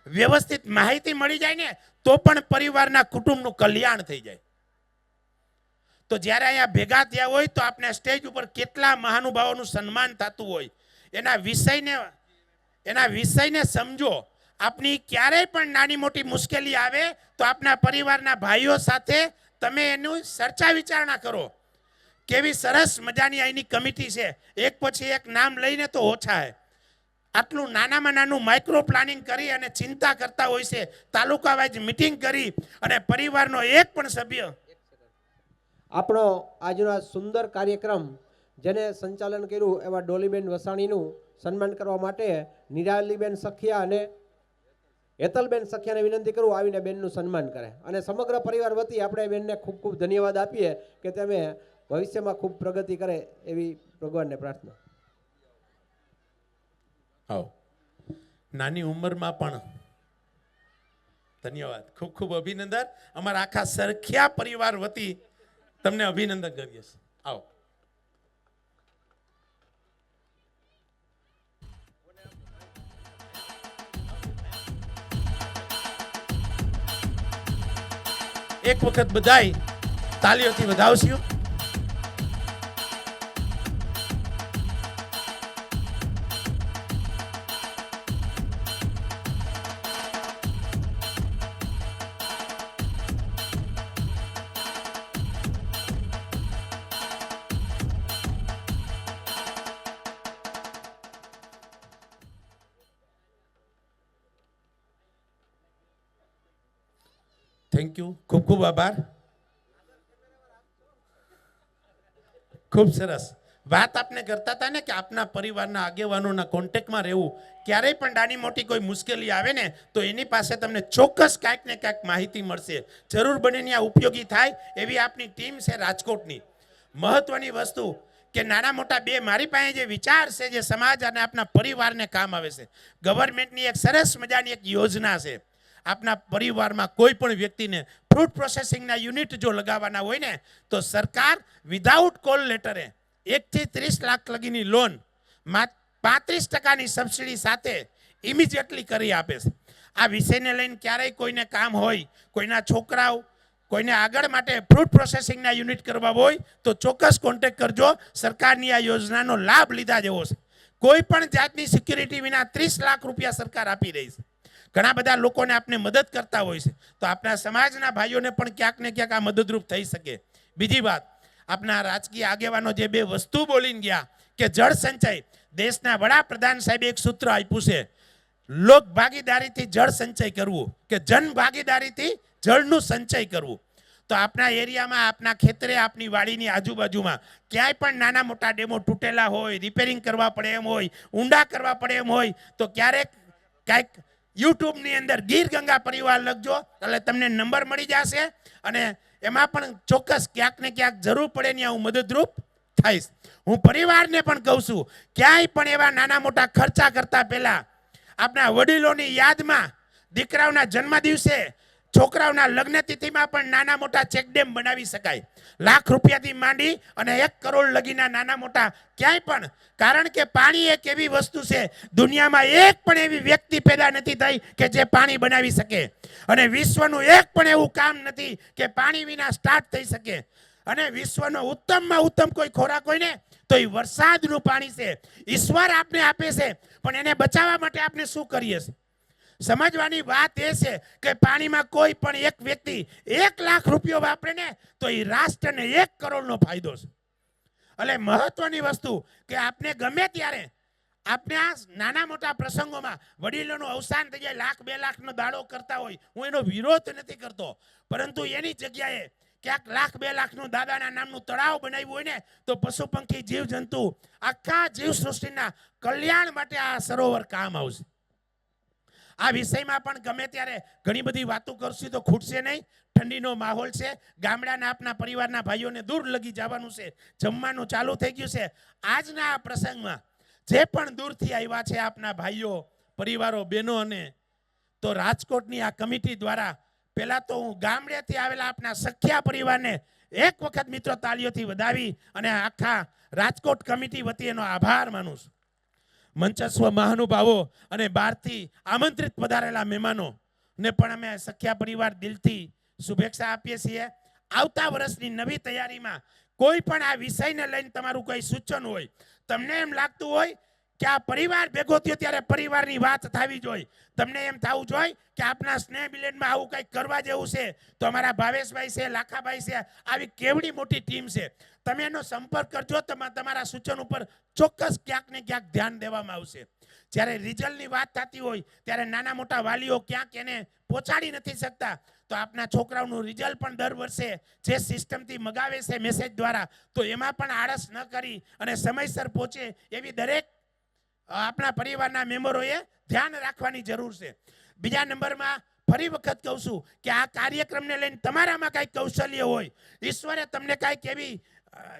વ્યવસ્થિત માહિતી મળી જાય ને તો પણ પરિવારના કુટુંબનું કલ્યાણ થઈ જાય. તો જ્યારે અહીંયા ભેગા થયા હોય તો આપણે સ્ટેજ ઉપર કેટલા મહાનુભાવોનું સન્માન થતું હોય, એના વિષયને સમજો. આપની ક્યારેય પણ નાની મોટી મુશ્કેલી આવે તો આપના પરિવારના ભાઈઓ સાથે તમે એનું ચર્ચા વિચારણા કરો. કેવી સરસ મજાની અહીંની કમિટી છે, એક પછી એક નામ લઈને તો ઓછા છે. આટલું નાનામાં નાનું માઇક્રો પ્લાનિંગ કરી અને ચિંતા કરતા હોય છે. તાલુકા વાઇઝ મિટિંગ કરી અને પરિવારનો એક પણ સભ્ય. આપણો આજનો આ સુંદર કાર્યક્રમ જેને સંચાલન કર્યું એવા ડોલીબેન વસાણીનું સન્માન કરવા માટે નિરાલીબેન સખિયા અને હેતલબેન સખિયાને વિનંતી કરું આવીને બેનનું સન્માન કરે. અને સમગ્ર પરિવાર વતી આપણે બેનને ખૂબ ખૂબ ધન્યવાદ આપીએ કે તમે ભવિષ્યમાં ખૂબ પ્રગતિ કરે એવી ભગવાનને પ્રાર્થના. નાની ઉંમરમાં પણ ધન્યવાદ, ખૂબ ખૂબ અભિનંદન. અમારા આખા સરખિયા પરિવાર વતી તમને અભિનંદન કરીએ છીએ. આવો. એક વખત બધાય તાલીઓથી વધાવશું. થેન્ક યુ, ખૂબ ખૂબ આભાર. ખૂબ સરસ વાત આપને કરતા હતા ને કે આપના પરિવારના આગેવાનોના કોન્ટેક્ટમાં રહેવું. ક્યારેય પણ નાની મોટી કોઈ મુશ્કેલી આવે ને તો એની પાસે તમને ચોક્કસ કાંઈક ને કાંઈક માહિતી મળશે. જરૂર બને ત્યાં ઉપયોગી થાય એવી આપની ટીમ છે રાજકોટની. મહત્વની વસ્તુ કે નાના મોટા બે મારી પાસે જે વિચાર છે જે સમાજ અને આપના પરિવારને કામ આવે છે. ગવર્મેન્ટની એક સરસ મજાની એક યોજના છે. આપના પરિવારમાં કોઈ પણ વ્યક્તિને ફ્રૂટ પ્રોસેસિંગના યુનિટ જો લગાવવાના હોય ને તો સરકાર વિધાઉટ કોલ લેટરે 1 થી 30 લાખ લગીની લોન 35% સબસિડી સાથે ઇમિડિયેટલી કરી આપે છે. આ વિષયને લઈને ક્યારેય કોઈને કામ હોય, કોઈના છોકરાઓ કોઈને આગળ માટે ફ્રૂટ પ્રોસેસિંગના યુનિટ કરવા હોય તો ચોક્કસ કોન્ટેક્ટ કરજો. સરકારની આ યોજનાનો લાભ લીધા જેવો છે. કોઈ પણ જાતની સિક્યુરિટી વિના 30 લાખ રૂપિયા સરકાર આપી રહી છે. ઘણા બધા લોકોને આપણે મદદ કરતા હોય છે, તો આપણા સમાજના ભાઈઓને પણ ક્યાંક ને ક્યાંક આ મદદરૂપ થઈ શકે. બીજી વાત, આપણા રાજકીય આગેવાનો જે બે વસ્તુ બોલીને ગયા કે જળ સંચય, દેશના વડાપ્રધાન સાહેબે એક સૂત્ર આપ્યું છે, લોક ભાગીદારીથી જળ સંચય કરવું, કે જન ભાગીદારીથી જળનું સંચય કરવું. તો આપણા એરિયામાં, આપના ખેતરે, આપની વાડીની આજુબાજુમાં ક્યાંય પણ નાના મોટા ડેમો તૂટેલા હોય, રિપેરિંગ કરવા પડે એમ હોય, ઊંડા કરવા પડે એમ હોય, તો ક્યારેક કાંઈક યુટ્યુબની અંદર ગીર ગંગા પરિવાર લખજો, એટલે તમને નંબર મળી જશે, અને એમાં પણ ચોક્કસ ક્યાંક ને ક્યાંક જરૂર પડે ને હું મદદરૂપ થઈશ. હું પરિવારને પણ કહું છું, ક્યાંય પણ એવા નાના મોટા ખર્ચા કરતા પહેલા આપણા વડીલોની યાદમાં દીકરાઓના જન્મ દિવસે, છોકરાઓના લગ્ન તિથિમાં પણ નાના મોટા ચેકડેમ બનાવી શકાય. લાખ રૂપિયાથી માંડી અને 1 કરોડ લગીના નાના મોટા ક્યાંય પણ, કારણ કે પાણી એક એવી વસ્તુ છે, દુનિયામાં એક પણ એવી વ્યક્તિ પેદા નથી થઈ કે જે પાણી બનાવી શકે, અને વિશ્વનું એક પણ એવું કામ નથી કે પાણી વિના સ્ટાર્ટ થઈ શકે. અને વિશ્વનો ઉત્તમમાં ઉત્તમ કોઈ ખોરાક હોય ને તો એ વરસાદનું પાણી છે. ઈશ્વર આપને આપે છે, પણ એને બચાવવા માટે આપણે શું કરીએ છીએ? સમજવાની વાત એ છે કે પાણીમાં કોઈ પણ એક વ્યક્તિ 1 લાખ રૂપિયો વાપરે ને તો એ રાષ્ટ્રને 1 કરોડનો ફાયદો છે. એટલે મહત્વની વસ્તુ કે આપણે ગમે ત્યારે આપણે આ નાના મોટા પ્રસંગોમાં વડીલોનું અવસાન થઈ જાય, 1 લાખ 2 લાખનો દાડો કરતા હોય, હું એનો વિરોધ નથી કરતો, પરંતુ એની જગ્યાએ ક્યાંક 1 લાખ 2 લાખનું દાદાના નામનું તળાવ બનાવ્યું હોય ને તો પશુ પંખી જીવ જંતુ આખા જીવ સૃષ્ટિના કલ્યાણ માટે આ સરોવર કામ આવશે. આ વિષયમાં પણ ગમે ત્યારે ઘણી બધી વાતો કરશું તો ખૂટશે નહીં. ઠંડીનો માહોલ છે, ગામડાના આપના પરિવારના ભાઈઓને દૂર લગી જવાનું છે, જમવાનું ચાલુ થઈ ગયું છે. આજના આ પ્રસંગમાં જે પણ દૂરથી આવ્યા છે આપના ભાઈઓ, પરિવારો, બહેનો, અને તો રાજકોટની આ કમિટી દ્વારા પહેલા તો હું ગામડેથી આવેલા આપના સખ્યા પરિવારને એક વખત મિત્રો તાળીઓથી વધાવી અને આખા રાજકોટ કમિટી વતી એનો આભાર માનું છું. મંચસ્વ મહાનુભાવો અને બહારથી આમંત્રિત પધારેલા મહેમાનો ને પણ અમે સખ્યા પરિવાર દિલથી શુભેચ્છા આપીએ છીએ. આવતા વર્ષની નવી તૈયારીમાં કોઈ પણ આ વિષયને લઈને તમારું કોઈ સૂચન હોય, તમને એમ લાગતું હોય કે આ પરિવાર ભેગો થયો ત્યારે પરિવારની વાત થવી જોઈએ, તમને એમ થવું જોઈએ કે આપના સ્નેહ મિલનમાં આવું કંઈક કરવા જેવું છે, તો અમારા ભાવેશભાઈ છે, લાખાભાઈ છે, આવી કેવડી મોટી ટીમ છે, તમે એનો સંપર્ક કરજો. તમારા સૂચન ઉપર ચોક્કસ ક્યાંક ને ક્યાંક ધ્યાન દેવામાં આવશે. જ્યારે રિઝલ્ટની વાત થતી હોય ત્યારે નાના મોટા વાલીઓ ક્યાંક એને પહોંચાડી નથી શકતા, તો આપના છોકરાઓનું રિઝલ્ટ પણ દર વર્ષે જે સિસ્ટમથી મગાવે છે મેસેજ દ્વારા, તો એમાં પણ આળસ ન કરી અને સમયસર પહોંચે એવી દરેક આપણા પરિવારના મેમ્બરોએ ધ્યાન રાખવાની જરૂર છે. બીજા નંબરમાં ફરી વખત કહું છું કે આ કાર્યક્રમને લઈને તમારામાં કાંઈક કૌશલ્ય હોય, ઈશ્વરે તમને કાંઈક એવી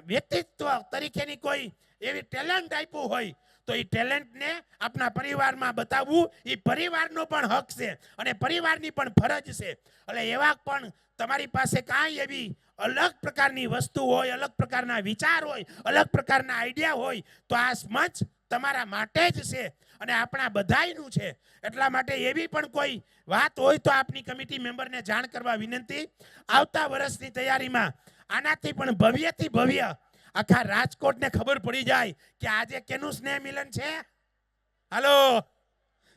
વ્યક્તિત્વ તરીકેની કોઈ એવી ટેલેન્ટ આપ્યું હોય, તો એ ટેલેન્ટને આપણા પરિવારમાં બતાવવું એ પરિવારનો પણ હક છે અને પરિવારની પણ ફરજ છે. એટલે એવા પણ તમારી પાસે કાંઈ એવી અલગ પ્રકારની વસ્તુ હોય, અલગ પ્રકારના વિચાર હોય, અલગ પ્રકારના આઈડિયા હોય, તો આ મંચ તમારા માટે જ છે અને આપણા બધાયનું છે. એટલા માટે એવી પણ કોઈ વાત હોય તો આપની કમિટી મેમ્બરને જાણ કરવા વિનંતી. આવતા વર્ષની તૈયારીમાં આનાથી પણ ભવ્યથી ભવ્ય આખા રાજકોટને ખબર પડી જાય કે આજે કેનું સ્નેહ મિલન છે. હાલો,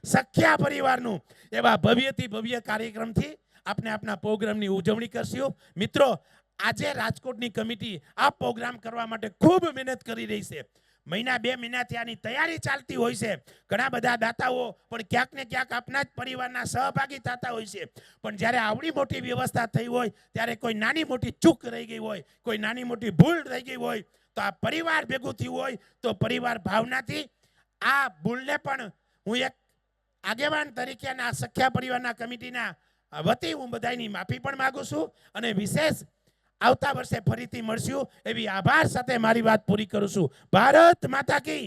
સખ્યા પરિવારનું. એવા ભવ્યથી ભવ્ય કાર્યક્રમથી આપણે આપના પ્રોગ્રામની ઉજવણી કરશું. મિત્રો, આજે રાજકોટની કમિટી આ પ્રોગ્રામ કરવા માટે ખૂબ મહેનત કરી રહી છે. મહિના 2 મહિનાથી આની તૈયારી ચાલતી હોય છે. ઘણા બધા દાતાઓ પણ ક્યાંક ને ક્યાંક આપના જ પરિવારના સહભાગી થતા હોય છે. પણ જ્યારે આવડી મોટી વ્યવસ્થા થઈ હોય ત્યારે કોઈ નાની મોટી ચૂક રહી ગઈ હોય, કોઈ નાની મોટી ભૂલ રહી ગઈ હોય, તો આ પરિવાર ભેગું થયું હોય તો પરિવાર ભાવનાથી આ ભૂલને પણ હું એક આગેવાન તરીકે અને આ સખ્યા પરિવારના કમિટીના વતી હું બધાની માફી પણ માગું છું અને વિશેષ આવતા વર્ષે ફરીથી મળશું એવી આભાર સાથે મારી વાત પૂરી કરું છું. ભારત માતા કી.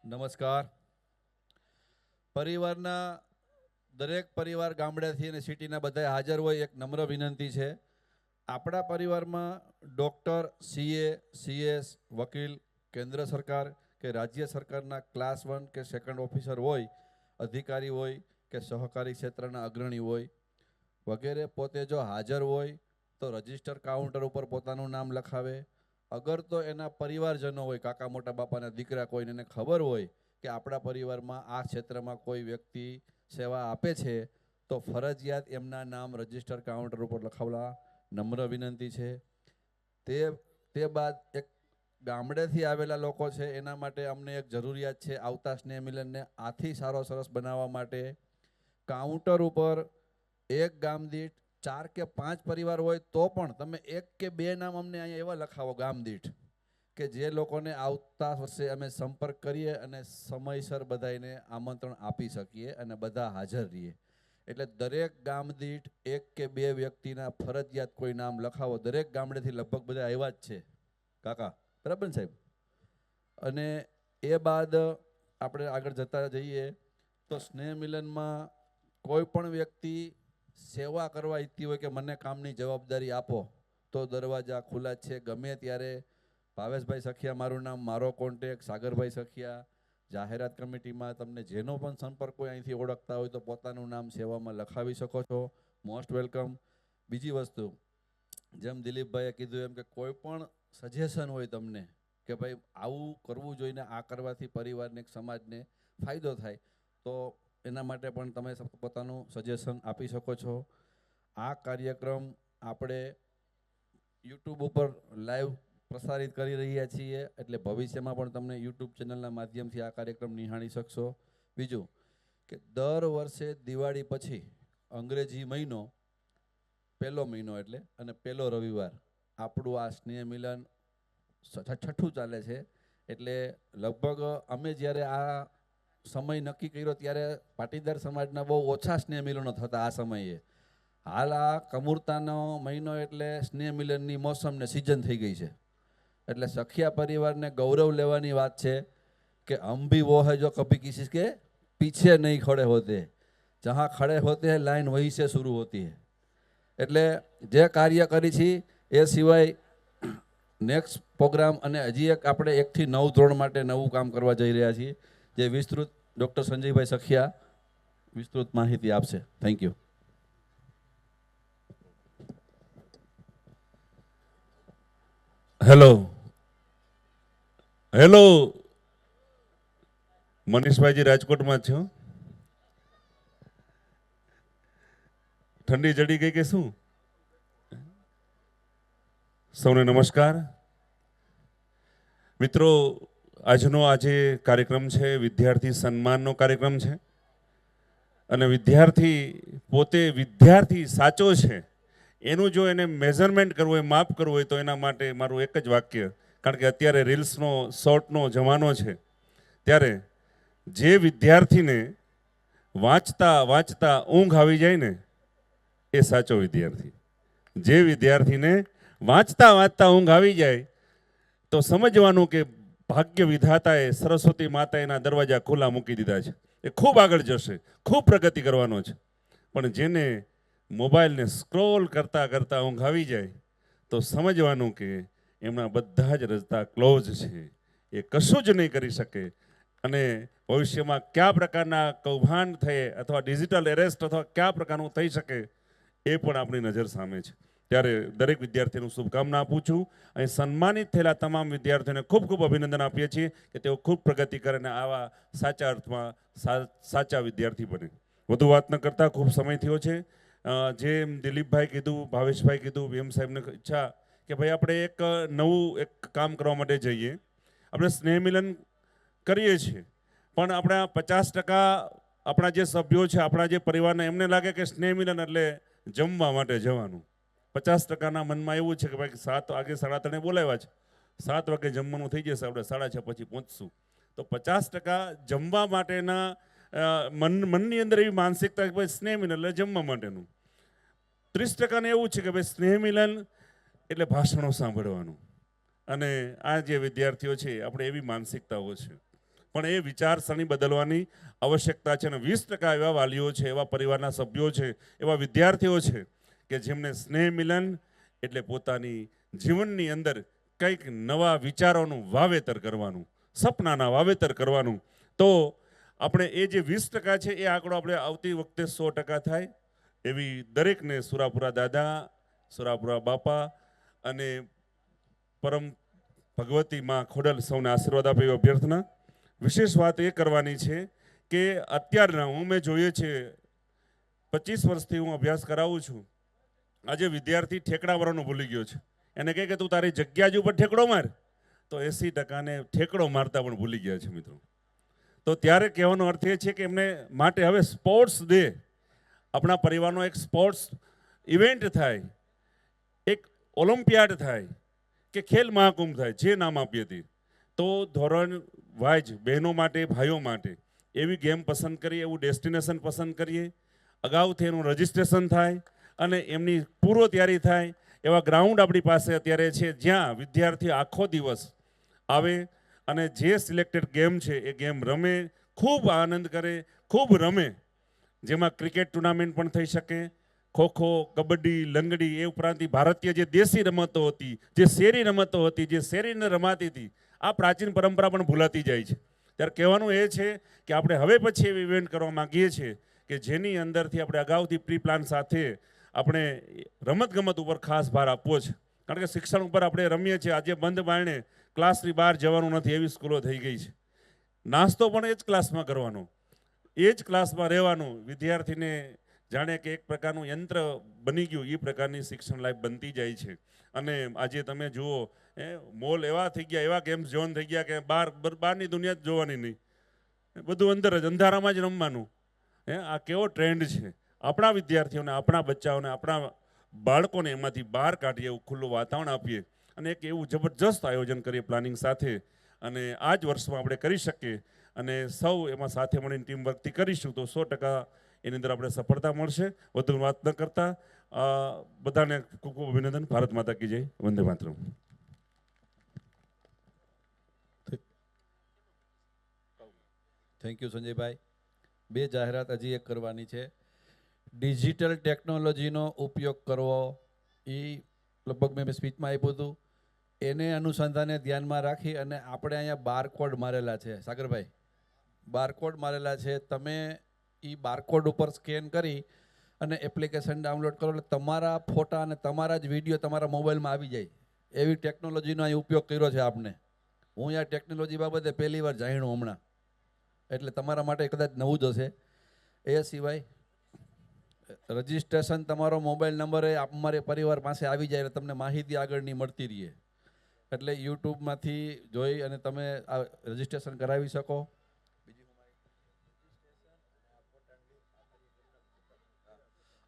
નમસ્કાર. પરિવારના દરેક પરિવાર ગામડેથી અને સિટીના બધા હાજર હોય, એક નમ્ર વિનંતી છે. આપણા પરિવારમાં ડૉક્ટર, CA, CS, વકીલ, કેન્દ્ર સરકાર કે રાજ્ય સરકારના ક્લાસ 1 કે 2nd ઓફિસર હોય, અધિકારી હોય કે સહકારી ક્ષેત્રના અગ્રણી હોય વગેરે પોતે જો હાજર હોય તો રજિસ્ટર કાઉન્ટર ઉપર પોતાનું નામ લખાવે. અગર તો એના પરિવારજનો હોય, કાકા મોટા બાપાના દીકરા કોઈને એને ખબર હોય કે આપણા પરિવારમાં આ ક્ષેત્રમાં કોઈ વ્યક્તિ સેવા આપે છે, તો ફરજિયાત એમના નામ રજિસ્ટર કાઉન્ટર ઉપર લખાવવા નમ્ર વિનંતી છે. તે બાદ એક ગામડેથી આવેલા લોકો છે એના માટે અમને એક જરૂરિયાત છે આવતા સ્નેહ મિલનને આથી સારો સરસ બનાવવા માટે કાઉન્ટર ઉપર એક ગામ દીઠ 4 કે 5 પરિવાર હોય તો પણ તમે 1 કે 2 નામ અમને અહીંયા એવા લખાવો ગામ દીઠ કે જે લોકોને આવતા વર્ષે અમે સંપર્ક કરીએ અને સમયસર બધાને આમંત્રણ આપી શકીએ અને બધા હાજર રહીએ. એટલે દરેક ગામ દીઠ 1 કે 2 વ્યક્તિના ફરજિયાત કોઈ નામ લખાવો. દરેક ગામડેથી લગભગ બધા આવ્યા જ છે કાકા, બરાબર ને સાહેબ? અને એ બાદ આપણે આગળ જતા જઈએ તો સ્નેહ મિલનમાં કોઈ પણ વ્યક્તિ સેવા કરવા ઈચ્છતી હોય કે મને કામની જવાબદારી આપો તો દરવાજા ખુલ્લા જ છે. ગમે ત્યારે ભાવેશભાઈ સખિયા મારું નામ, મારો કોન્ટેક સાગરભાઈ સખિયા, જાહેરાત કમિટીમાં તમને જેનો પણ સંપર્ક હોય અહીંથી ઓળખતા હોય તો પોતાનું નામ સેવામાં લખાવી શકો છો. Most welcome. બીજી વસ્તુ, જેમ દિલીપભાઈએ કીધું એમ કે કોઈ પણ સજેશન હોય તમને કે ભાઈ આવું કરવું જોઈએ, આ કરવાથી પરિવારને સમાજને ફાયદો થાય, તો એના માટે પણ તમે પોતાનું સજેશન આપી શકો છો. આ કાર્યક્રમ આપણે યુટ્યુબ ઉપર લાઈવ પ્રસારિત કરી રહ્યા છીએ, એટલે ભવિષ્યમાં પણ તમને યુટ્યુબ ચેનલના માધ્યમથી આ કાર્યક્રમ નિહાળી શકશો. બીજું કે દર વર્ષે દિવાળી પછી અંગ્રેજી મહિનો, પહેલો મહિનો એટલે, અને પહેલો રવિવાર આપણું આ સ્નેહ મિલન છઠ્ઠું ચાલે છે. એટલે લગભગ અમે જ્યારે આ સમય નક્કી કર્યો ત્યારે પાટીદાર સમાજના બહુ ઓછા સ્નેહ મિલનો થતા આ સમયે. હાલ આ કમૂરતાનો મહિનો એટલે સ્નેહ મિલનની મોસમ ને સિઝન થઈ ગઈ છે. એટલે સખિયા પરિવારને ગૌરવ લેવાની વાત છે કે હમ ભી वो है जो कभी किसी के पीछे नहीं खड़े होते, जहाँ खड़े होते हैं लाइन वहीं से शुरू होती है. એટલે જે કાર્ય કરી છે એ સિવાય નેક્સ્ટ પ્રોગ્રામ અને હજી એક આપણે 1 થી 9 ધોરણ માટે નવું કામ કરવા જઈ રહ્યા છીએ, જે વિસ્તૃત ડૉક્ટર સંજયભાઈ સખિયા વિસ્તૃત માહિતી આપશે. Thank you. હેલો હેલો, મનીષભાઈજી રાજકોટમાં છો? ઠંડી જડી ગઈ કે શું? સૌને નમસ્કાર. મિત્રો, આજનો આજે કાર્યક્રમ છે વિદ્યાર્થી સન્માનનો કાર્યક્રમ છે, અને વિદ્યાર્થી પોતે વિદ્યાર્થી સાચો છે એનું જો એને મેઝરમેન્ટ કરવું હોય, માપ કરવું હોય, તો એના માટે મારું એક જ વાક્ય, કારણ કે અત્યારે રીલ્સનો શોર્ટનો જમાનો છે, ત્યારે જે વિદ્યાર્થીને વાંચતા વાંચતા ઊંઘ આવી જાય ને એ સાચો વિદ્યાર્થી. જે વિદ્યાર્થીને વાંચતા વાંચતા ઊંઘ આવી જાય તો સમજવાનું કે ભાગ્ય વિધાતાએ, સરસ્વતી માતા એના દરવાજા ખુલ્લા મૂકી દીધા છે. એ ખૂબ આગળ જશે, ખૂબ પ્રગતિ કરવાનો છે. પણ જેને મોબાઈલને સ્ક્રોલ કરતાં કરતાં ઊંઘ આવી જાય તો સમજવાનું કે એમના બધા જ રસ્તા ક્લોઝ છે, એ કશું જ નહીં કરી શકે. અને ભવિષ્યમાં કયા પ્રકારના કૌભાંડ થયે અથવા ડિજિટલ એરેસ્ટ અથવા કયા પ્રકારનું થઈ શકે એ પણ આપણી નજર સામે છે. ત્યારે દરેક વિદ્યાર્થીનું શુભકામના આપું છું. અહીં સન્માનિત થયેલા તમામ વિદ્યાર્થીઓને ખૂબ ખૂબ અભિનંદન આપીએ છીએ કે તેઓ ખૂબ પ્રગતિ કરે અને આવા સાચા અર્થમાં સાચા વિદ્યાર્થી બને. વધુ વાત ન કરતા, ખૂબ સમય થયો છે. જેમ દિલીપભાઈ કીધું, ભાવેશભાઈ કીધું, વીએમ સાહેબને ઈચ્છા કે ભાઈ આપણે એક નવું એક કામ કરવા માટે જઈએ. આપણે સ્નેહ મિલન કરીએ છીએ, પણ આપણા 50% આપણા જે સભ્યો છે, આપણા જે પરિવારના, એમને લાગે કે સ્નેહ મિલન એટલે જમવા માટે જવાનું. 50%ના મનમાં એવું છે કે ભાઈ 7 વાગે 3:30 બોલાવ્યા છે, 7 વાગે જમવાનું થઈ જશે, આપણે 6:30 પછી પહોંચશું. તો 50% જમવા માટેના મનની અંદર એવી માનસિકતા કે ભાઈ સ્નેહ મિલન એટલે જમવા માટેનું. 30%ને એવું છે કે ભાઈ સ્નેહ મિલન એટલે ભાષણો સાંભળવાનું. અને આ જે વિદ્યાર્થીઓ છે આપણે એવી માનસિકતાઓ છે, પણ એ વિચારસરણી બદલવાની આવશ્યકતા છે. અને 20% એવા વાલીઓ છે, એવા પરિવારના સભ્યો છે, એવા વિદ્યાર્થીઓ છે કે જેમને સ્નેહ મિલન એટલે પોતાની જીવનની અંદર કંઈક નવા વિચારોનું વાવેતર કરવાનું, સપનાના વાવેતર કરવાનું. તો આપણે એ જે 20% છે એ આંકડો આપણે આવતી વખતે 100% થાય એવી દરેકને સુરાપુરા દાદા સુરાપુરા બાપા અને પરમ ભગવતી માં ખોડલ સૌને આશીર્વાદ આપે એવી અભ્યર્થના. વિશેષ વાત એ કરવાની છે કે અત્યારના મેં જોઈએ છે 25 વર્ષથી હું અભ્યાસ કરાવું છું. આજે વિદ્યાર્થી ઠેકડા વાળાનો ભૂલી ગયો છે. એને કહે કે તું તારી જગ્યા જ ઉપર ઠેકડો માર, તો 80% ઠેકડો મારતા પણ ભૂલી ગયા છે મિત્રો. તો ત્યારે કહેવાનો અર્થ એ છે કે એમને માટે હવે સ્પોર્ટ્સ ડે, આપણા પરિવારનો એક સ્પોર્ટ્સ ઇવેન્ટ થાય, એક ઓલિમ્પિયાડ થાય કે ખેલ મહાકુંભ થાય, જે નામ આપીએ તે, તો ધોરણ વાઇઝ બહેનો માટે, ભાઈઓ માટે એવી ગેમ પસંદ કરીએ, એવું ડેસ્ટિનેશન પસંદ કરીએ, અગાઉથી એનું રજિસ્ટ્રેશન થાય અને એમની પૂર્વ તૈયારી થાય. એવા ગ્રાઉન્ડ આપણી પાસે અત્યારે છે જ્યાં વિદ્યાર્થી આખો દિવસ આવે અને જે સિલેક્ટેડ ગેમ છે એ ગેમ રમે, ખૂબ આનંદ કરે, ખૂબ રમે. જેમાં ક્રિકેટ ટુર્નામેન્ટ પણ થઈ શકે, ખોખો, કબડ્ડી, લંગડી, એ ઉપરાંત ભારતીય જે દેશી રમતો હતી, જે શેરી રમતો હતી, જે શેરીને રમાતી હતી, આ પ્રાચીન પરંપરા પણ ભૂલાતી જાય છે. ત્યારે કહેવાનું એ છે કે આપણે હવે પછી એવી ઇવેન્ટ કરવા માગીએ છીએ કે જેની અંદરથી આપણે અગાઉથી પ્રી પ્લાન સાથે આપણે રમતગમત ઉપર ખાસ ભાર આપવો છે. કારણ કે શિક્ષણ ઉપર આપણે રમીએ છીએ, આજે બંધ બારણે ક્લાસની બહાર જવાનું નથી એવી સ્કૂલો થઈ ગઈ છે. નાસ્તો પણ એ જ ક્લાસમાં કરવાનો, એ જ ક્લાસમાં રહેવાનું. વિદ્યાર્થીને જાણે કે એક પ્રકારનું યંત્ર બની ગયું એ પ્રકારની શિક્ષણ લાઈફ બનતી જાય છે. અને આજે તમે જુઓ મોલ એવા થઈ ગયા, એવા ગેમ્સ ઝોન થઈ ગયા કે બહારની દુનિયા જ જોવાની નહીં, બધું અંદર જ અંધારામાં જ રમવાનું. આ કેવો ટ્રેન્ડ છે. આપણા વિદ્યાર્થીઓને, આપણા બચ્ચાઓને, આપણા બાળકોને એમાંથી બહાર કાઢીએ, એવું ખુલ્લું વાતાવરણ આપીએ અને એક એવું જબરજસ્ત આયોજન કરીએ પ્લાનિંગ સાથે. અને આ જ વર્ષમાં આપણે કરી શકીએ અને સૌ એમાં સાથે મળીને ટીમ વર્કથી કરીશું તો 100% એની અંદર આપણે સફળતા મળશે. વધુ વાત ન કરતા બધાને ખૂબ ખૂબ અભિનંદન. ભારત માતા કી જય. વંદે માતરમ. થેન્ક યુ સંજયભાઈ. બે જાહેરાત હજી એક કરવાની છે. ડિજિટલ ટેકનોલોજીનો ઉપયોગ કરવો એ લગભગ મેં સ્પીચમાં આપ્યું હતું, એને અનુસંધાને ધ્યાનમાં રાખી અને આપણે અહીંયા બારકોડ મારેલા છે. સાગરભાઈ, બારકોડ મારેલા છે. તમે એ બારકોડ ઉપર સ્કેન કરી અને એપ્લિકેશન ડાઉનલોડ કરો એટલે તમારા ફોટા અને તમારા જ વિડીયો તમારા મોબાઈલમાં આવી જાય. એવી ટેકનોલોજીનો અહીં ઉપયોગ કર્યો છે આપને. હું આ ટેકનોલોજી બાબતે પહેલી વાર જાણ્યું હમણાં, એટલે તમારા માટે કદાચ નવું જ હશે. એ સિવાય રજિસ્ટ્રેશન તમારો મોબાઈલ નંબરે અમારે પરિવાર પાસે આવી જાય એટલે તમને માહિતી આગળની મળતી રહીએ. એટલે યુટ્યુબમાંથી જોઈ અને તમે આ રજિસ્ટ્રેશન કરાવી શકો.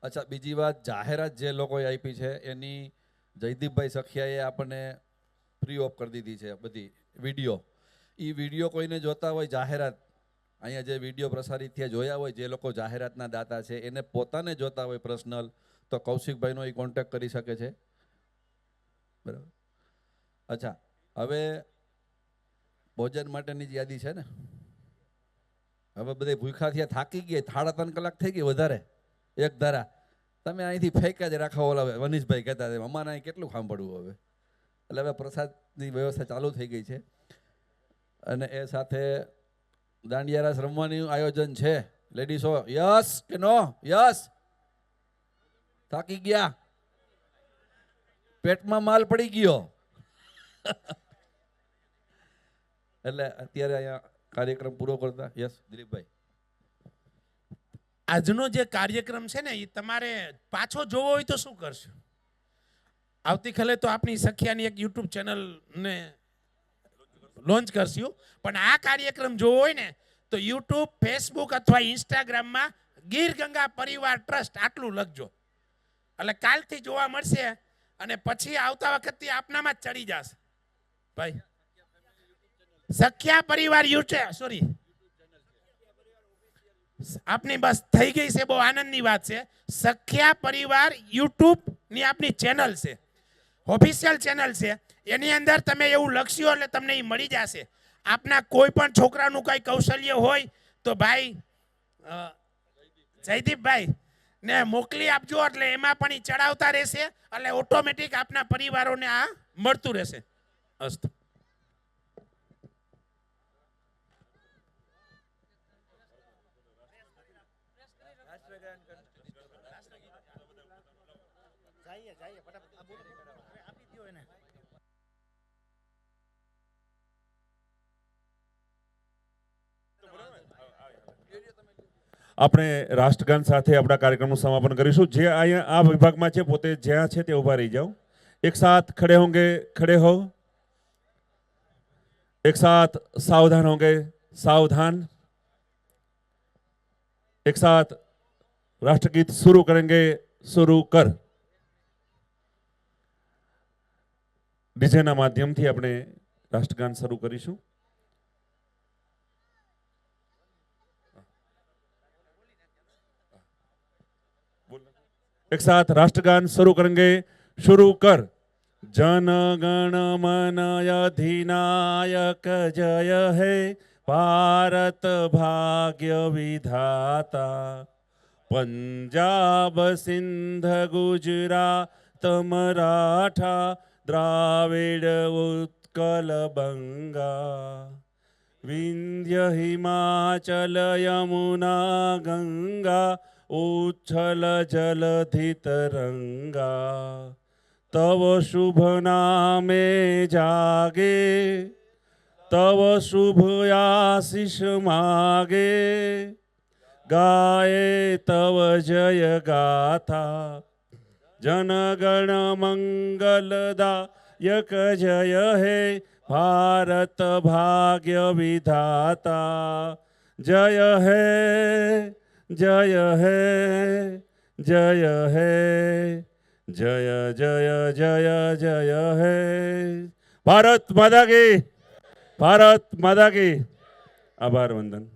અચ્છા, બીજી વાત, જાહેરાત જે લોકોએ આપી છે એની જયદીપભાઈ સખિયાએ આપણને ફ્રી ઓફ કરી દીધી છે બધી વિડીયો. એ વિડીયો કોઈને જોતા હોય, જાહેરાત અહીંયા જે વિડીયો પ્રસારિત થયા જોયા હોય, જે લોકો જાહેરાતના દાતા છે એને પોતાને જોતા હોય પર્સનલ, તો કૌશિકભાઈનો એ કોન્ટેક્ટ કરી શકે છે. બરાબર. અચ્છા, હવે ભોજન માટેની જ યાદી છે ને. હવે બધે ભૂખ્યા થયા, થાકી ગયા, 3.5 કલાક થઈ ગઈ વધારે એક ધારા. તમે અહીંથી ફેંક્યા જ રાખો. ઓલા વનીશભાઈ કહેતા હતા અમારે અહીં કેટલું સાંભળવું હવે. એટલે હવે પ્રસાદની વ્યવસ્થા ચાલુ થઈ ગઈ છે અને એ સાથે દાંડિયા રાસ રમવાનું આયોજન છે. લેડીસો યસ કે નો? યસ. થાકી ગયા, પેટમાં માલ પડી ગયો. એટલે અત્યારે અહીંયા કાર્યક્રમ પૂરો કરતા. યસ દિલીપભાઈ. આજનો જે કાર્યક્રમ છે ને એ તમારે પાછો જોવો હોય તો શું કરશો? આવતીકાલે તો આપણી સખિયાની એક યુટ્યુબ ચેનલને લોન્ચ કરશું, પણ આ કાર્યક્રમ જોવો હોય ને તો યુટ્યુબ, ફેસબુક અથવા ઇન્સ્ટાગ્રામમાં ગીર ગંગા પરિવાર ટ્રસ્ટ આટલું લખજો એટલે કાલથી જોવા મળશે અને પછી આવતા વખતથી આપનામાં જ ચડી જશે. ભાઈ, સખિયા પરિવાર યુટ્યુબ, સોરી, આપની બસ થઈ ગઈ છે, બહુ આનંદની વાત છે. સખિયા પરિવાર યુટ્યુબ ની આપની ચેનલ છે, ઓફિશિયલ ચેનલ છે. એની અંદર તમે એવું લખ્યું એટલે તમને એ મળી જશે. આપના કોઈ પણ છોકરાનું કઈ કૌશલ્ય હોય તો ભાઈ જયદીપભાઈ ને મોકલી આપજો એટલે એમાં પણ એ ચડાવતા રહેશે એટલે ઓટોમેટિક આપના પરિવારોને આ મળતું રહેશે. અસ્તુ. આપણે રાષ્ટ્રગાન સાથે આપણા કાર્યક્રમનું સમાપન કરીશું. જે અહીંયા આ વિભાગમાં છે પોતે જ્યાં છે તે ઊભા રહી જાઓ. એક સાથ खड़े होंगे, खड़े हो. एक साथ सावधान होंगे, सावधान. एक साथ राष्ट्रगीत शुरू करेंगे, शुरू कर. ડીજેના માધ્યમથી આપણે રાષ્ટ્રગાન શરૂ કરીશું. एक साथ राष्ट्रगान शुरू करेंगे, शुरू कर. जन गण मन अधिनायक जय है भारत भाग्य विधाता. पंजाब सिंध गुजरात मराठा द्राविड उत्कल बंगा. विंध्य हिमाचल यमुना गंगा उच्छल जलधि तरंगा. तव शुभ नामे जागे, तव शुभ आशीष मागे. गाए तव जय गाथा. जन गण मंगलदायक जय हे भारत भाग्य विधाता. जय हे, जय हे, जय हे, जय जय जय जय हे. भारत माता की, भारत माता की. आभार वंदन.